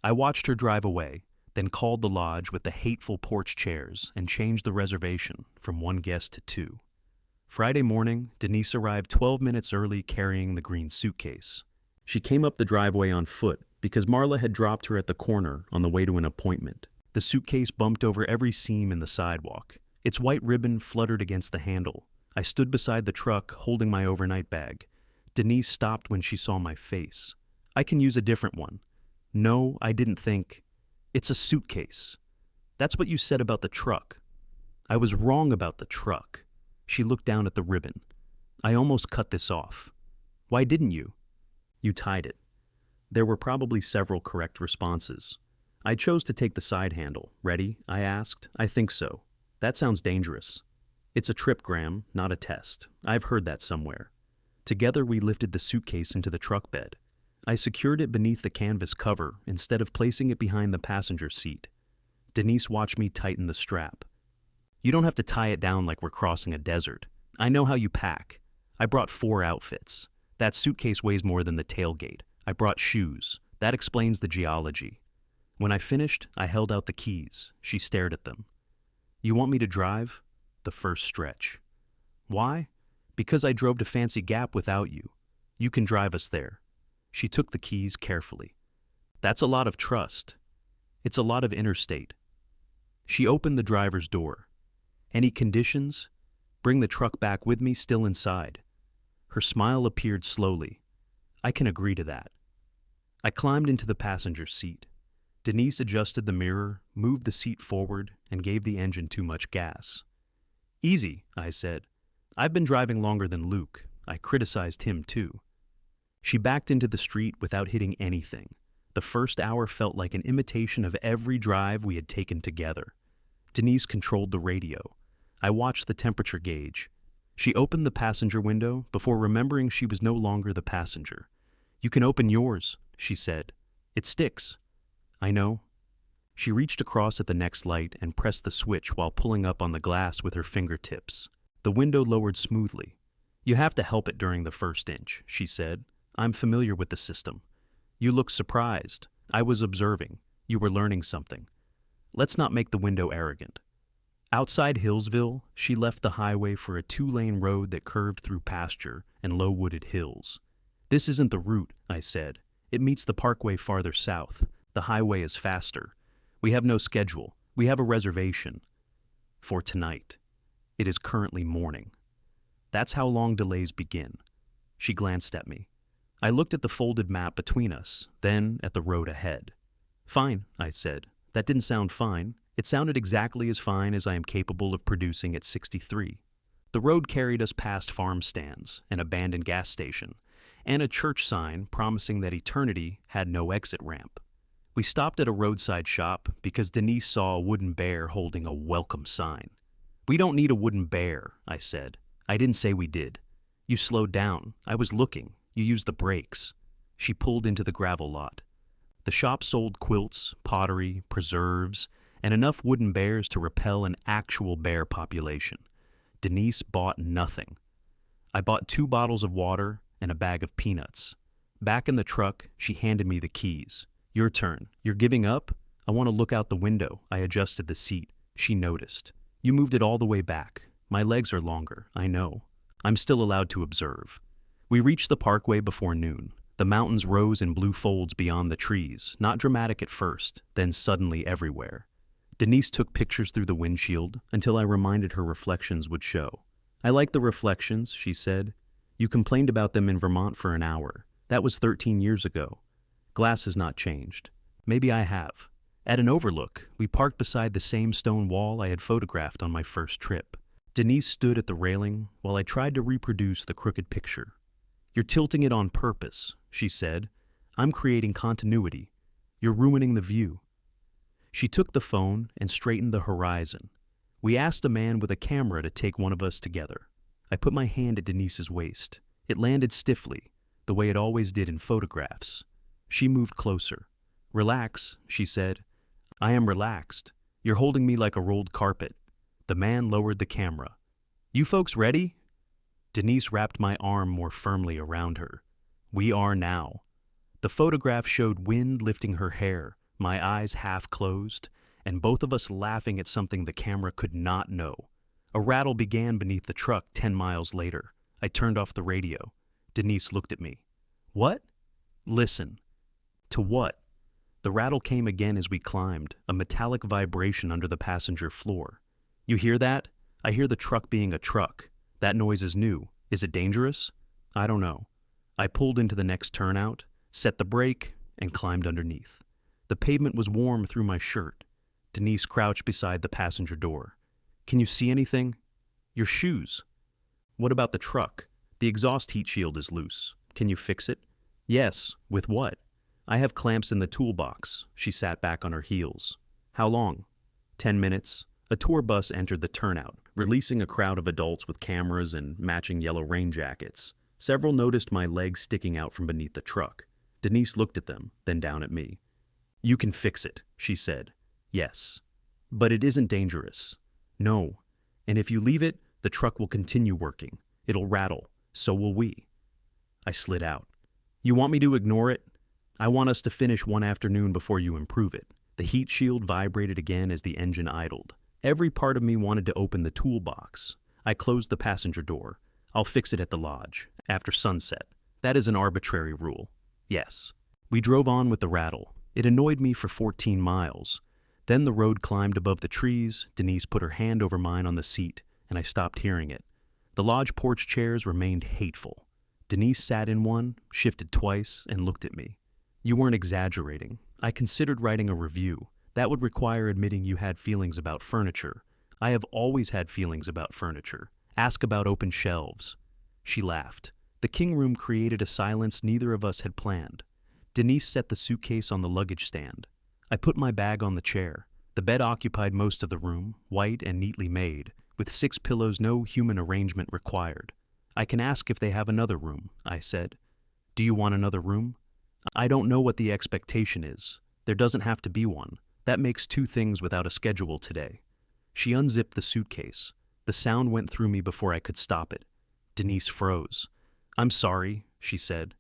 I watched her drive away, then called the lodge with the hateful porch chairs and changed the reservation from 1 guest to 2. Friday morning, Denise arrived 12 minutes early carrying the green suitcase. She came up the driveway on foot because Marla had dropped her at the corner on the way to an appointment. The suitcase bumped over every seam in the sidewalk. Its white ribbon fluttered against the handle. I stood beside the truck, holding my overnight bag. Denise stopped when she saw my face. I can use a different one. No, I didn't think. It's a suitcase. That's what you said about the truck. I was wrong about the truck. She looked down at the ribbon. I almost cut this off. Why didn't you? You tied it. There were probably several correct responses. I chose to take the side handle. Ready? I asked. I think so. That sounds dangerous. It's a trip, Graham, not a test. I've heard that somewhere. Together we lifted the suitcase into the truck bed. I secured it beneath the canvas cover instead of placing it behind the passenger seat. Denise watched me tighten the strap. You don't have to tie it down like we're crossing a desert. I know how you pack. I brought 4 outfits. That suitcase weighs more than the tailgate. I brought shoes. That explains the geology. When I finished, I held out the keys. She stared at them. You want me to drive? The first stretch. Why? Because I drove to Fancy Gap without you. You can drive us there. She took the keys carefully. That's a lot of trust. It's a lot of interstate. She opened the driver's door. Any conditions? Bring the truck back with me still inside. Her smile appeared slowly. I can agree to that. I climbed into the passenger seat. Denise adjusted the mirror, moved the seat forward, and gave the engine too much gas. Easy, I said. I've been driving longer than Luke. I criticized him too. She backed into the street without hitting anything. The first hour felt like an imitation of every drive we had taken together. Denise controlled the radio. I watched the temperature gauge. She opened the passenger window before remembering she was no longer the passenger. You can open yours, she said. It sticks. I know. She reached across at the next light and pressed the switch while pulling up on the glass with her fingertips. The window lowered smoothly. You have to help it during the first inch, she said. I'm familiar with the system. You look surprised. I was observing. You were learning something. Let's not make the window arrogant. Outside Hillsville, she left the highway for a 2-lane road that curved through pasture and low-wooded hills. This isn't the route, I said. It meets the parkway farther south. The highway is faster. We have no schedule. We have a reservation. For tonight. It is currently morning. That's how long delays begin. She glanced at me. I looked at the folded map between us, then at the road ahead. Fine, I said. That didn't sound fine. It sounded exactly as fine as I am capable of producing at 63. The road carried us past farm stands, an abandoned gas station, and a church sign promising that eternity had no exit ramp. We stopped at a roadside shop because Denise saw a wooden bear holding a welcome sign. We don't need a wooden bear, I said. I didn't say we did. You slowed down. I was looking. You used the brakes. She pulled into the gravel lot. The shop sold quilts, pottery, preserves, and enough wooden bears to repel an actual bear population. Denise bought nothing. I bought 2 bottles of water and a bag of peanuts. Back in the truck, she handed me the keys. Your turn. You're giving up? I want to look out the window. I adjusted the seat. She noticed. You moved it all the way back. My legs are longer, I know. I'm still allowed to observe. We reached the parkway before noon. The mountains rose in blue folds beyond the trees, not dramatic at first, then suddenly everywhere. Denise took pictures through the windshield until I reminded her reflections would show. I like the reflections, she said. You complained about them in Vermont for an hour. That was 13 years ago. Glass has not changed. Maybe I have. At an overlook, we parked beside the same stone wall I had photographed on my first trip. Denise stood at the railing while I tried to reproduce the crooked picture. You're tilting it on purpose, she said. I'm creating continuity. You're ruining the view. She took the phone and straightened the horizon. We asked a man with a camera to take one of us together. I put my hand at Denise's waist. It landed stiffly, the way it always did in photographs. She moved closer. Relax, she said. I am relaxed. You're holding me like a rolled carpet. The man lowered the camera. You folks ready? Denise wrapped my arm more firmly around her. We are now. The photograph showed wind lifting her hair, my eyes half closed, and both of us laughing at something the camera could not know. A rattle began beneath the truck 10 miles later. I turned off the radio. Denise looked at me. What? Listen. To what? The rattle came again as we climbed, a metallic vibration under the passenger floor. You hear that? I hear the truck being a truck. That noise is new. Is it dangerous? I don't know. I pulled into the next turnout, set the brake, and climbed underneath. The pavement was warm through my shirt. Denise crouched beside the passenger door. Can you see anything? Your shoes. What about the truck? The exhaust heat shield is loose. Can you fix it? Yes. With what? I have clamps in the toolbox. She sat back on her heels. How long? 10 minutes. A tour bus entered the turnout, releasing a crowd of adults with cameras and matching yellow rain jackets. Several noticed my legs sticking out from beneath the truck. Denise looked at them, then down at me. You can fix it, she said. Yes. But it isn't dangerous. No. And if you leave it, the truck will continue working. It'll rattle. So will we. I slid out. You want me to ignore it? I want us to finish one afternoon before you improve it. The heat shield vibrated again as the engine idled. Every part of me wanted to open the toolbox. I closed the passenger door. I'll fix it at the lodge, after sunset. That is an arbitrary rule. Yes. We drove on with the rattle. It annoyed me for 14 miles. Then the road climbed above the trees. Denise put her hand over mine on the seat, and I stopped hearing it. The lodge porch chairs remained hateful. Denise sat in one, shifted twice, and looked at me. You weren't exaggerating. I considered writing a review. That would require admitting you had feelings about furniture. I have always had feelings about furniture. Ask about open shelves. She laughed. The king room created a silence neither of us had planned. Denise set the suitcase on the luggage stand. I put my bag on the chair. The bed occupied most of the room, white and neatly made, with 6 pillows, no human arrangement required. I can ask if they have another room, I said. Do you want another room? I don't know what the expectation is. There doesn't have to be one. That makes 2 things without a schedule today. She unzipped the suitcase. The sound went through me before I could stop it. Denise froze. I'm sorry, she said.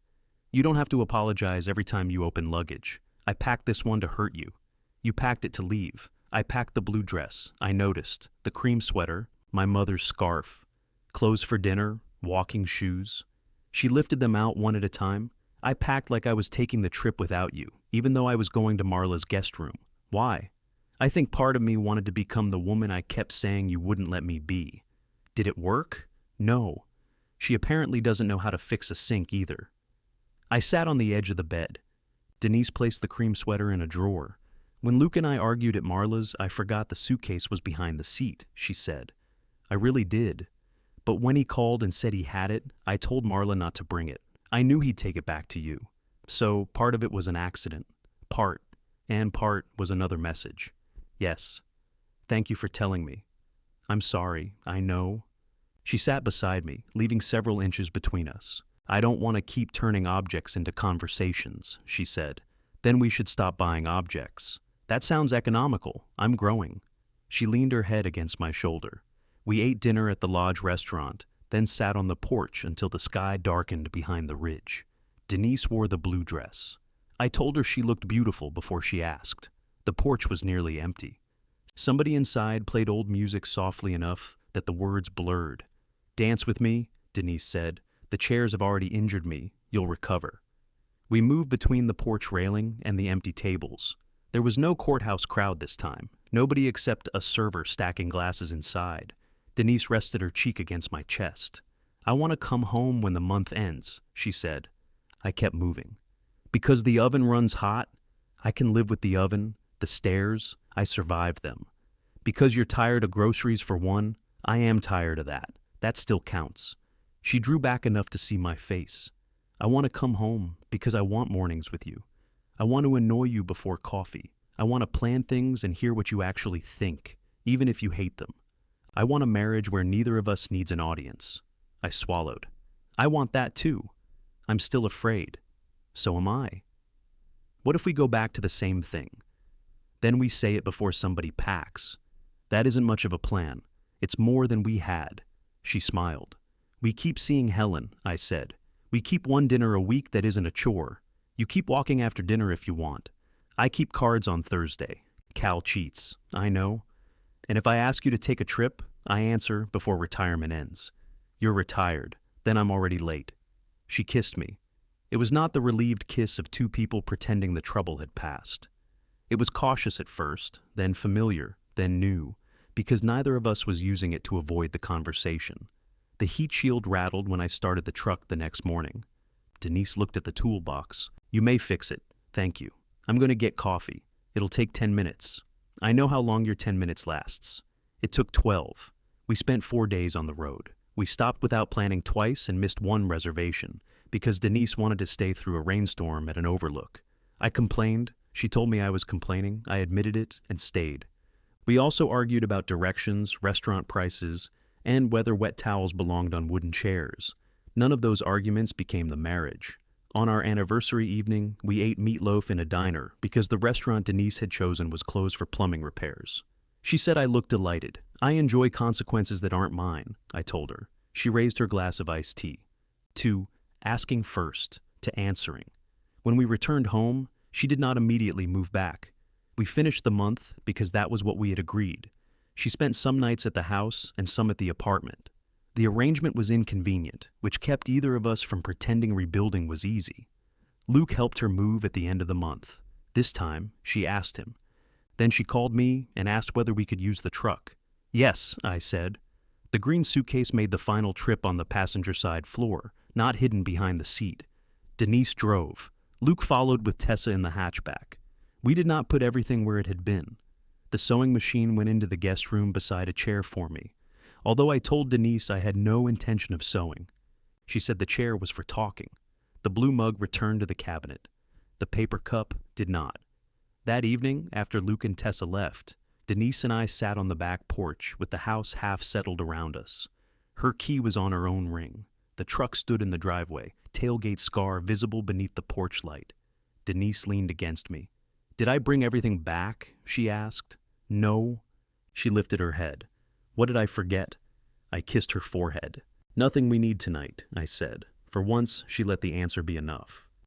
You don't have to apologize every time you open luggage. I packed this one to hurt you. You packed it to leave. I packed the blue dress, I noticed, the cream sweater, my mother's scarf, clothes for dinner, walking shoes. She lifted them out one at a time. I packed like I was taking the trip without you, even though I was going to Marla's guest room. Why? I think part of me wanted to become the woman I kept saying you wouldn't let me be. Did it work? No. She apparently doesn't know how to fix a sink either. I sat on the edge of the bed. Denise placed the cream sweater in a drawer. When Luke and I argued at Marla's, I forgot the suitcase was behind the seat, she said. I really did. But when he called and said he had it, I told Marla not to bring it. I knew he'd take it back to you. So part of it was an accident. Part was another message. Yes. Thank you for telling me. I'm sorry, I know. She sat beside me, leaving several inches between us. I don't want to keep turning objects into conversations, she said. Then we should stop buying objects. That sounds economical. I'm growing. She leaned her head against my shoulder. We ate dinner at the lodge restaurant, then sat on the porch until the sky darkened behind the ridge. Denise wore the blue dress. I told her she looked beautiful before she asked. The porch was nearly empty. Somebody inside played old music softly enough that the words blurred. Dance with me, Denise said. The chairs have already injured me. You'll recover. We moved between the porch railing and the empty tables. There was no courthouse crowd this time. Nobody except a server stacking glasses inside. Denise rested her cheek against my chest. I want to come home when the month ends, she said. I kept moving. Because the oven runs hot, I can live with the oven, the stairs, I survived them. Because you're tired of groceries for one, I am tired of that. That still counts. She drew back enough to see my face. I want to come home because I want mornings with you. I want to annoy you before coffee. I want to plan things and hear what you actually think, even if you hate them. I want a marriage where neither of us needs an audience. I swallowed. I want that too. I'm still afraid. So am I. What if we go back to the same thing? Then we say it before somebody packs. That isn't much of a plan. It's more than we had. She smiled. We keep seeing Helen, I said. We keep one dinner a week that isn't a chore. You keep walking after dinner if you want. I keep cards on Thursday. Cal cheats. I know. And if I ask you to take a trip, I answer before retirement ends. You're retired. Then I'm already late. She kissed me. It was not the relieved kiss of two people pretending the trouble had passed. It was cautious at first, then familiar, then new, because neither of us was using it to avoid the conversation. The heat shield rattled when I started the truck the next morning. Denise looked at the toolbox. "You may fix it. Thank you. I'm going to get coffee. It'll take 10 minutes. I know how long your 10 minutes lasts." It took 12. We spent 4 days on the road. We stopped without planning twice and missed one reservation, because Denise wanted to stay through a rainstorm at an overlook. I complained. She told me I was complaining. I admitted it and stayed. We also argued about directions, restaurant prices, and whether wet towels belonged on wooden chairs. None of those arguments became the marriage. On our anniversary evening, we ate meatloaf in a diner because the restaurant Denise had chosen was closed for plumbing repairs. She said I looked delighted. "I enjoy consequences that aren't mine," I told her. She raised her glass of iced tea. 2. Asking first, to answering. When we returned home, she did not immediately move back. We finished the month because that was what we had agreed. She spent some nights at the house and some at the apartment. The arrangement was inconvenient, which kept either of us from pretending rebuilding was easy. Luke helped her move at the end of the month. This time, she asked him. Then she called me and asked whether we could use the truck. "Yes," I said. The green suitcase made the final trip on the passenger side floor, not hidden behind the seat. Denise drove. Luke followed with Tessa in the hatchback. We did not put everything where it had been. The sewing machine went into the guest room beside a chair for me, although I told Denise I had no intention of sewing. She said the chair was for talking. The blue mug returned to the cabinet. The paper cup did not. That evening, after Luke and Tessa left, Denise and I sat on the back porch with the house half settled around us. Her key was on her own ring. The truck stood in the driveway, tailgate scar visible beneath the porch light. Denise leaned against me. "Did I bring everything back?" she asked. "No." She lifted her head. "What did I forget?" I kissed her forehead. "Nothing we need tonight," I said. For once, she let the answer be enough.